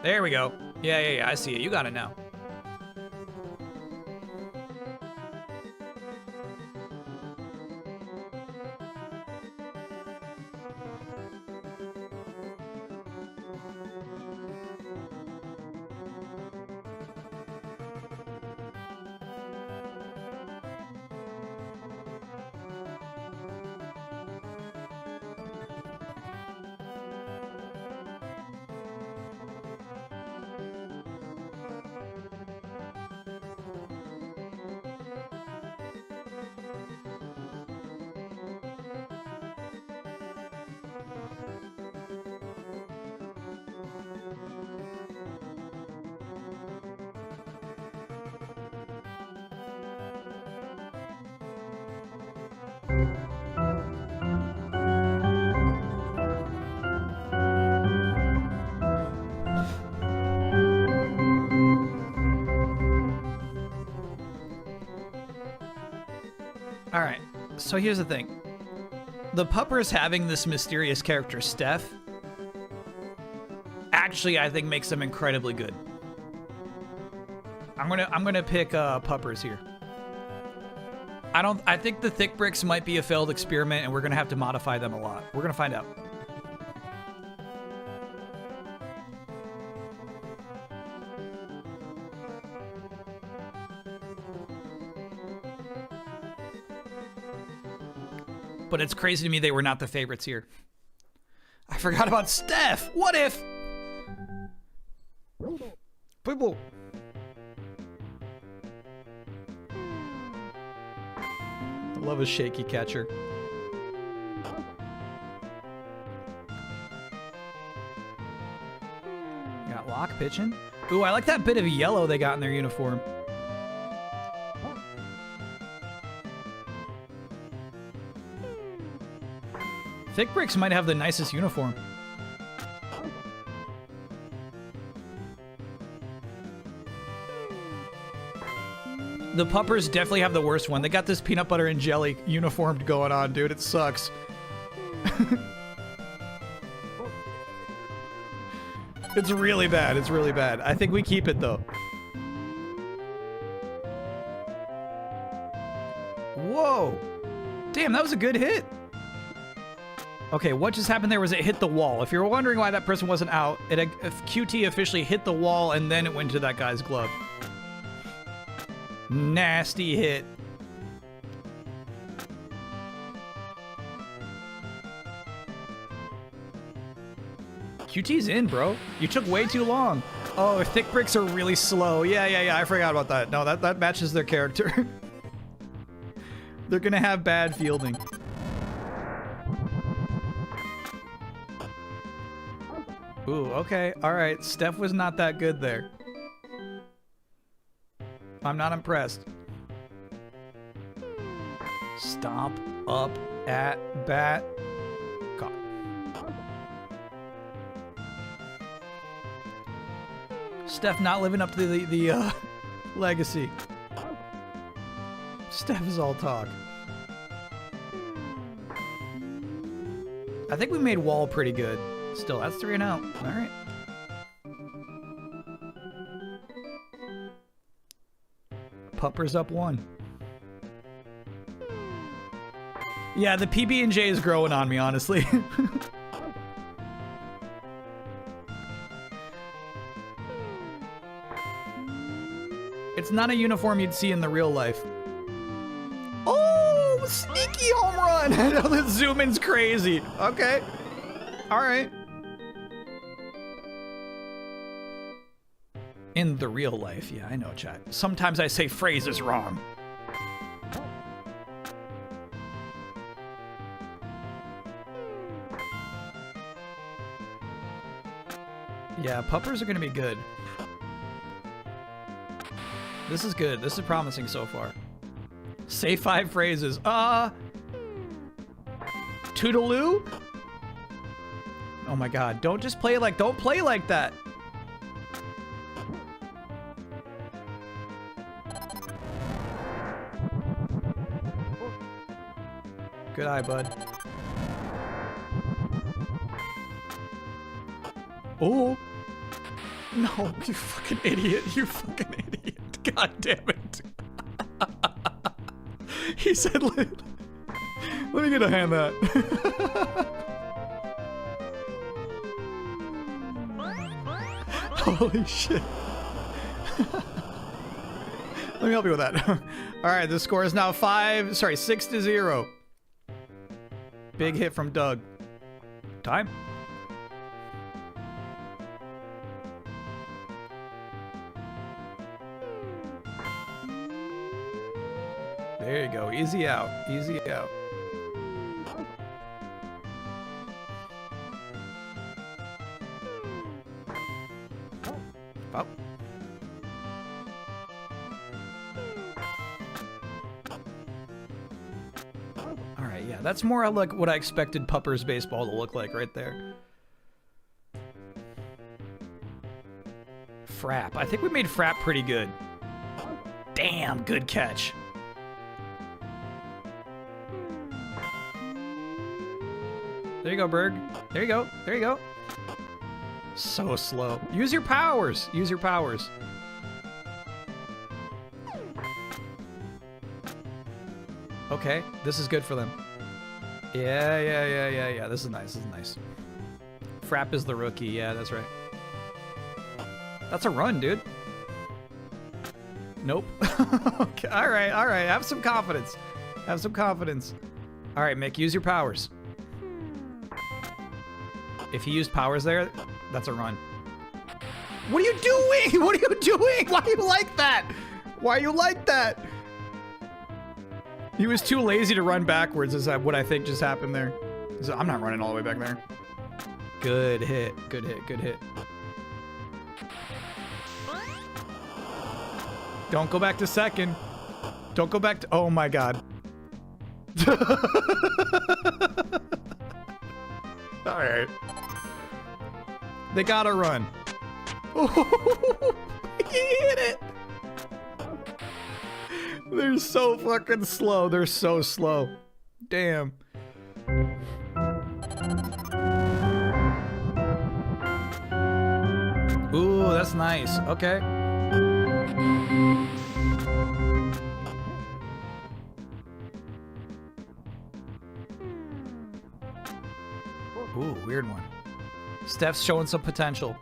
There we go. Yeah, I see it. You got it now. All right, so here's the thing. The Puppers having this mysterious character, Steph, actually I think makes them incredibly good. I'm gonna pick Puppers here. I think the ThickBrix might be a failed experiment and we're gonna have to modify them a lot. We're gonna find out. But it's crazy to me they were not the favorites here. I forgot about Steph. What if? People. I love a shaky catcher. Got lock pitching. Ooh, I like that bit of yellow they got in their uniform. ThickBrix might have the nicest uniform. The Puppers definitely have the worst one. They got this peanut butter and jelly uniform going on, dude. It sucks. It's really bad. It's really bad. I think we keep it, though. Whoa. Damn, that was a good hit. Okay, what just happened there was it hit the wall. If you're wondering why that person wasn't out, QT officially hit the wall and then it went to that guy's glove. Nasty hit. QT's in, bro. You took way too long. Oh, ThickBrix are really slow. Yeah, I forgot about that. No, that matches their character. They're gonna have bad fielding. Ooh, okay. Alright. Steph was not that good there. I'm not impressed. Stomp up at bat. God. Steph not living up to the legacy. Steph is all talk. I think we made Wall pretty good. Still, that's 3 and out. All right. Puppers up 1. Yeah, the PB&J is growing on me, honestly. It's not a uniform you'd see in the real life. Oh, sneaky home run. I know the zoom in's crazy. Okay. All right. In the real life, yeah, I know, chat. Sometimes I say phrases wrong. Yeah, Puppers are gonna be good. This is good. This is promising so far. Say 5 phrases. Toodaloo? Oh my god, don't just play like, don't play like that. Good eye, bud. Oh. No, you fucking idiot. You fucking idiot. God damn it. He said, let me get a hand that. Holy shit. Let me help you with that. All right, the score is now 6-0. Big hit from Doug. Time. There you go. Easy out. Easy out. Up. All right. Yeah, that's more like what I expected Puppers baseball to look like right there. Frap. I think we made Frap pretty good. Damn, good catch. There you go, Berg. There you go. There you go. So slow. Use your powers. Use your powers. Okay, this is good for them. Yeah. This is nice. This is nice. Frap is the rookie. Yeah, that's right. That's a run, dude. Nope. Okay, all right. Have some confidence. Have some confidence. All right, Mick, use your powers. If he used powers there, that's a run. What are you doing? What are you doing? Why are you like that? Why are you like that? He was too lazy to run backwards, is what I think just happened there. So I'm not running all the way back there. Good hit. Good hit. Good hit. Don't go back to second. Don't go back to... Oh, my God. All right. They gotta run. He hit it. They're so fucking slow. They're so slow. Damn. Ooh, that's nice. Okay. Ooh, weird one. Steph's showing some potential.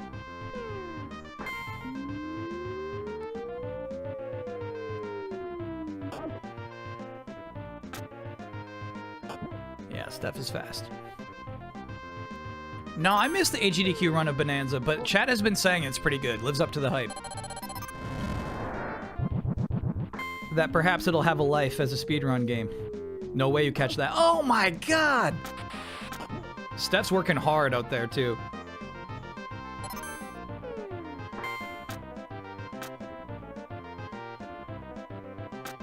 Yeah, Steph is fast. No, I missed the AGDQ run of Bonanza, but chat has been saying it's pretty good. Lives up to the hype. That perhaps it'll have a life as a speedrun game. No way you catch that. Oh my God! Steph's working hard out there, too.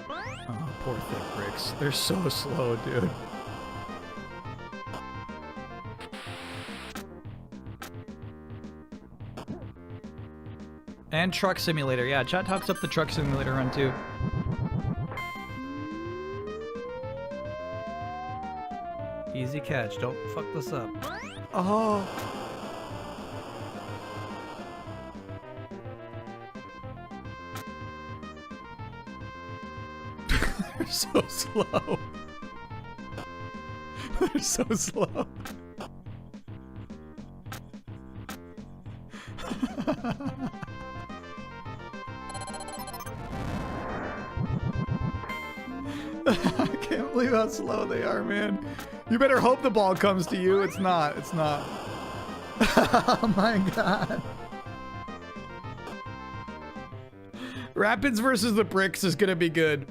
Oh, poor ThickBrix. They're so slow, dude. And Truck Simulator. Yeah, chat talks up the Truck Simulator run, too. Easy catch. Don't fuck this up. Oh. They're so slow. They're so slow. I can't believe how slow they are, man. You better hope the ball comes to you. It's not. It's not. Oh my God. Rapids versus the Bricks is gonna be good.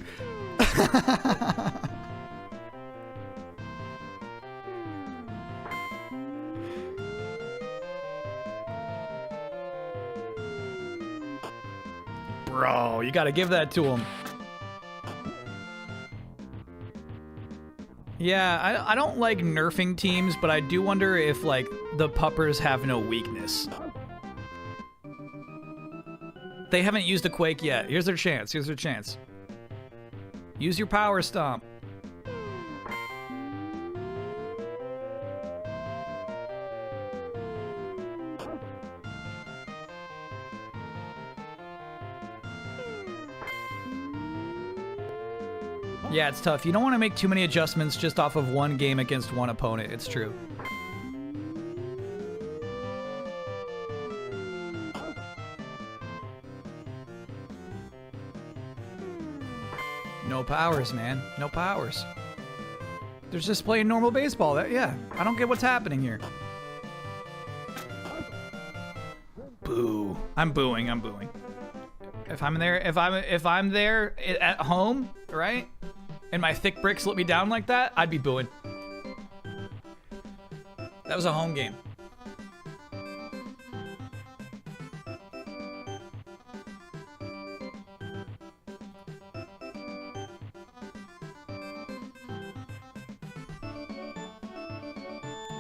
Bro, you gotta give that to him. Yeah, I don't like nerfing teams, but I do wonder if, like, the Puppers have no weakness. They haven't used a Quake yet. Here's their chance. Here's their chance. Use your power stomp. Yeah, it's tough. You don't want to make too many adjustments just off of one game against one opponent. It's true. No powers, man. No powers. They're just playing normal baseball. Yeah, I don't get what's happening here. Boo. I'm booing. I'm booing. If I'm there, if I'm there at home, right? And my ThickBrix let me down like that, I'd be booing. That was a home game.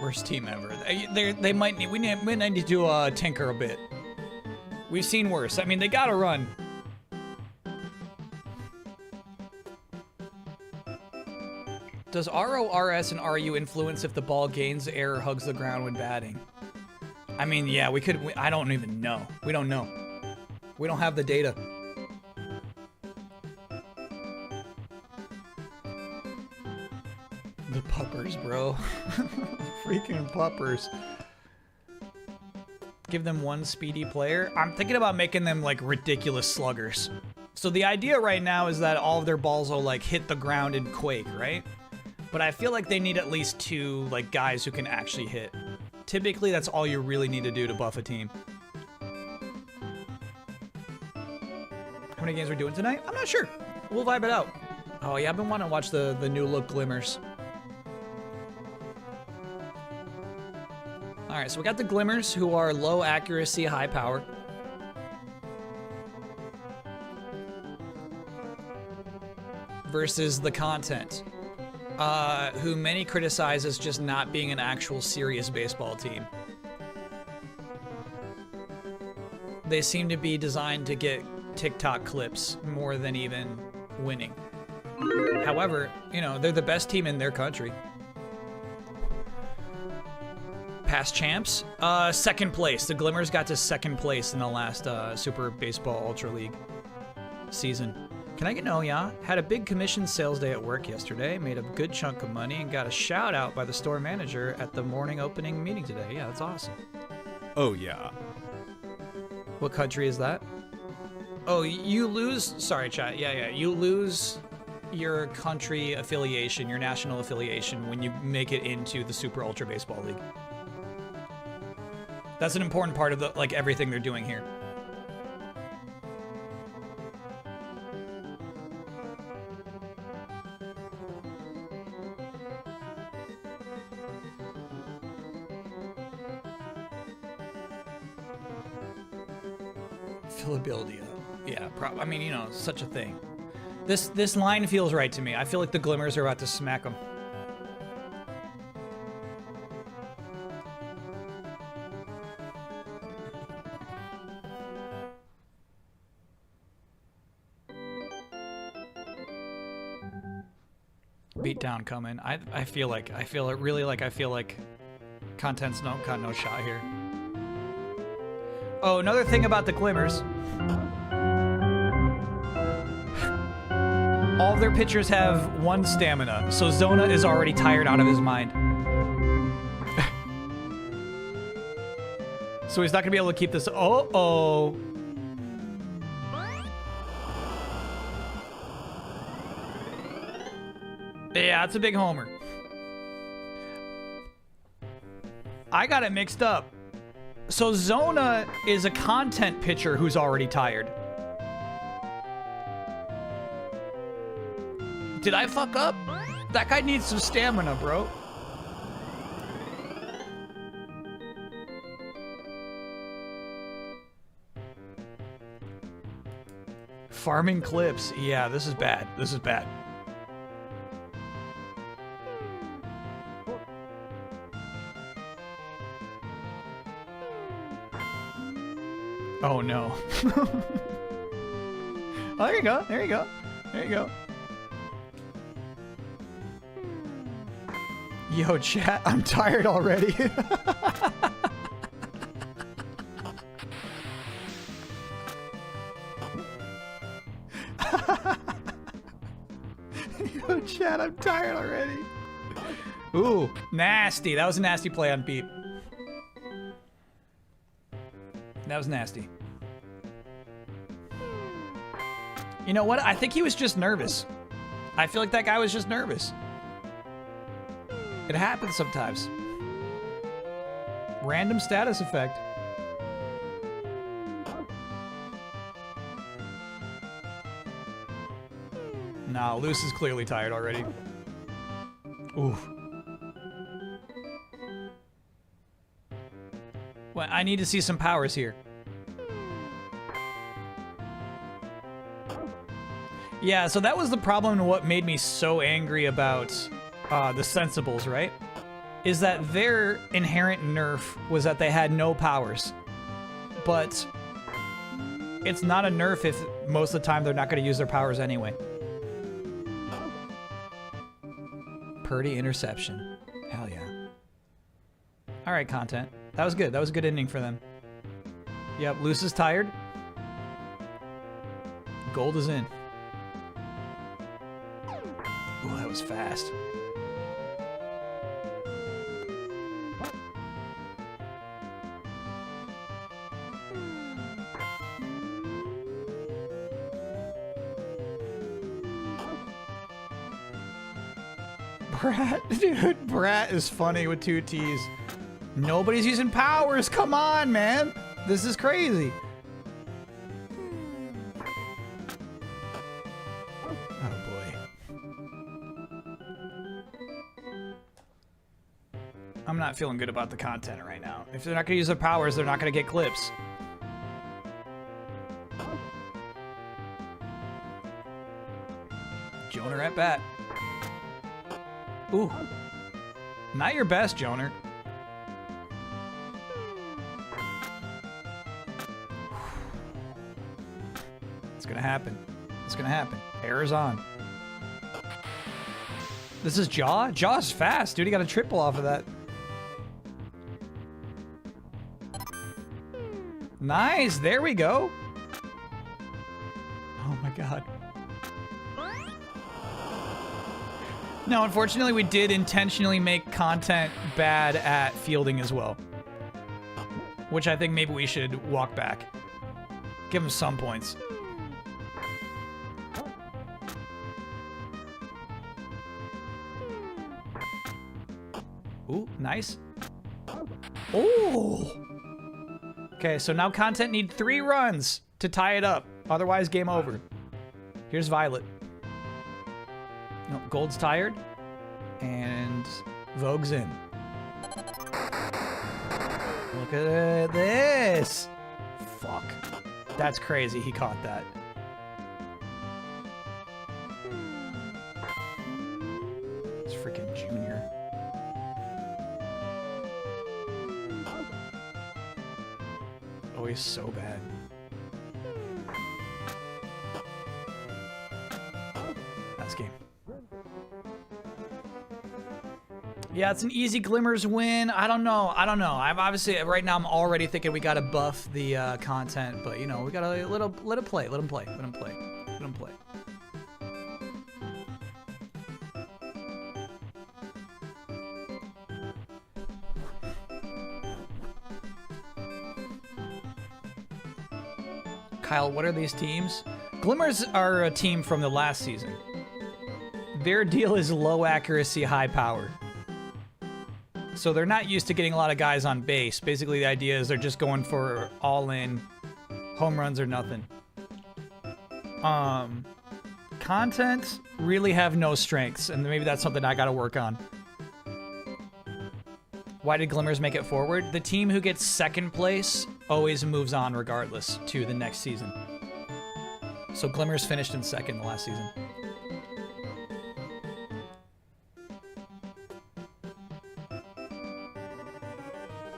Worst team ever. They might need. We might need to tinker a bit. We've seen worse. I mean, they gotta run. Does RO, RS, and RU influence if the ball gains air or hugs the ground when batting? I mean, yeah, we could. I don't even know. We don't know. We don't have the data. The puppers, bro. Freaking puppers. Give them one speedy player. I'm thinking about making them like ridiculous sluggers. So the idea right now is that all of their balls will like hit the ground and quake, right? But I feel like they need at least 2 like guys who can actually hit. Typically, that's all you really need to do to buff a team. How many games we're doing tonight? I'm not sure. We'll vibe it out. Oh yeah, I've been wanting to watch the new look Glimmers. All right, so we got the Glimmers, who are low accuracy, high power. Versus the Content, who many criticize as just not being an actual serious baseball team. They seem to be designed to get TikTok clips more than even winning. However, you know, they're the best team in their country. Past champs, second place. The Glimmers got to second place in the last Super Baseball Ultra League season. Can I get an oh yeah? Had a big commission sales day at work yesterday, made a good chunk of money, and got a shout out by the store manager at the morning opening meeting today. Yeah, that's awesome. Oh yeah. What country is that? Oh, you lose, sorry chat, yeah, you lose your country affiliation, your national affiliation when you make it into the Super Ultra Baseball League. That's an important part of the, like, everything they're doing here. Philadelphia. Yeah, I mean, you know, such a thing. This line feels right to me. I feel like the Glimmers are about to smack them. Beatdown coming. I feel like Content's got no shot here. Oh, another thing about the Glimmers. All their pitchers have 1 stamina, so Zona is already tired out of his mind. So he's not gonna be able to keep this. Oh. Yeah, it's a big homer. I got it mixed up. So Zona is a Content pitcher who's already tired. Did I fuck up? That guy needs some stamina, bro. Farming clips. Yeah, this is bad. This is bad. Oh no. Oh, there you go. There you go. There you go. Yo, chat, I'm tired already. Yo, chat, I'm tired already. Ooh, nasty. That was a nasty play on Beep. That was nasty. You know what? I think he was just nervous. I feel like that guy was just nervous. It happens sometimes. Random status effect. Nah, Luce is clearly tired already. Ooh. Well, I need to see some powers here. Yeah, so that was the problem and what made me so angry about the Sensibles, right? is that their inherent nerf was that they had no powers. But it's not a nerf if most of the time they're not going to use their powers anyway. Purdy interception. Hell yeah. All right, content. That was good. That was a good ending for them. Yep, Luce is tired. Gold is in. Ooh, that was fast. Brat, dude, Brat is funny with 2 T's. Nobody's using powers. Come on, man. This is crazy. Oh, boy. I'm not feeling good about the content right now. If they're not going to use their powers, they're not going to get clips. Joner at bat. Ooh. Not your best, Joner. It's gonna happen. It's gonna happen. Error's on. This is Jaw? Jaw's fast, dude. He got a triple off of that. Nice. There we go. Oh my god. No, unfortunately, we did intentionally make content bad at fielding as well. Which I think maybe we should walk back. Give him some points. Ooh, nice. Ooh. Okay, so now content need 3 runs to tie it up. Otherwise, game over. Here's Violet. No, Gold's tired, and Vogue's in. Look at this. Fuck. That's crazy. He caught that. It's freaking Junior. Oh, he's so bad. Last game. Yeah, it's an easy Glimmers win. I don't know. I'm obviously right now. I'm already thinking we gotta buff the content, but you know we gotta let it play. Let him play. Let him play. Let him play. Kyle, what are these teams? Glimmers are a team from the last season. Their deal is low accuracy, high power. So they're not used to getting a lot of guys on base. Basically, the idea is they're just going for all-in home runs or nothing. Content really have no strengths, and maybe that's something I gotta work on. Why did Glimmers make it forward? The team who gets second place always moves on regardless to the next season. So Glimmers finished in second the last season.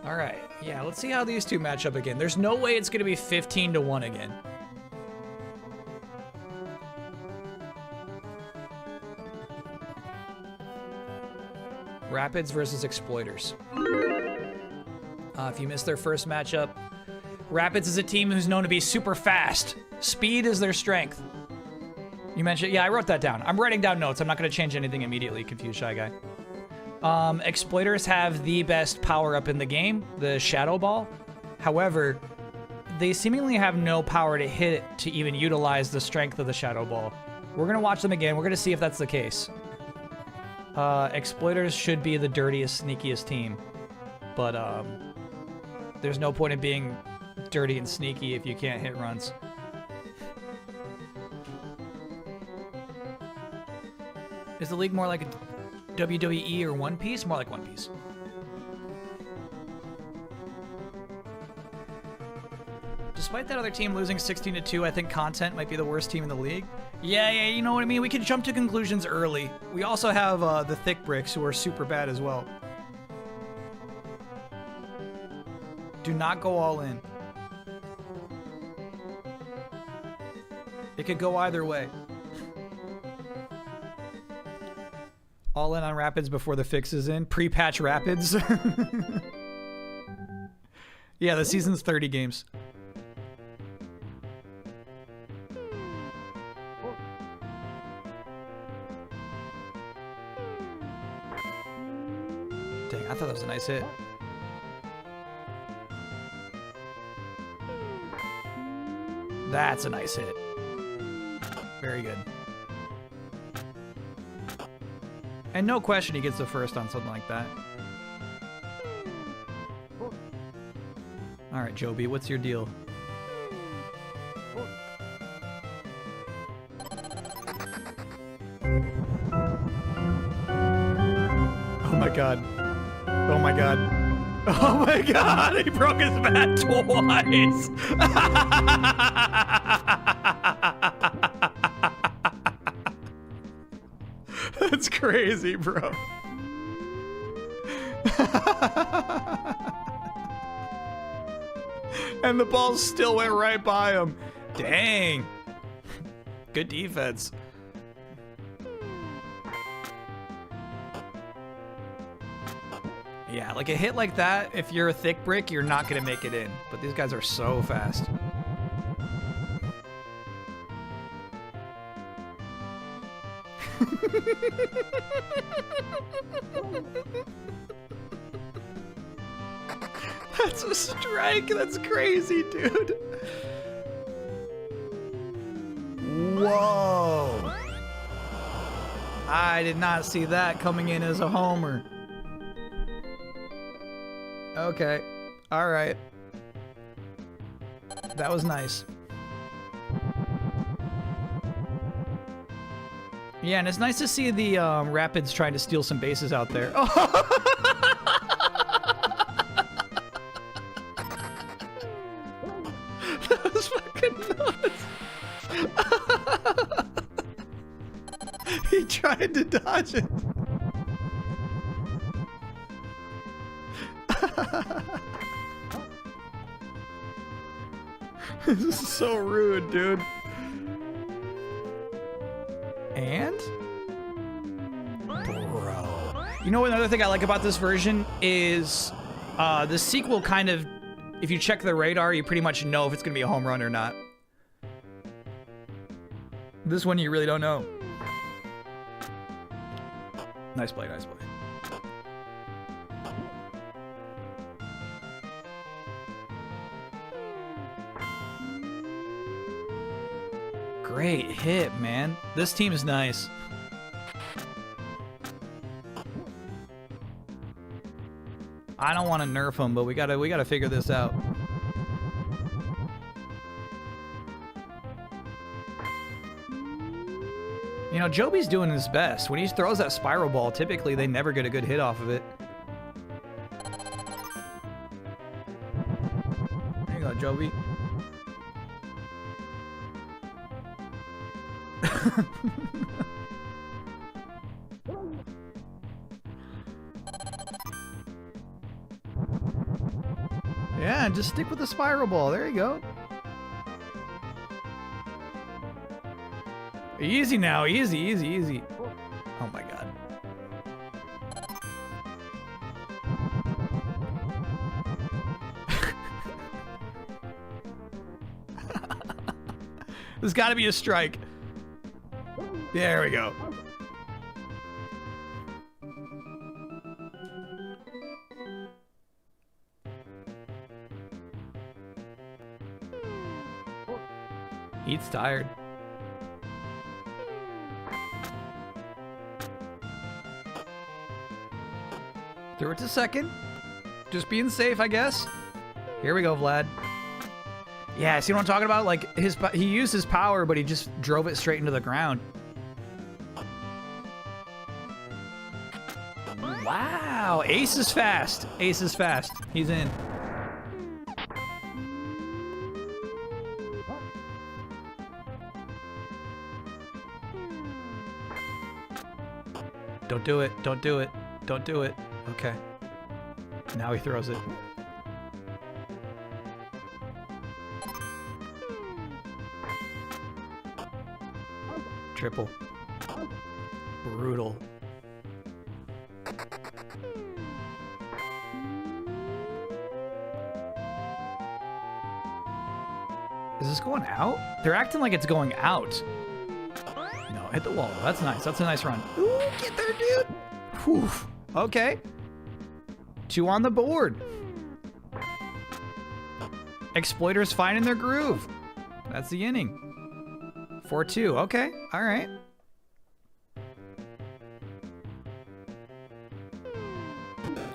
All right, yeah, let's see how these two match up again. There's no way it's gonna be 15-1 again. Rapids versus Exploiters. If you missed their first matchup, Rapids is a team who's known to be super fast. Speed is their strength. You mentioned, yeah, I wrote that down. I'm writing down notes. I'm not going to change anything immediately, confused shy guy. Exploiters have the best power-up in the game, the Shadow Ball. However, they seemingly have no power to hit it to even utilize the strength of the Shadow Ball. We're going to watch them again. We're going to see if that's the case. Exploiters should be the dirtiest, sneakiest team. But there's no point in being dirty and sneaky if you can't hit runs. Is the league more like a WWE or One Piece? More like One Piece. Despite that other team losing 16-2, I think Content might be the worst team in the league. Yeah, you know what I mean? We could jump to conclusions early. We also have the ThickBrix, who are super bad as well. Do not go all in. It could go either way. All in on Rapids before the fix is in. Pre-patch Rapids. Yeah, the season's 30 games. Dang, I thought that was a nice hit. That's a nice hit. Very good. And no question he gets the first on something like that. All right, Joby, what's your deal? Oh my god. Oh my god. Oh my god, he broke his bat twice. That's crazy, bro. And the ball still went right by him. Dang. Good defense. Yeah, like a hit like that, if you're a ThickBrix, you're not going to make it in. But these guys are so fast. That's a strike. That's crazy, dude. Whoa. I did not see that coming in as a homer. Okay. All right. That was nice. Yeah, and it's nice to see the Rapids trying to steal some bases out there. Oh. That was fucking nuts. He tried to dodge it. This is so rude, dude. And? Bro. You know what, another thing I like about this version is the sequel kind of, if you check the radar, you pretty much know if it's going to be a home run or not. This one you really don't know. Nice play, nice play. Great hit, man. This team is nice. I don't want to nerf them, but we gotta figure this out. You know, Joby's doing his best. When he throws that spiral ball, typically they never get a good hit off of it. There you go, Joby. Yeah, just stick with the spiral ball. There you go. Easy now. Easy, easy, easy. Oh my god. There's got to be a strike. There we go. He's tired. Threw it to second. Just being safe, I guess. Here we go, Vlad. Yeah, see what I'm talking about? Like, he used his power, but he just drove it straight into the ground. Wow, Ace is fast. Ace is fast. He's in. Don't do it. Don't do it. Don't do it. Okay. Now he throws it. triple. Brutal. Is this going out? They're acting like it's going out. No, hit the wall. That's nice. That's a nice run. Ooh, get there, dude. Whew. Okay. 2 on the board. Exploiters finding their groove. That's the inning. 4-2. Okay. All right.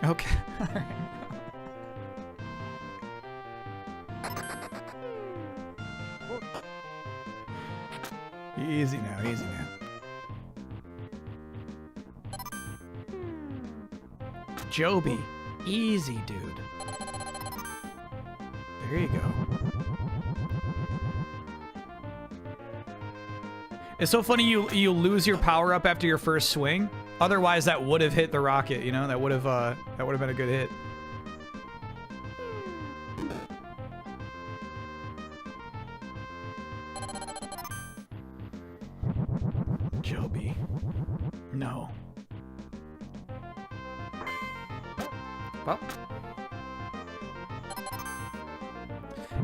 Okay. All right. Easy now, easy now. Joby, easy, dude. There you go. It's so funny you lose your power up after your first swing. Otherwise, that would have hit the rocket. You know, that would have been a good hit. Joby. No. Well.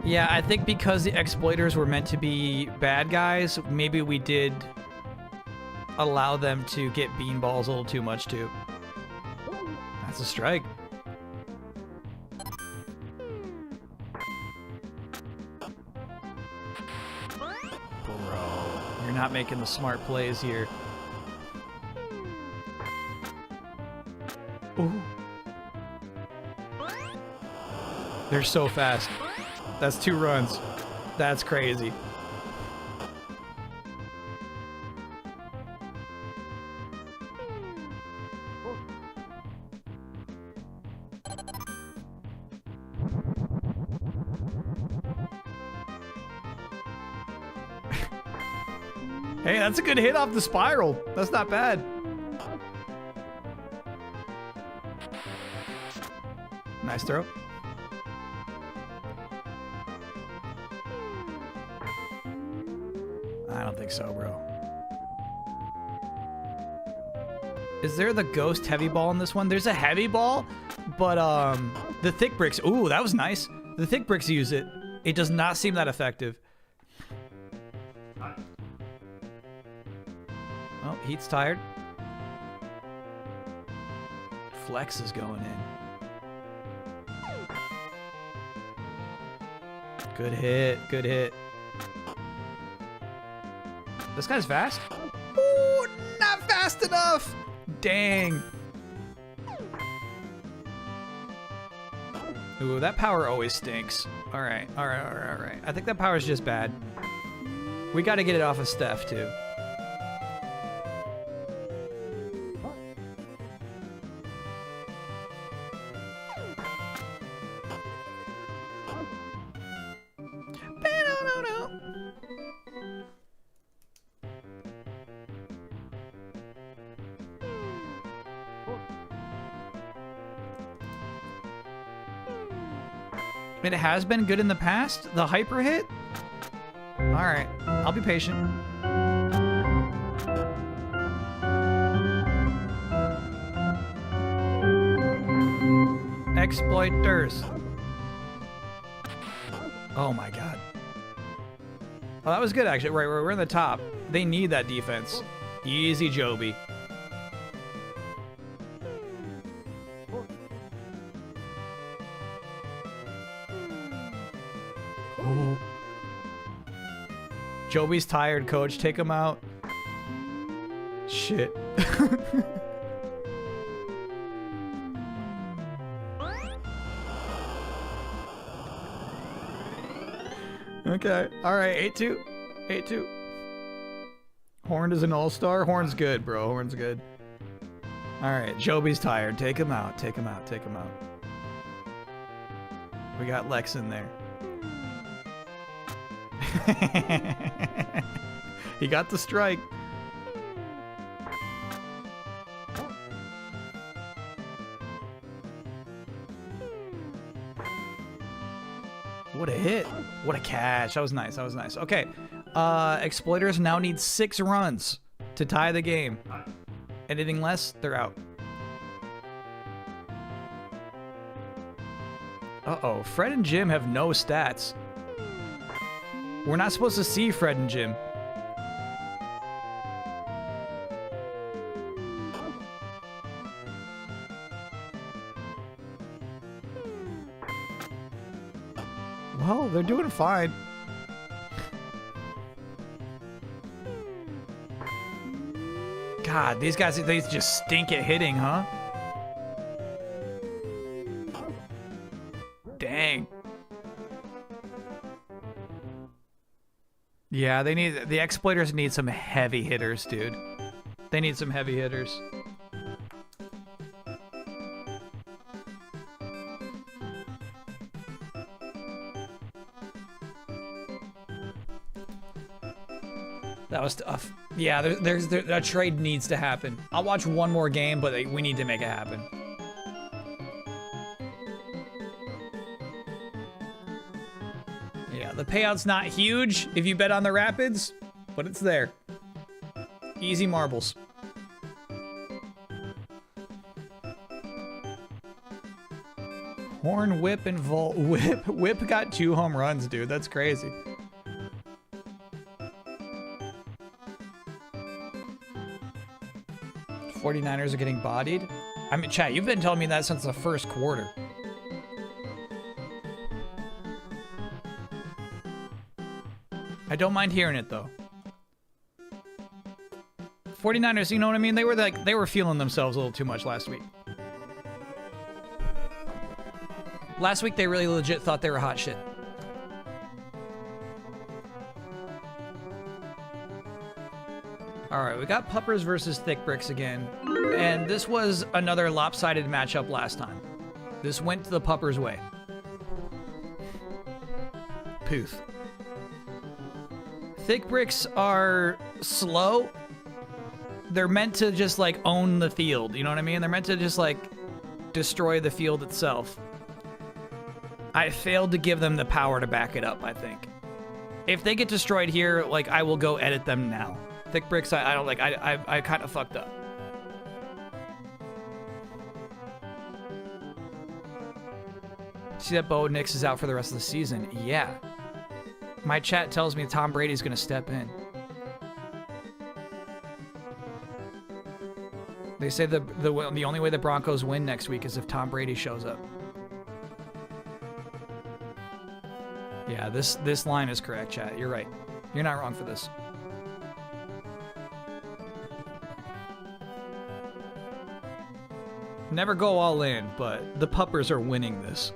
Yeah, I think because the exploiters were meant to be bad guys, maybe we did allow them to get beanballs a little too much too. That's a strike. Bro, you're not making the smart plays here. Ooh. They're so fast. That's 2 runs. That's crazy. Hey, that's a good hit off the spiral. That's not bad. Nice throw. I don't think so, bro. Is there the ghost heavy ball in this one? There's a heavy ball, but the ThickBrix. Ooh, that was nice. The ThickBrix use it. It does not seem that effective. Oh, Heat's tired. Flex is going in. Good hit. Good hit. This guy's fast. Ooh, not fast enough. Dang. Ooh, that power always stinks. All right. All right. All right. All right. I think that power is just bad. We got to get it off of Steph, too. It has been good in the past. The hyper hit? Alright. I'll be patient. Exploiters. Oh my god. Oh, that was good actually. Right, we're in the top. They need that defense. Easy, Joby. Oh. Joby's tired, coach. Take him out. Shit. Okay. All right. 8-2. 8-2. Horn is an all-star. Horn's good, bro. Horn's good. All right. Joby's tired. Take him out. Take him out. Take him out. We got Lex in there. He got the strike. What a hit. What a catch. That was nice. That was nice. Okay. Exploiters now need 6 runs to tie the game. Anything less, they're out. Uh-oh, Fred and Jim have no stats. We're not supposed to see Fred and Jim. Well, they're doing fine. God, these guys, they just stink at hitting, huh? Dang. Yeah, the exploiters need some heavy hitters, dude. They need some heavy hitters. That was tough. Yeah, a trade needs to happen. I'll watch one more game, but we need to make it happen. Yeah, the payout's not huge if you bet on the Rapids, but it's there. Easy marbles. Horn, Whip, and Volt. Whip got 2 home runs, dude. That's crazy. '49ers are getting bodied. I mean, chat, you've been telling me that since the first quarter. I don't mind hearing it though. 49ers, you know what I mean? They were feeling themselves a little too much last week. Last week they really legit thought they were hot shit. All right, we got Puppers versus ThickBrix again, and this was another lopsided matchup last time. This went the Puppers' way. Poof. ThickBrix are slow. They're meant to just like own the field, you know what I mean? They're meant to just like destroy the field itself. I failed to give them the power to back it up, I think. If they get destroyed here, like I will go edit them now. ThickBrix, I don't like. I kind of fucked up. See that Bo Nix is out for the rest of the season? Yeah. My chat tells me Tom Brady's gonna step in. They say the only way the Broncos win next week is if Tom Brady shows up. Yeah, this line is correct, chat. You're right. You're not wrong for this. Never go all in, but the Puppers are winning this.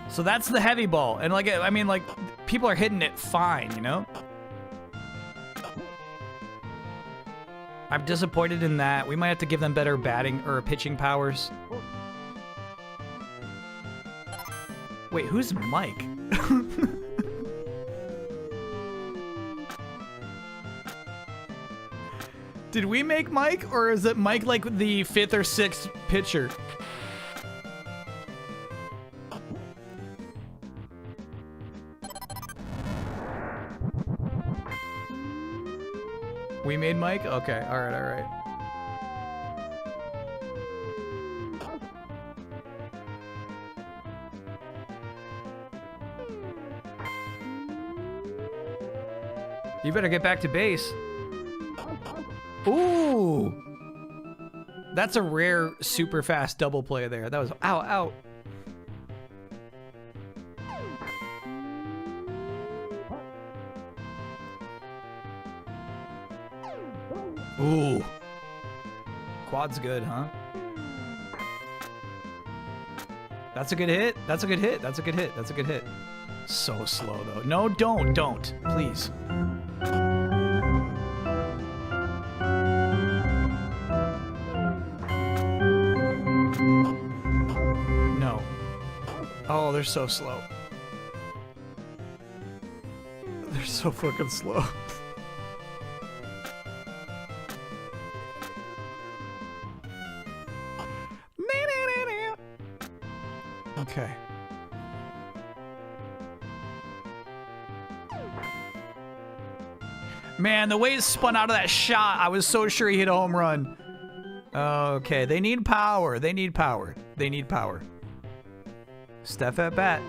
So that's the heavy ball. And like, I mean, like, people are hitting it fine, you know? I'm disappointed in that. We might have to give them better batting or pitching powers. Wait, who's Mike? Did we make Mike, or is it Mike like the 5th or 6th pitcher? We made Mike? Okay, alright, alright. You better get back to base. Ooh! That's a rare, super fast double play there. That was ow, ow. Ooh. Quad's good, huh? That's a good hit. That's a good hit. That's a good hit. That's a good hit. So slow, though. No, don't. Please. No. Oh, they're so slow. so fucking slow. Okay. Man, the way he spun out of that shot, I was so sure he hit a home run. Okay, they need power. They need power. They need power. Steph at bat.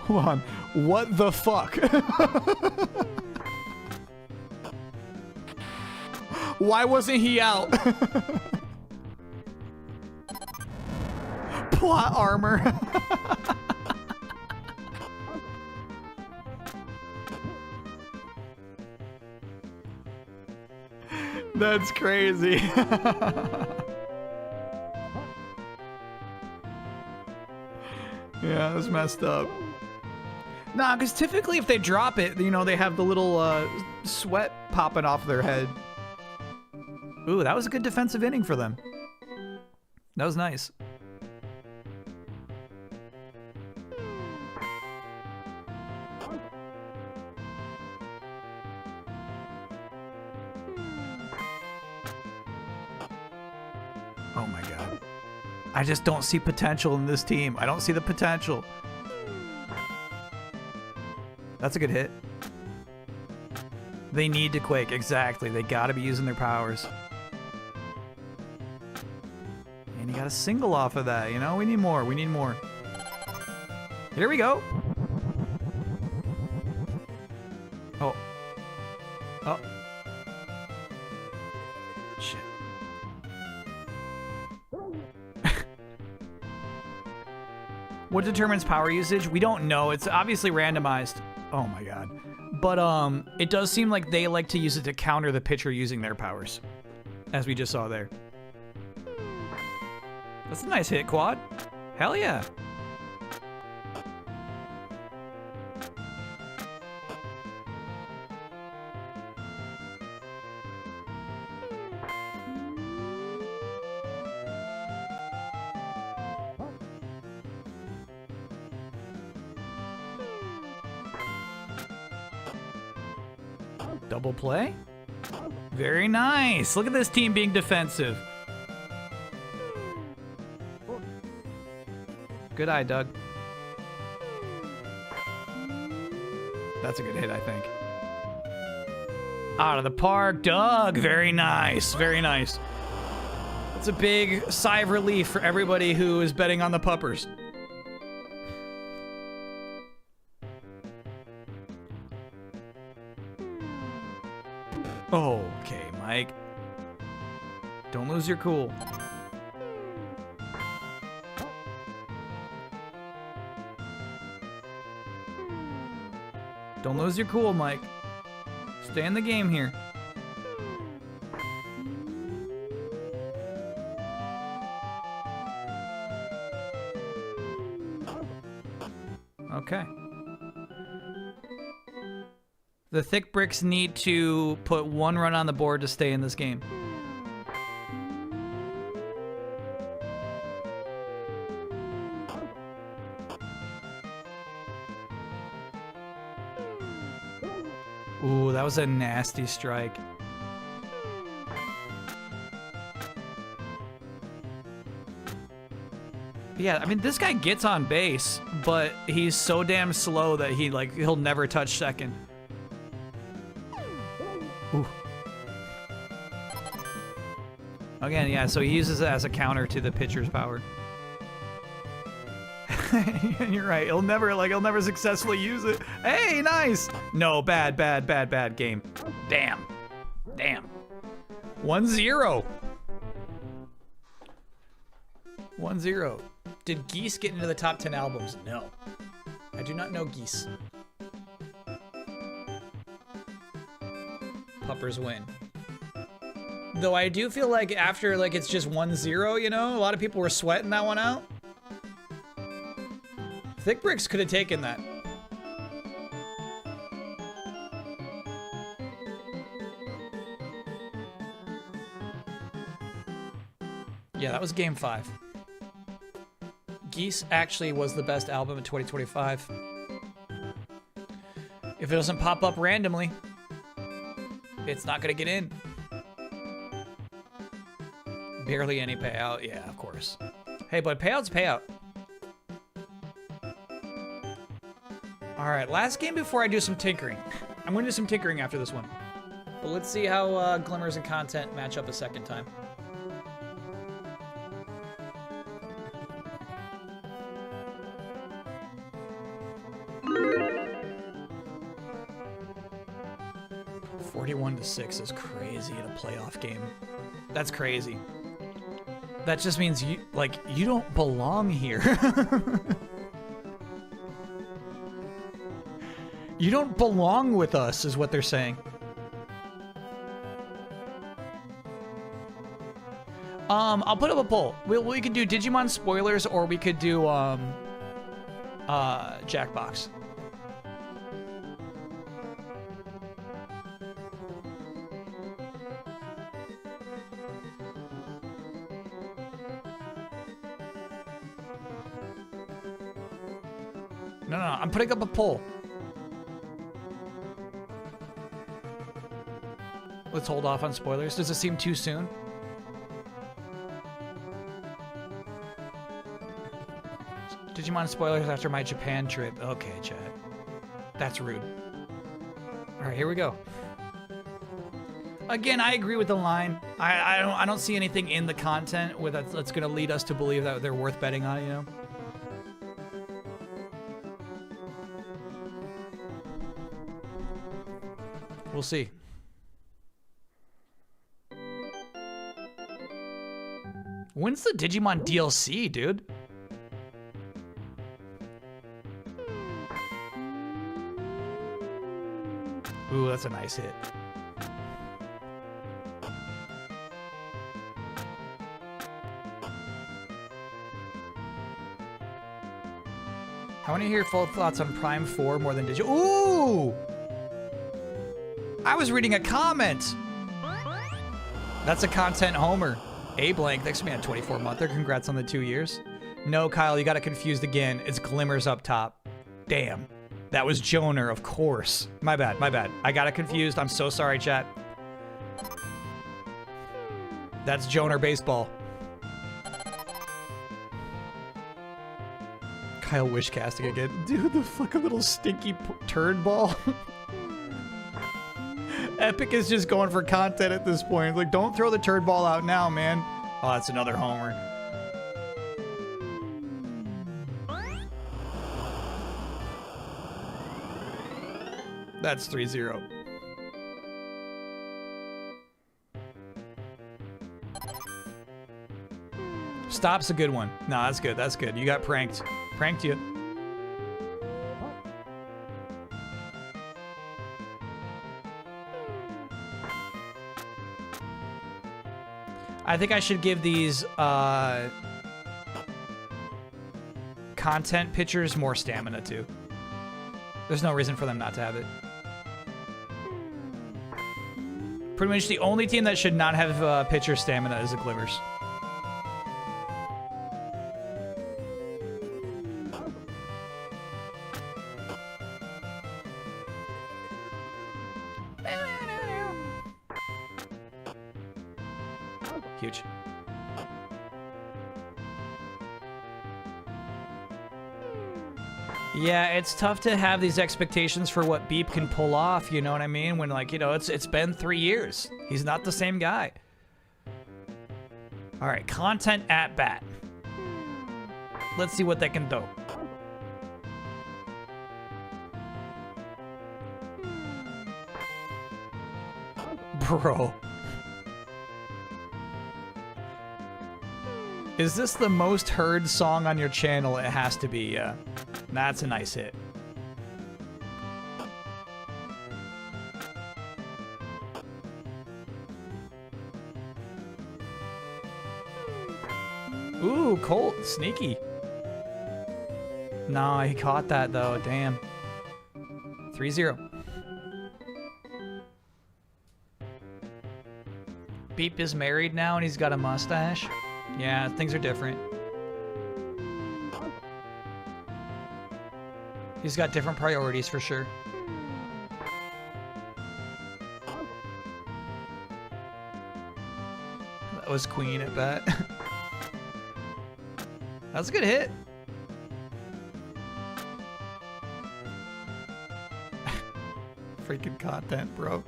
Hold on. What the fuck? Why wasn't he out? Plot armor. That's crazy. Yeah, that's messed up. Nah, because typically if they drop it, you know, they have the little sweat popping off their head. Ooh, that was a good defensive inning for them. That was nice. Oh my God. I just don't see potential in this team. I don't see the potential. That's a good hit. They need to quake. Exactly. They got to be using their powers. And you got a single off of that, you know? We need more. We need more. Here we go. Oh. Oh. Shit. What determines power usage? We don't know. It's obviously randomized. Oh my God. But it does seem like they like to use it to counter the pitcher using their powers, as we just saw there. That's a nice hit, Quad. Hell yeah. Double play. Very nice. Look at this team being defensive. Good eye, Doug. That's a good hit, I think. Out of the park, Doug. Very nice. Very nice. That's a big sigh of relief for everybody who is betting on the Puppers. Okay, Mike. Don't lose your cool. Don't lose your cool, Mike. Stay in the game here. Okay. The ThickBrix need to put one run on the board to stay in this game. Ooh, that was a nasty strike. Yeah, I mean, this guy gets on base, but he's so damn slow that he'll never touch second. Ooh. Again, yeah, so he uses it as a counter to the pitcher's power. And you're right, he'll never successfully use it. Hey, nice! No, bad game. Damn. 1-0. 1-0. Did Geese get into the top 10 albums? No. I do not know Geese. Puppers win. Though I do feel like after it's just 1-0, you know, a lot of people were sweating that one out. ThickBrix could have taken that. Yeah, that was game 5. Geese actually was the best album in 2025. If it doesn't pop up randomly, it's not gonna get in. Barely any payout. Yeah, of course. Hey, but payout's payout. All right, last game before I do some tinkering. I'm gonna do some tinkering after this one. But let's see how Glimmers and content match up a second time. (41-6) is crazy in a playoff game. That's crazy. That just means you don't belong here. You don't belong with us, is what they're saying. I'll put up a poll. We could do Digimon spoilers, or we could do Jackbox. No, I'm putting up a poll. Let's hold off on spoilers. Does it seem too soon? Digimon spoilers after my Japan trip. Okay, chat. That's rude. All right, here we go. Again, I agree with the line. I don't see anything in the content that's going to lead us to believe that they're worth betting on, you know? We'll see. When's the Digimon DLC, dude? Ooh, that's a nice hit. I want to hear full thoughts on Prime 4 more than Digimon. Ooh! I was reading a comment. That's a content homer. A blank, thanks to me on 24-monther. Congrats on the 2 years. No, Kyle, you got it confused again. It's Glimmers up top. Damn. That was Joner, of course. My bad. I got it confused. I'm so sorry, chat. That's Joner baseball. Kyle wish casting again. Dude, the fucking little stinky turd ball. Epic is just going for content at this point. Like, don't throw the turd ball out now, man. Oh, that's another homer. That's 3-0. Stop's a good one. No, that's good. That's good. You got pranked. Pranked you. I think I should give these content pitchers more stamina too. There's no reason for them not to have it. Pretty much the only team that should not have pitcher stamina is the Glimmers. Huge. Yeah, it's tough to have these expectations for what Beep can pull off, you know what I mean? When, like, you know, it's been 3 years. He's not the same guy. All right, content at bat. Let's see what they can do. Bro. Is this the most heard song on your channel? It has to be, yeah. That's a nice hit. Ooh, Colt, sneaky. No, he caught that though, damn. 3-0. Beep is married now and he's got a mustache. Yeah, things are different. He's got different priorities for sure. That was queen at bat. That was a good hit. Freaking content, bro.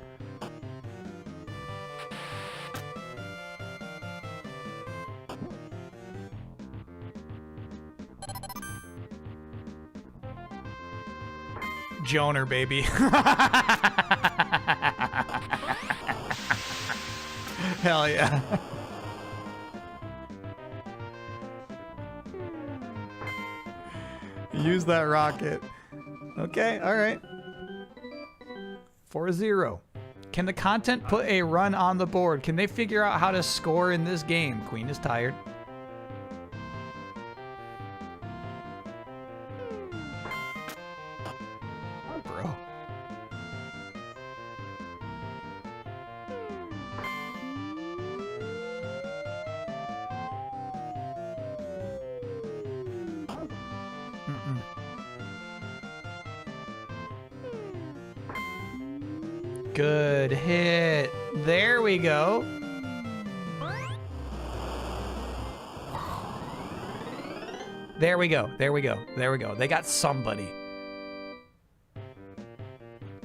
Joner, baby. Hell yeah. Use that rocket. Okay, all right. 4-0. Can the content put a run on the board? Can they figure out how to score in this game? Queen is tired. Bro. Good hit. There we go. There we go. There we go. There we go. They got somebody.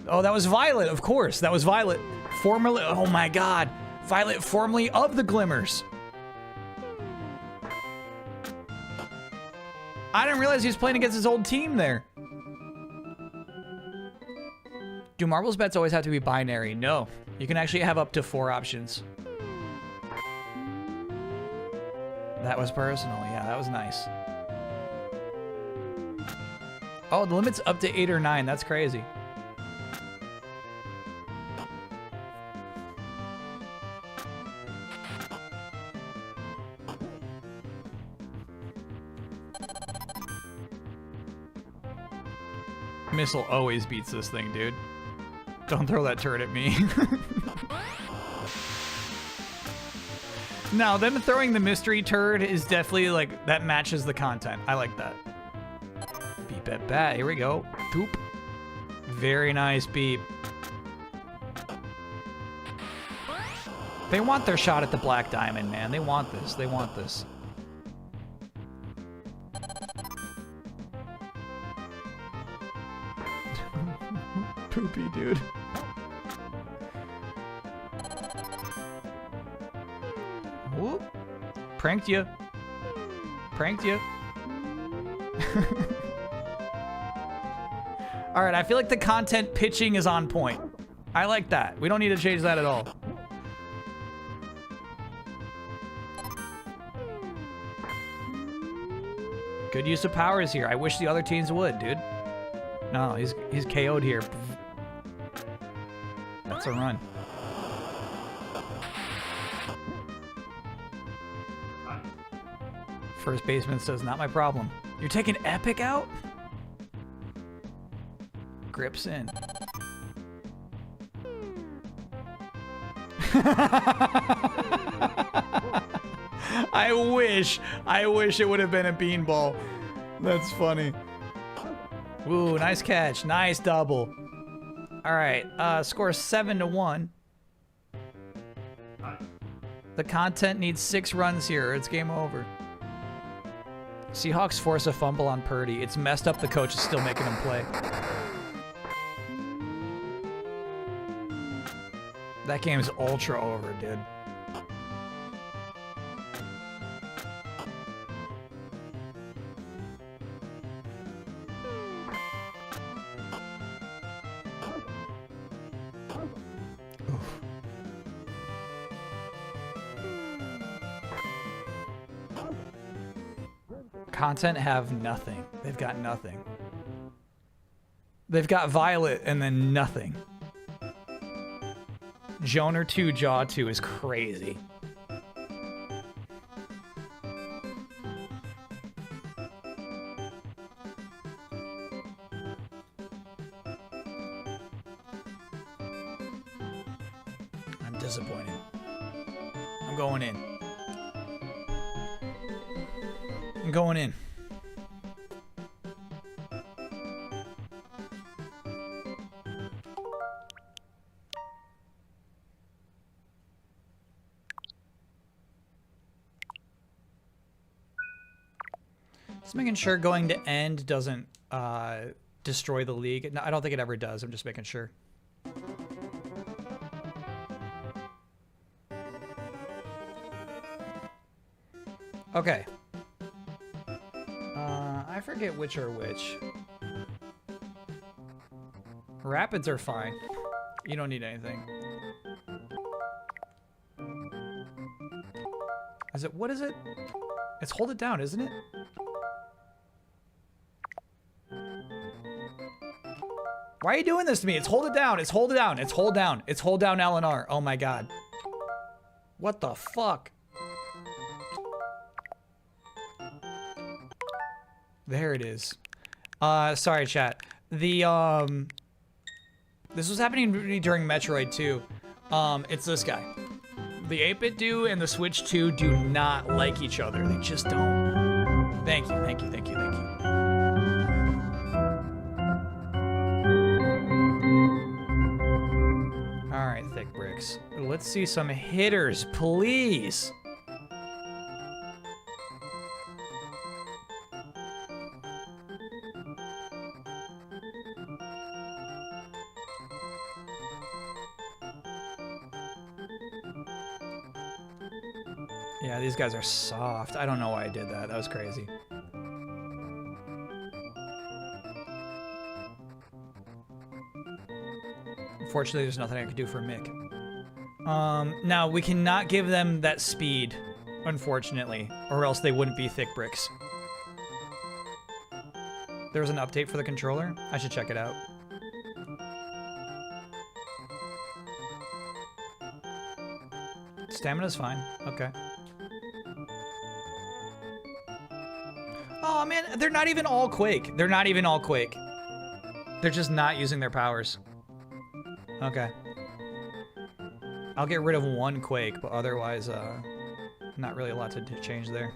Oh, that was Violet, of course. That was Violet. Formerly, oh my God. Violet, formerly of the Glimmers. I didn't realize he was playing against his old team there. Do marbles bets always have to be binary? No. You can actually have up to 4 options. That was personal. Yeah, that was nice. Oh, the limit's up to 8 or 9. That's crazy. Missile always beats this thing, dude. Don't throw that turret at me. No, them throwing the mystery turret is definitely like, that matches the content. I like that. Beep at bat. Here we go. Boop. Very nice beep. They want their shot at the black diamond, man. They want this. They want this. Poopy, dude. Whoop. Pranked you. Pranked you. All right, I feel like the content pitching is on point. I like that. We don't need to change that at all. Good use of powers here. I wish the other teams would, dude. No, he's KO'd here. That's a run. First baseman says, not my problem. You're taking Epic out? Grips in. I wish it would have been a beanball. That's funny. Ooh, nice catch. Nice double. All right, score 7-1. The content needs 6 runs here. It's game over. Seahawks force a fumble on Purdy. It's messed up. The coach is still making him play. That game's ultra over, dude. Content have nothing. They've got nothing. They've got Violet and then nothing. Joner 2, Jaw 2 is crazy. I'm disappointed. I'm going in. I'm going in. Just making sure going to end doesn't destroy the league. No, I don't think it ever does. I'm just making sure. Okay. I forget which are which. Rapids are fine. You don't need anything. Is it, what is it? It's hold it down, isn't it? Why are you doing this to me? It's hold it down. It's hold it down. It's hold down. It's hold down L and R. Oh my god. What the fuck? There it is. Sorry, chat. The, this was happening to me during Metroid 2. It's this guy. The 8-bit do and the Switch 2 do not like each other. They just don't. Thank you, thank you, thank you, thank you. Alright, ThickBrix. Let's see some hitters, please. Yeah, these guys are soft. I don't know why I did that. That was crazy. Unfortunately, there's nothing I can do for Mick. Now, we cannot give them that speed, unfortunately, or else they wouldn't be ThickBrix. There was an update for the controller. I should check it out. Stamina's fine. Okay. Oh man, they're not even all Quake. They're not even all Quake. They're just not using their powers. Okay. I'll get rid of one Quake, but otherwise, not really a lot to change there.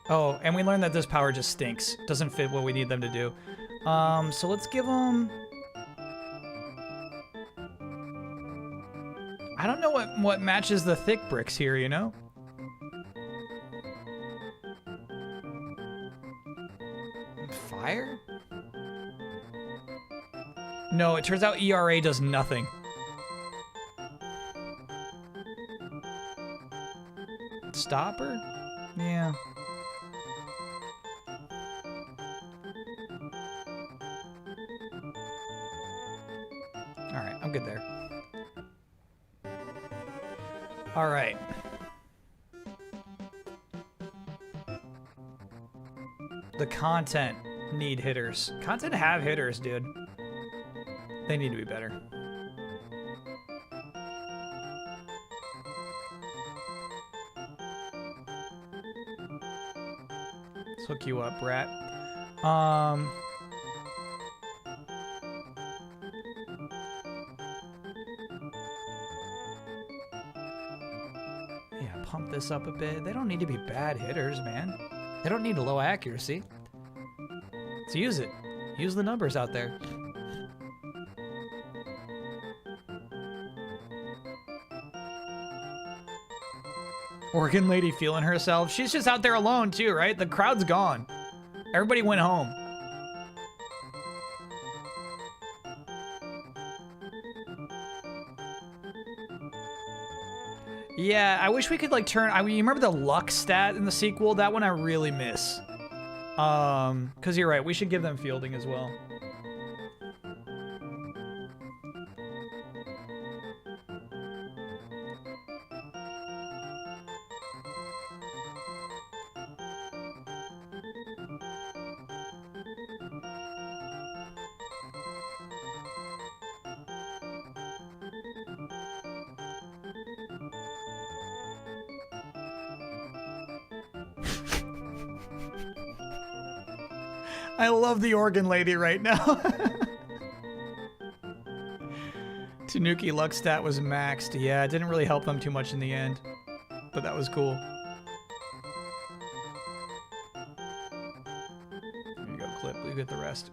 Oh, and we learned that this power just stinks. Doesn't fit what we need them to do. So let's give them... I don't know what matches the ThickBrix here, you know? Fire? No, it turns out ERA does nothing. Stopper? Yeah. Alright, I'm good there. Alright. The content need hitters. Content have hitters, dude. They need to be better. Let's hook you up, Brat. Yeah, pump this up a bit. They don't need to be bad hitters, man. They don't need low accuracy. Let's use it. Use the numbers out there. Organ lady feeling herself. She's just out there alone too, right? The crowd's gone. Everybody went home. Yeah, I wish we could like turn. You remember the luck stat in the sequel? That one I really miss. Because you're right. We should give them fielding as well. I love the organ lady right now. Tanuki luck stat was maxed. Yeah, it didn't really help them too much in the end, but that was cool. There you go, Clip. We get the rest.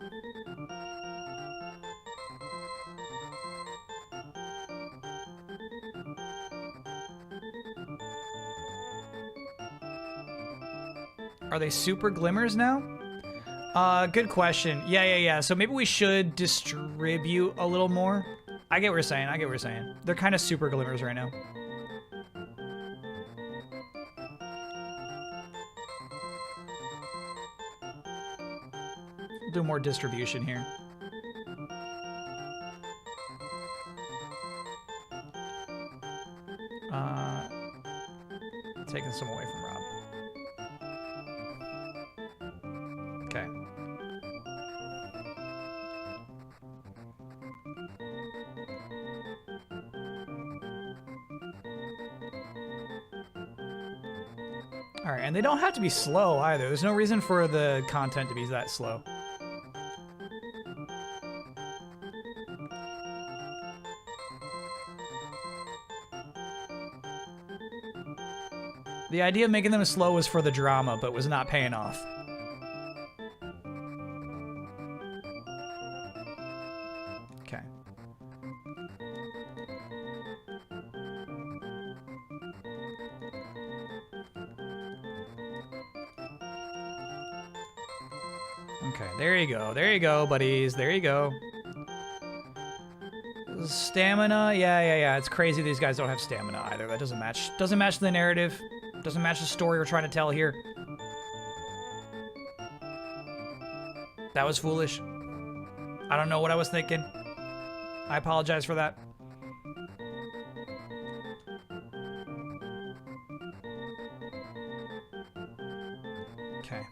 Are they super glimmers now? Good question. Yeah. So maybe we should distribute a little more. I get what you're saying. They're kind of super glimmers right now. Do more distribution here. Taking some away from Rob. Okay. All right, and they don't have to be slow either. There's no reason for the content to be that slow. The idea of making them slow was for the drama, but was not paying off. Okay. Okay, there you go. There you go, buddies. There you go. Stamina? Yeah. It's crazy these guys don't have stamina either. That doesn't match. Doesn't match the narrative. Doesn't match the story we're trying to tell here. That was foolish. I don't know what I was thinking. I apologize for that. Okay.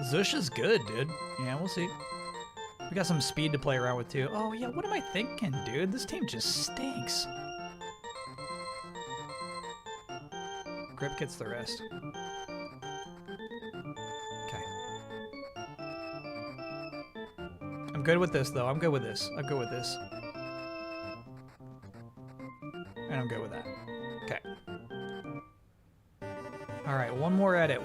Zush is good, dude. Yeah, we'll see. We got some speed to play around with, too. Oh, yeah, what am I thinking, dude? This team just stinks. Grip gets the rest. Okay. I'm good with this, though. I'm good with this. And I'm good with that. Okay. All right, one more edit.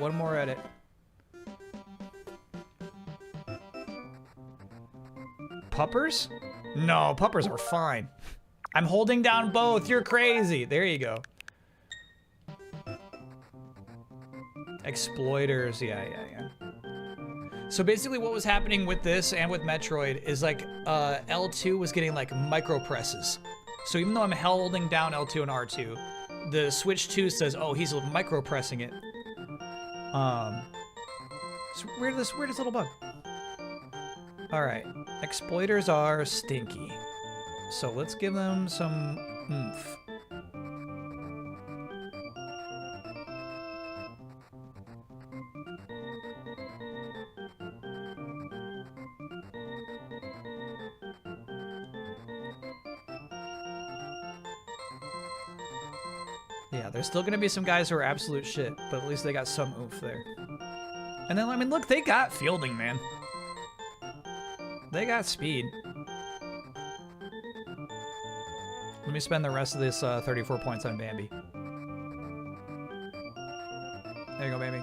Puppers? No, puppers are fine. I'm holding down both. You're crazy. There you go. Exploiters. Yeah. So basically what was happening with this and with Metroid is like L2 was getting like micro presses. So even though I'm holding down L2 and R2, the Switch 2 says, oh, he's micro pressing it. So where's this little bug? All right, exploiters are stinky. So let's give them some oomph. Yeah, there's still gonna be some guys who are absolute shit, but at least they got some oomph there. And then, I mean, look, they got fielding, man. They got speed. Let me spend the rest of this 34 points on Bambi. There you go, baby.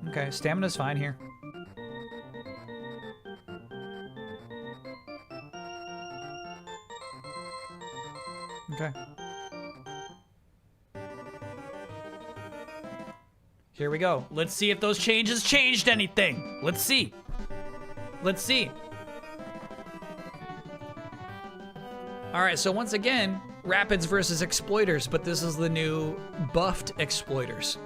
Okay, stamina's fine here. Okay. Here we go. Let's see if those changes changed anything. Let's see. All right, so once again, Rapids versus Exploiters, but this is the new buffed Exploiters.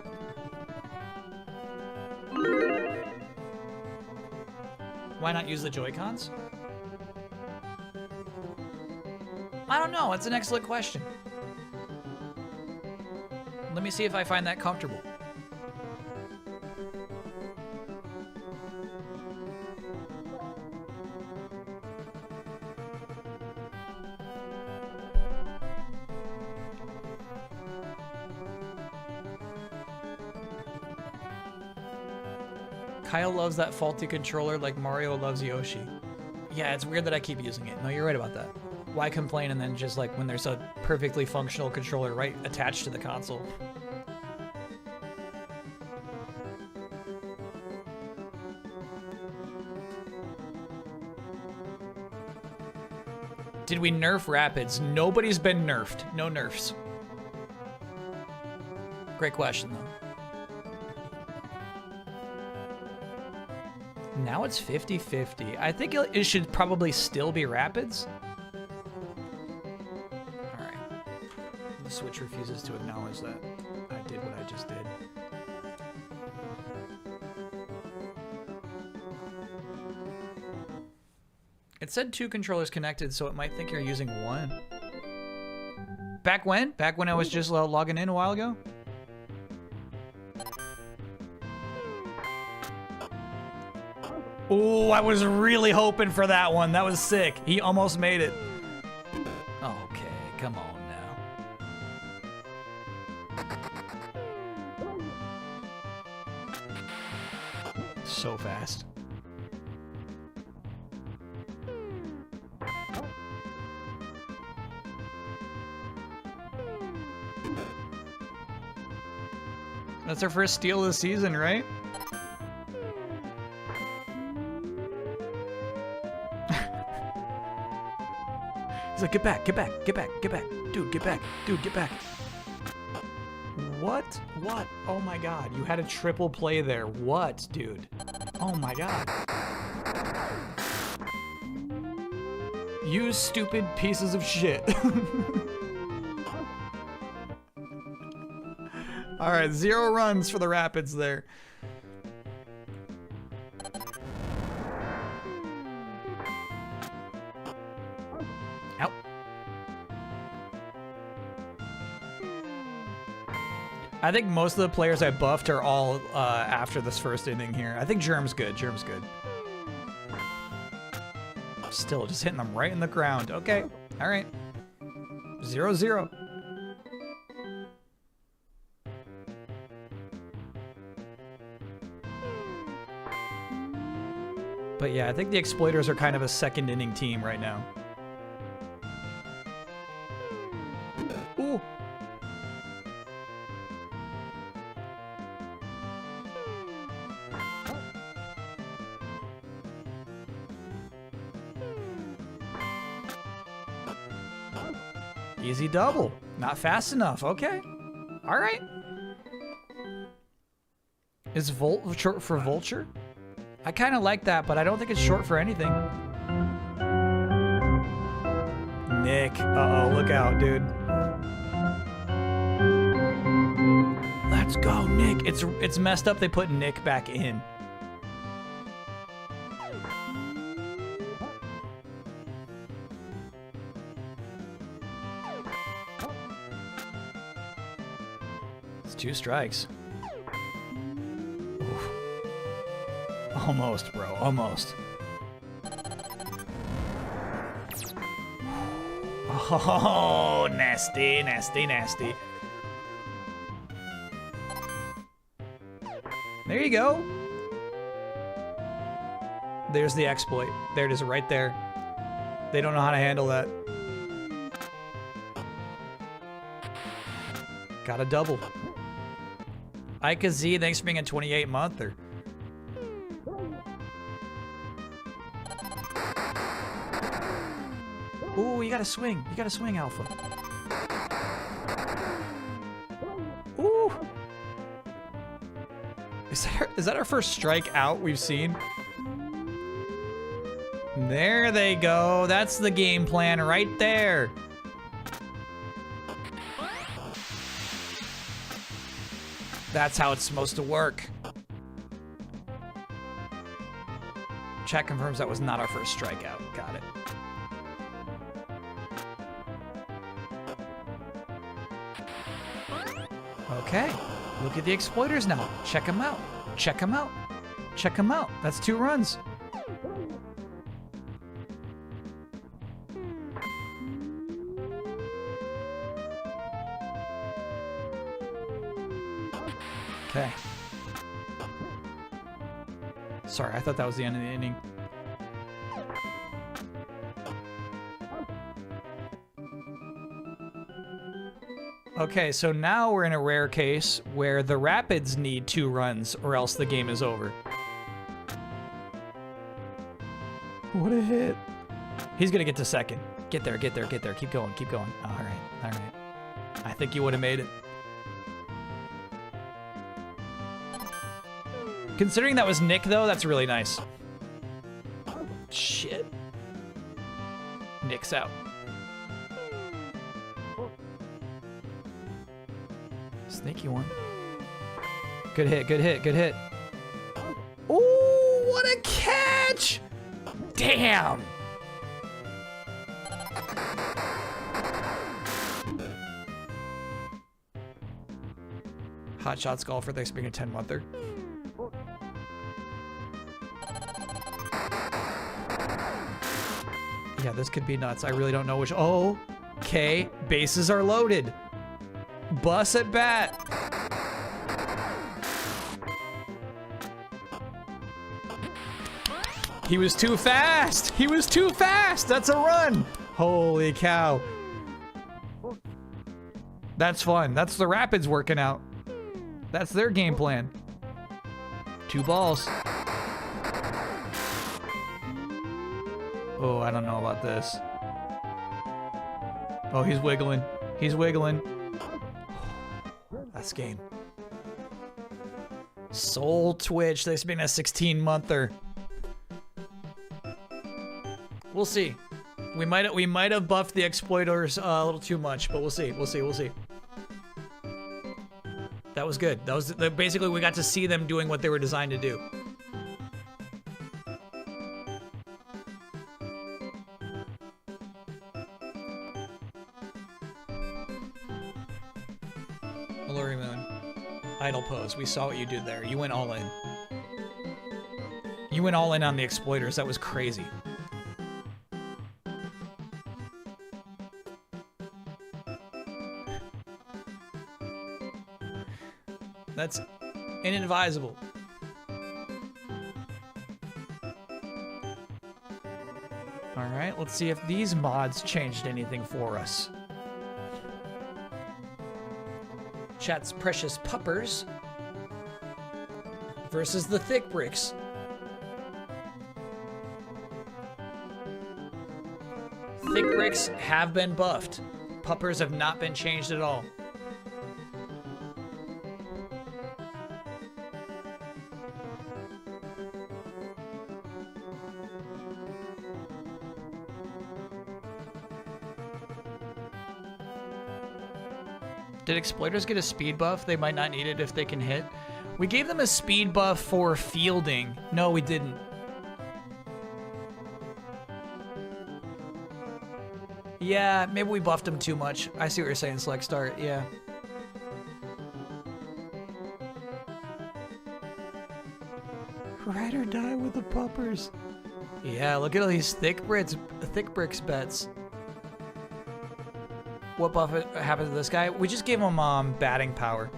Why not use the Joy-Cons? I don't know. It's an excellent question. Let me see if I find that comfortable. Kyle loves that faulty controller like Mario loves Yoshi. Yeah, it's weird that I keep using it. No, you're right about that. Why complain and then just like when there's a perfectly functional controller right attached to the console? Did we nerf Rapids? Nobody's been nerfed. No nerfs. Great question, though. Now it's 50-50. I think it should probably still be Rapids. All right. The Switch refuses to acknowledge that I did what I just did. It said 2 controllers connected, so it might think you're using 1. Back when? Back when I was just logging in a while ago? Ooh, I was really hoping for that one. That was sick. He almost made it. Okay, come on now. So fast. That's our first steal of the season, right? He's like, get back, get back, get back, get back. Dude, get back. Dude, get back. What? What? Oh my god, you had a triple play there. What, dude? Oh my god. You stupid pieces of shit. All right, 0 runs for the Rapids there. Out. I think most of the players I buffed are all after this first inning here. I think Germ's good. Germ's good. Still just hitting them right in the ground. Okay. All right. 0-0. But yeah, I think the Exploiters are kind of a second inning team right now. Ooh. Easy double. Not fast enough. Okay. All right. Is Volt short for Vulture? I kind of like that, but I don't think it's short for anything. Nick. Uh-oh, look out, dude. Let's go, Nick. It's messed up they put Nick back in. It's 2 strikes. Oof. Almost, bro. Almost. Oh, nasty, nasty, nasty. There you go. There's the exploit. There it is right there. They don't know how to handle that. Got a double. Ika Z, thanks for being a 28-monther. Ooh, you gotta swing. You gotta swing, Alpha. Ooh. Is that our first strike out we've seen? There they go. That's the game plan right there. That's how it's supposed to work. Chat confirms that was not our first strikeout. Got it. Okay, look at the Exploiters now. Check them out. Check them out. Check them out. That's 2 runs. Okay. Sorry, I thought that was the end of the inning. Okay, so now we're in a rare case where the Rapids need 2 runs or else the game is over. What a hit. He's gonna get to second. Get there, get there, get there. Keep going, keep going. All right, all right. I think you would have made it. Considering that was Nick, though, that's really nice. Shit. Nick's out. Sneaky one. Good hit, good hit, good hit. Ooh, what a catch! Damn! Hot Shots golfer, thanks for being a 10-monther. Yeah, this could be nuts. I really don't know which. Oh, okay. Bases are loaded. Bus at bat. He was too fast. He was too fast. That's a run. Holy cow. That's fun. That's the Rapids working out. That's their game plan. 2 balls. Oh, I don't know about this. Oh, he's wiggling. He's wiggling. That's game. Soul Twitch. This being a 16-monther. We'll see. We might have buffed the exploiters a little too much, but we'll see. We'll see. We'll see. That was good. That was basically we got to see them doing what they were designed to do. Allure Moon. Idle pose. We saw what you did there. You went all in. You went all in on the exploiters. That was crazy. That's inadvisable. All right, let's see if these mods changed anything for us. Chat's precious Puppers versus the ThickBrix. ThickBrix have been buffed. Puppers have not been changed at all. Did exploiters get a speed buff? They might not need it if they can hit. We gave them a speed buff for fielding. No, we didn't. Yeah, maybe we buffed them too much. I see what you're saying, Select Start. Yeah. Ride or die with the Puppers. Yeah, look at all these ThickBrix bets. What buff happened to this guy? We just gave him batting power.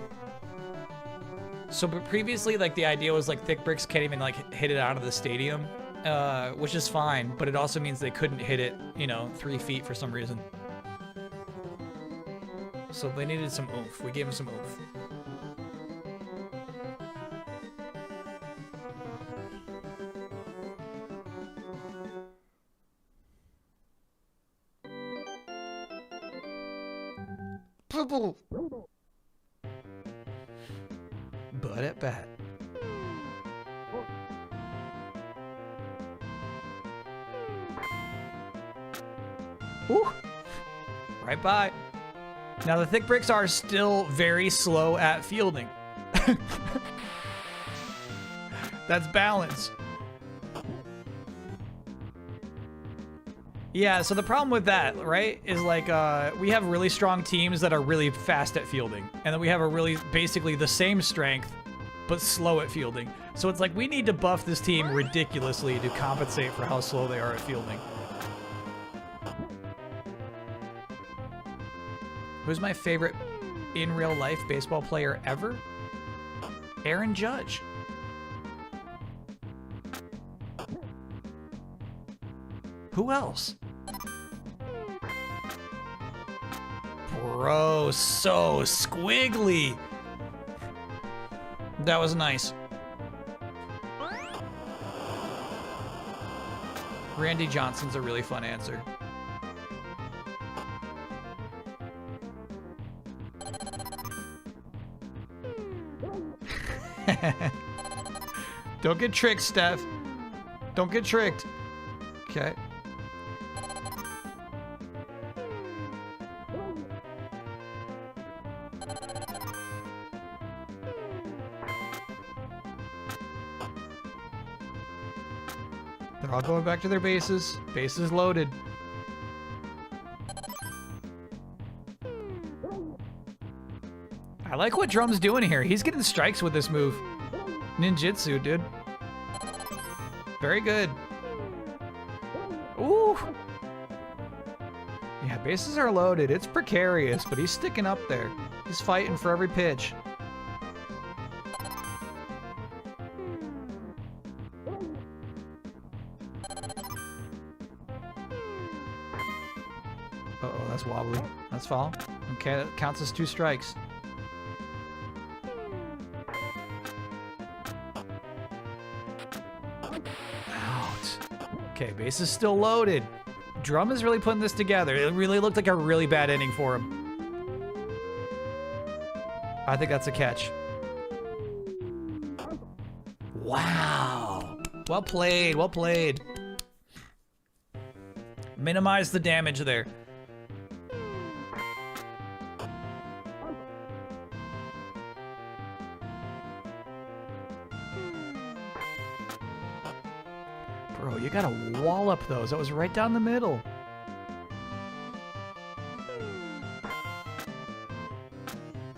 So but previously, like the idea was like ThickBrix can't even like hit it out of the stadium, which is fine, but it also means they couldn't hit it, you know, 3 feet for some reason. So they needed some oomph. We gave him some oomph. But at bat. Ooh. Right by. Now the ThickBrix are still very slow at fielding. That's balance. Yeah, so the problem with that, right, is like we have really strong teams that are really fast at fielding, and then we have a really basically the same strength but slow at fielding. So it's like we need to buff this team ridiculously to compensate for how slow they are at fielding. Who's my favorite in real life baseball player ever? Aaron Judge. Who else? Bro, so squiggly. That was nice. Randy Johnson's a really fun answer. Don't get tricked, Steph. Don't get tricked. Okay. They're all going back to their bases. Bases loaded. I like what Drum's doing here. He's getting strikes with this move. Ninjutsu, dude. Very good. Ooh. Yeah, bases are loaded. It's precarious, but he's sticking up there. He's fighting for every pitch. Uh-oh, that's wobbly. That's foul. Okay, that counts as 2 strikes. Okay, base is still loaded. Drum is really putting this together. It really looked like a really bad inning for him. I think that's a catch. Wow. Well played, well played. Minimize the damage there. Bro, you gotta wallop those. That was right down the middle.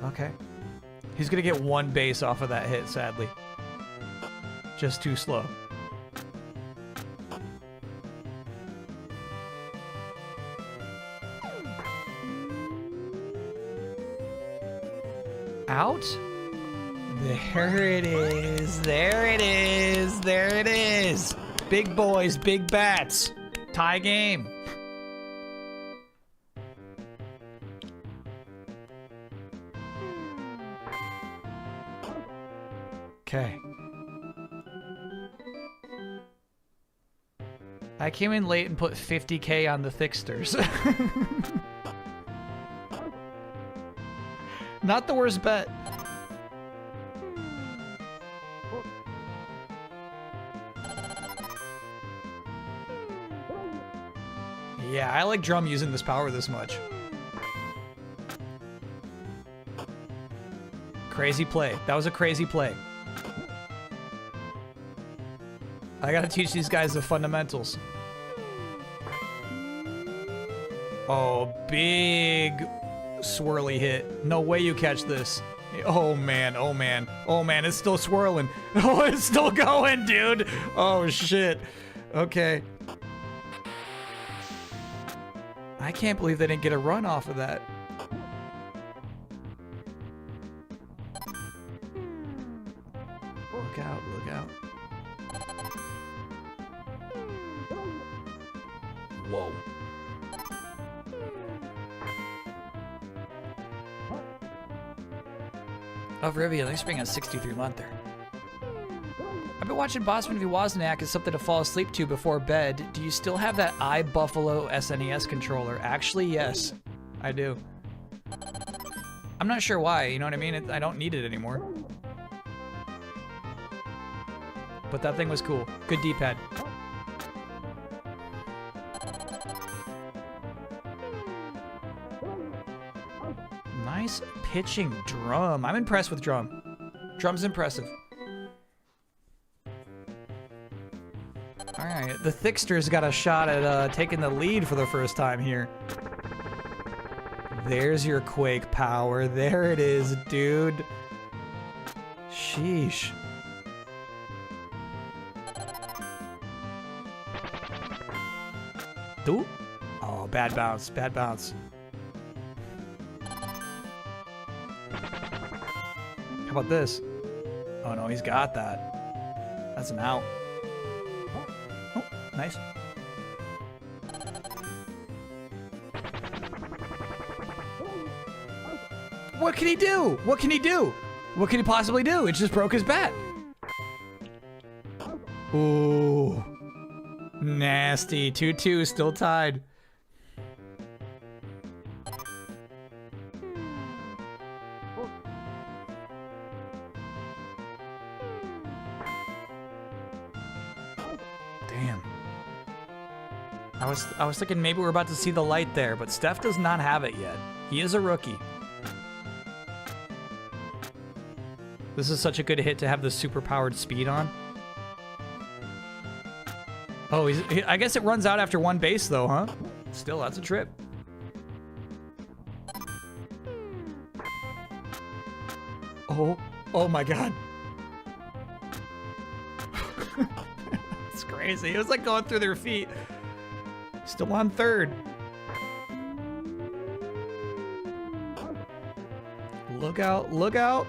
Okay. He's gonna get 1 base off of that hit, sadly. Just too slow. Out? There it is. There it is. There it is. Big boys, big bats. Tie game. Okay. I came in late and put 50K on the Thicksters. Not the worst bet. Yeah, I like Drum using this power this much. Crazy play. That was a crazy play. I gotta teach these guys the fundamentals. Oh, big swirly hit. No way you catch this. Oh man, oh man. Oh man, it's still swirling. Oh, it's still going, dude. Oh shit. Okay. I can't believe they didn't get a run off of that. Look out, look out. Whoa. Of Rivian, thanks for being a 63-monther. I've been watching Bosman v. Wozniak as something to fall asleep to before bed. Do you still have that iBuffalo SNES controller? Actually, yes, I do. I'm not sure why, you know what I mean? I don't need it anymore. But that thing was cool. Good D-pad. Nice pitching Drum. I'm impressed with Drum. Drum's impressive. All right, the Thicksters got a shot at taking the lead for the first time here. There's your Quake power. There it is, dude. Sheesh. Ooh. Oh, bad bounce, bad bounce. How about this? Oh no, he's got that. That's an out. Oh, nice. What can he do? What can he do? What can he possibly do? It just broke his bat. Ooh. Nasty. 2-2, still tied. Damn. I was thinking maybe we're about to see the light there, but Steph does not have it yet. He is a rookie. This is such a good hit to have the super powered speed on. Oh, I guess it runs out after one base though, huh? Still, that's a trip. Oh my God. It's crazy. It was like going through their feet. Still on third. Look out, look out.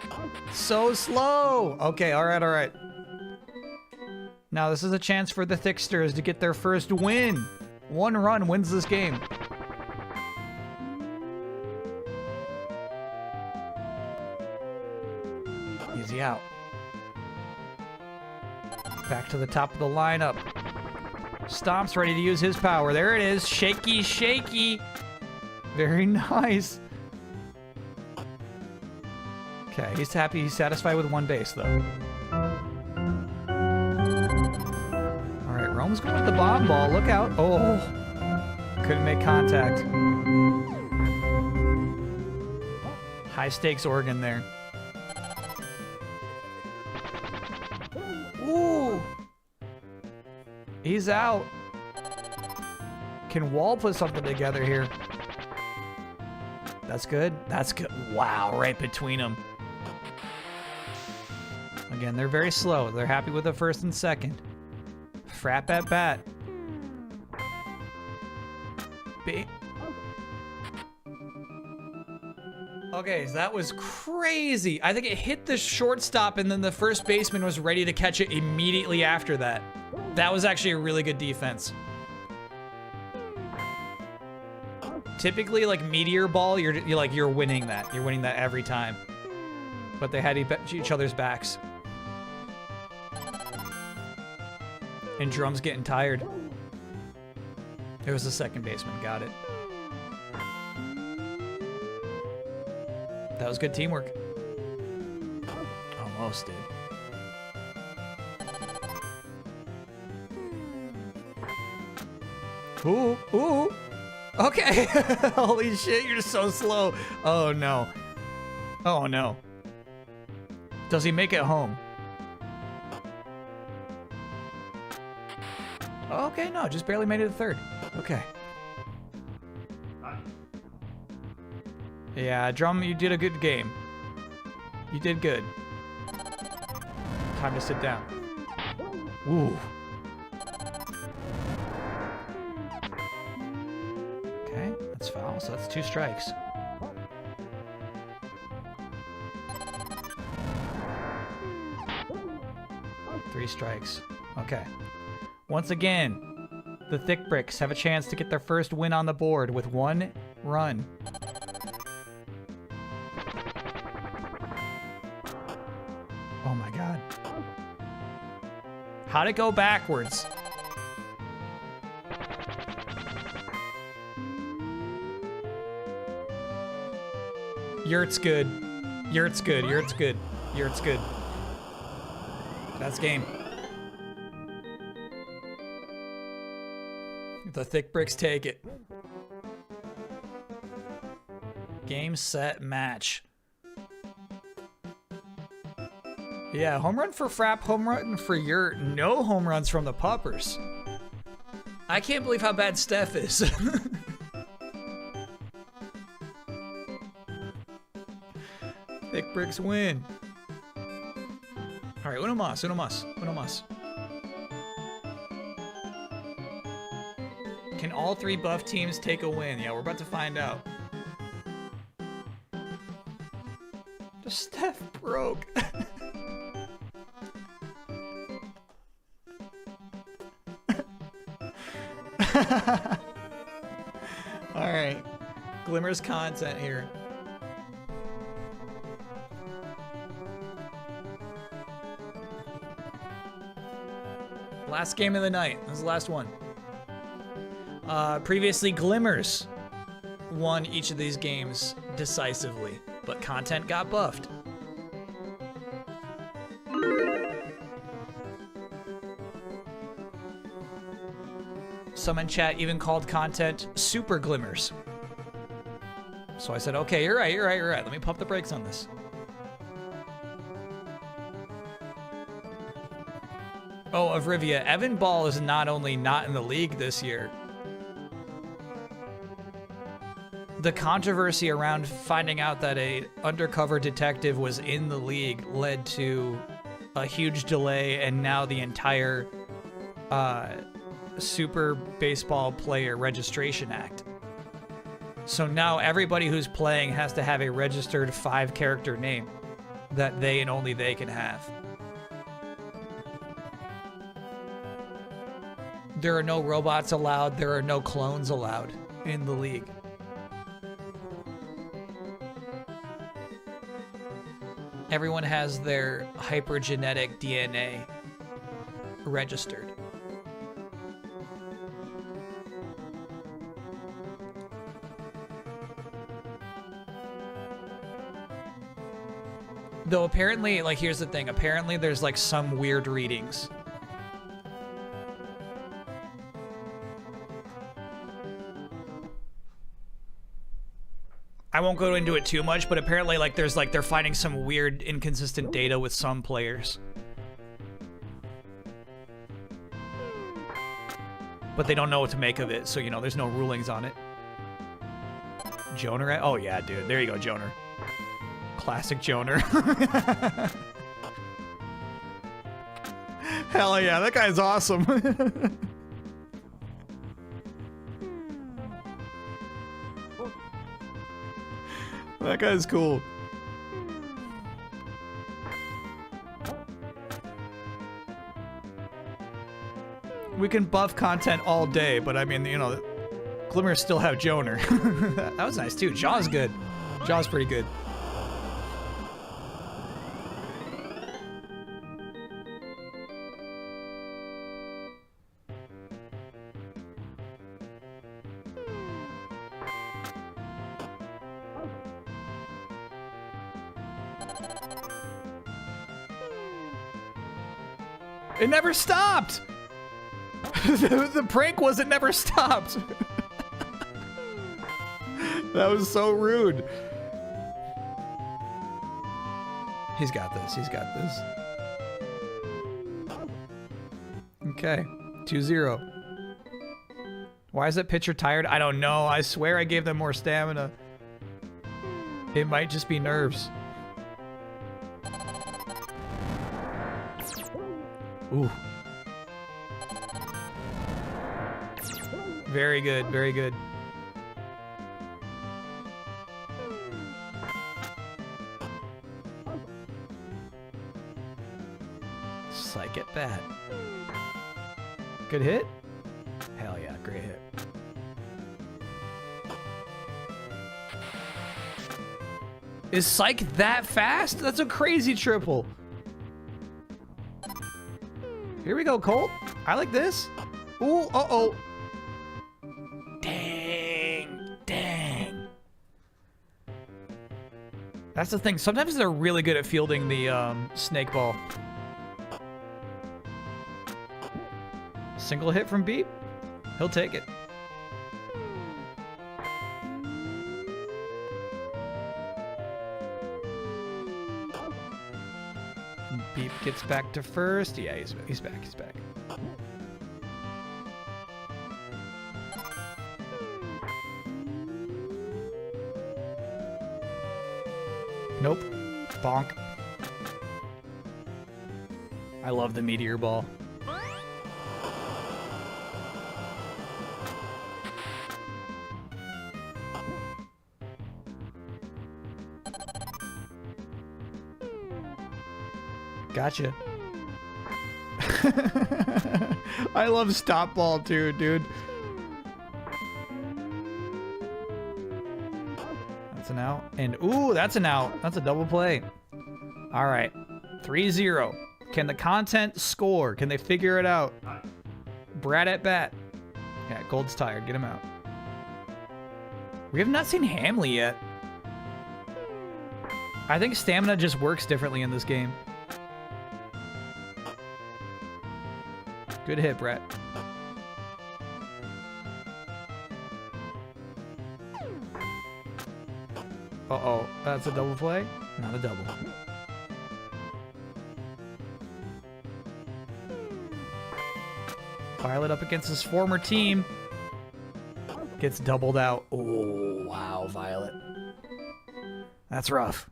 So slow. Okay, all right, all right. Now this is a chance for the Thicksters to get their first win. 1 run wins this game. Easy out. Back to the top of the lineup. Stomp's ready to use his power. There it is. Shaky, shaky. Very nice. Okay, he's happy. He's satisfied with 1 base, though. All right, Rome's going with the bomb ball. Look out. Oh, couldn't make contact. High stakes Oregon there. Ooh. He's out. Can Wall put something together here? That's good. That's good. Wow, right between them. Again, they're very slow. They're happy with the first and second. Frap at bat. Okay, so that was crazy. I think it hit the shortstop and then the first baseman was ready to catch it immediately after that. That was actually a really good defense. Typically, like meteor ball, you're winning that. You're winning that every time. But they had each other's backs. And Drum's getting tired. It was the second baseman. Got it. That was good teamwork. Almost, dude. Ooh, ooh. Okay. Holy shit, you're so slow. Oh, no. Oh, no. Does he make it home? Okay, no, just barely made it to third. Okay. Yeah, Drum, you did a good game. You did good. Time to sit down. Ooh. Okay, that's foul, so that's 2 strikes. Three strikes. Okay. Once again, the ThickBrix have a chance to get their first win on the board with 1 run. Oh my God. How'd it go backwards? Yurt's good. Yurt's good. Yurt's good. Yurt's good. That's game. The ThickBrix take it. Game, set, match. Yeah, home run for Frapp, home run for Yurt. No home runs from the Puppers. I can't believe how bad Steph is. ThickBrix win. All right, uno más, uno más, uno más. Can all 3 buff teams take a win? Yeah, we're about to find out. Just Steph broke. All right, Glimmers content here. Last game of the night. This is the last one. Previously, Glimmers won each of these games decisively, but content got buffed. Some in chat even called content Super Glimmers. So I said, okay, you're right. Let me pump the brakes on this. Oh, of Rivia, Evan Ball is not only not in the league this year. The controversy around finding out that a undercover detective was in the league led to a huge delay, and now the entire Super Baseball Player Registration Act. So now everybody who's playing has to have a registered 5-character name that they and only they can have. There are no robots allowed. There are no clones allowed in the league. Everyone has their hypergenetic DNA registered. Though apparently, like, here's the thing. Apparently there's like some weird readings. I won't go into it too much, but apparently like there's like they're finding some weird inconsistent data with some players. But they don't know what to make of it, so you know, there's no rulings on it. Joner? Oh yeah, dude. There you go, Joner. Classic Joner. Hell yeah, that guy's awesome. That guy's cool. We can buff content all day, but I mean, you know, Glimmers still have Joner. That was nice too. Jaw's good. Jaw's pretty good. It never stopped! The prank was it never stopped. That was so rude. He's got this. He's got this. Okay. 2-0. Why is that pitcher tired? I don't know. I swear I gave them more stamina. It might just be nerves. Ooh. Very good, very good. Psych at bat. Good hit? Hell yeah, great hit. Is Psych that fast? That's a crazy triple. Here we go, Colt. I like this. Ooh, uh-oh. Dang, dang. That's the thing. Sometimes they're really good at fielding the snake ball. Single hit from Beep. He'll take it. Beep gets back to first. Yeah, he's back. He's back. Nope. Bonk. I love the meteor ball. Gotcha. I love stop ball too, dude. That's an out. And ooh, that's an out. That's a double play. All right. 3-0. Can the content score? Can they figure it out? Brad at bat. Yeah, Gold's tired. Get him out. We have not seen Hamley yet. I think stamina just works differently in this game. Good hit, Brett. Uh-oh. That's a double play? Not a double. Violet up against his former team. Gets doubled out. Oh, wow, Violet. That's rough.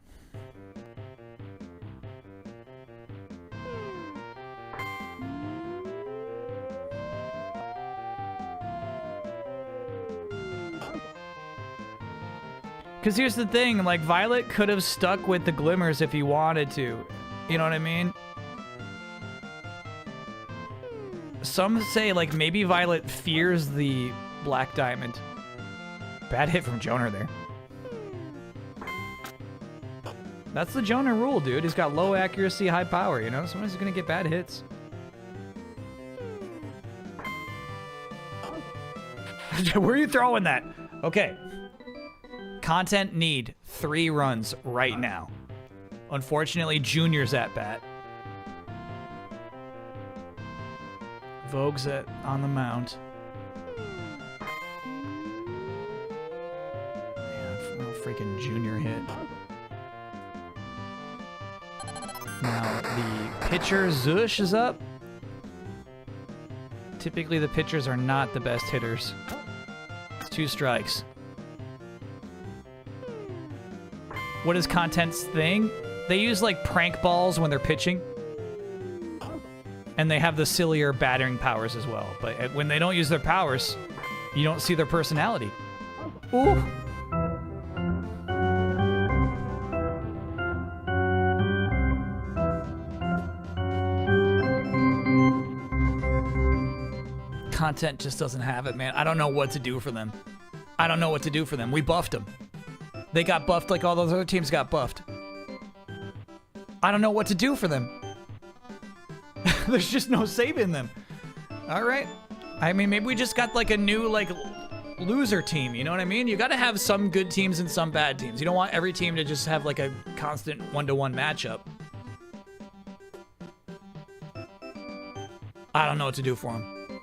Because here's the thing, like, Violet could have stuck with the Glimmers if he wanted to. You know what I mean? Some say, like, maybe Violet fears the Black Diamond. Bad hit from Joner there. That's the Joner rule, dude. He's got low accuracy, high power, you know? Sometimes he's gonna get bad hits. Where are you throwing that? Okay. Content need 3 runs right now. Unfortunately, Junior's at bat. Vogue's on the mound. Man, freaking Junior hit. Now, the pitcher, Zush, is up. Typically, the pitchers are not the best hitters. It's 2 strikes. What is Content's thing? They use, like, prank balls when they're pitching. And they have the sillier battering powers as well. But when they don't use their powers, you don't see their personality. Ooh. Content just doesn't have it, man. I don't know what to do for them. I don't know what to do for them. We buffed them. They got buffed like all those other teams got buffed. I don't know what to do for them. There's just no saving them. All right. I mean, maybe we just got like a new like loser team. You know what I mean? You got to have some good teams and some bad teams. You don't want every team to just have like a constant 1-to-1 matchup. I don't know what to do for them.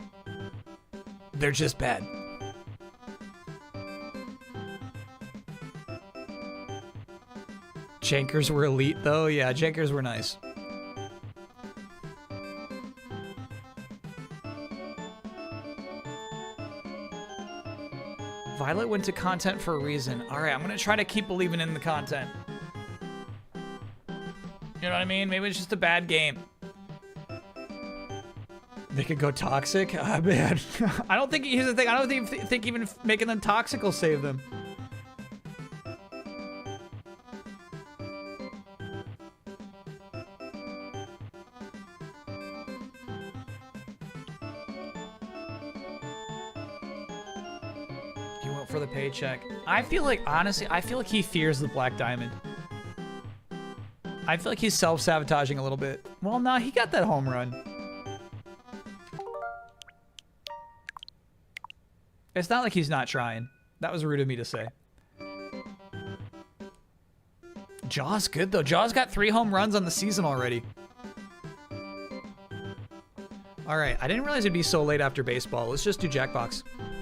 They're just bad. Jankers were elite, though. Yeah, Jankers were nice. Violet went to Content for a reason. All right, I'm going to try to keep believing in the Content. You know what I mean? Maybe it's just a bad game. They could go toxic? Ah, man. I don't think, here's the thing, I don't think even making them toxic will save them. He went for the paycheck. I feel like, honestly, I feel like he fears the Black Diamond. I feel like he's self-sabotaging a little bit. Well, no, he got that home run. It's not like he's not trying. That was rude of me to say. Jaw's good, though. Jaw's got 3 home runs on the season already. All right, I didn't realize it'd be so late after baseball. Let's just do Jackbox.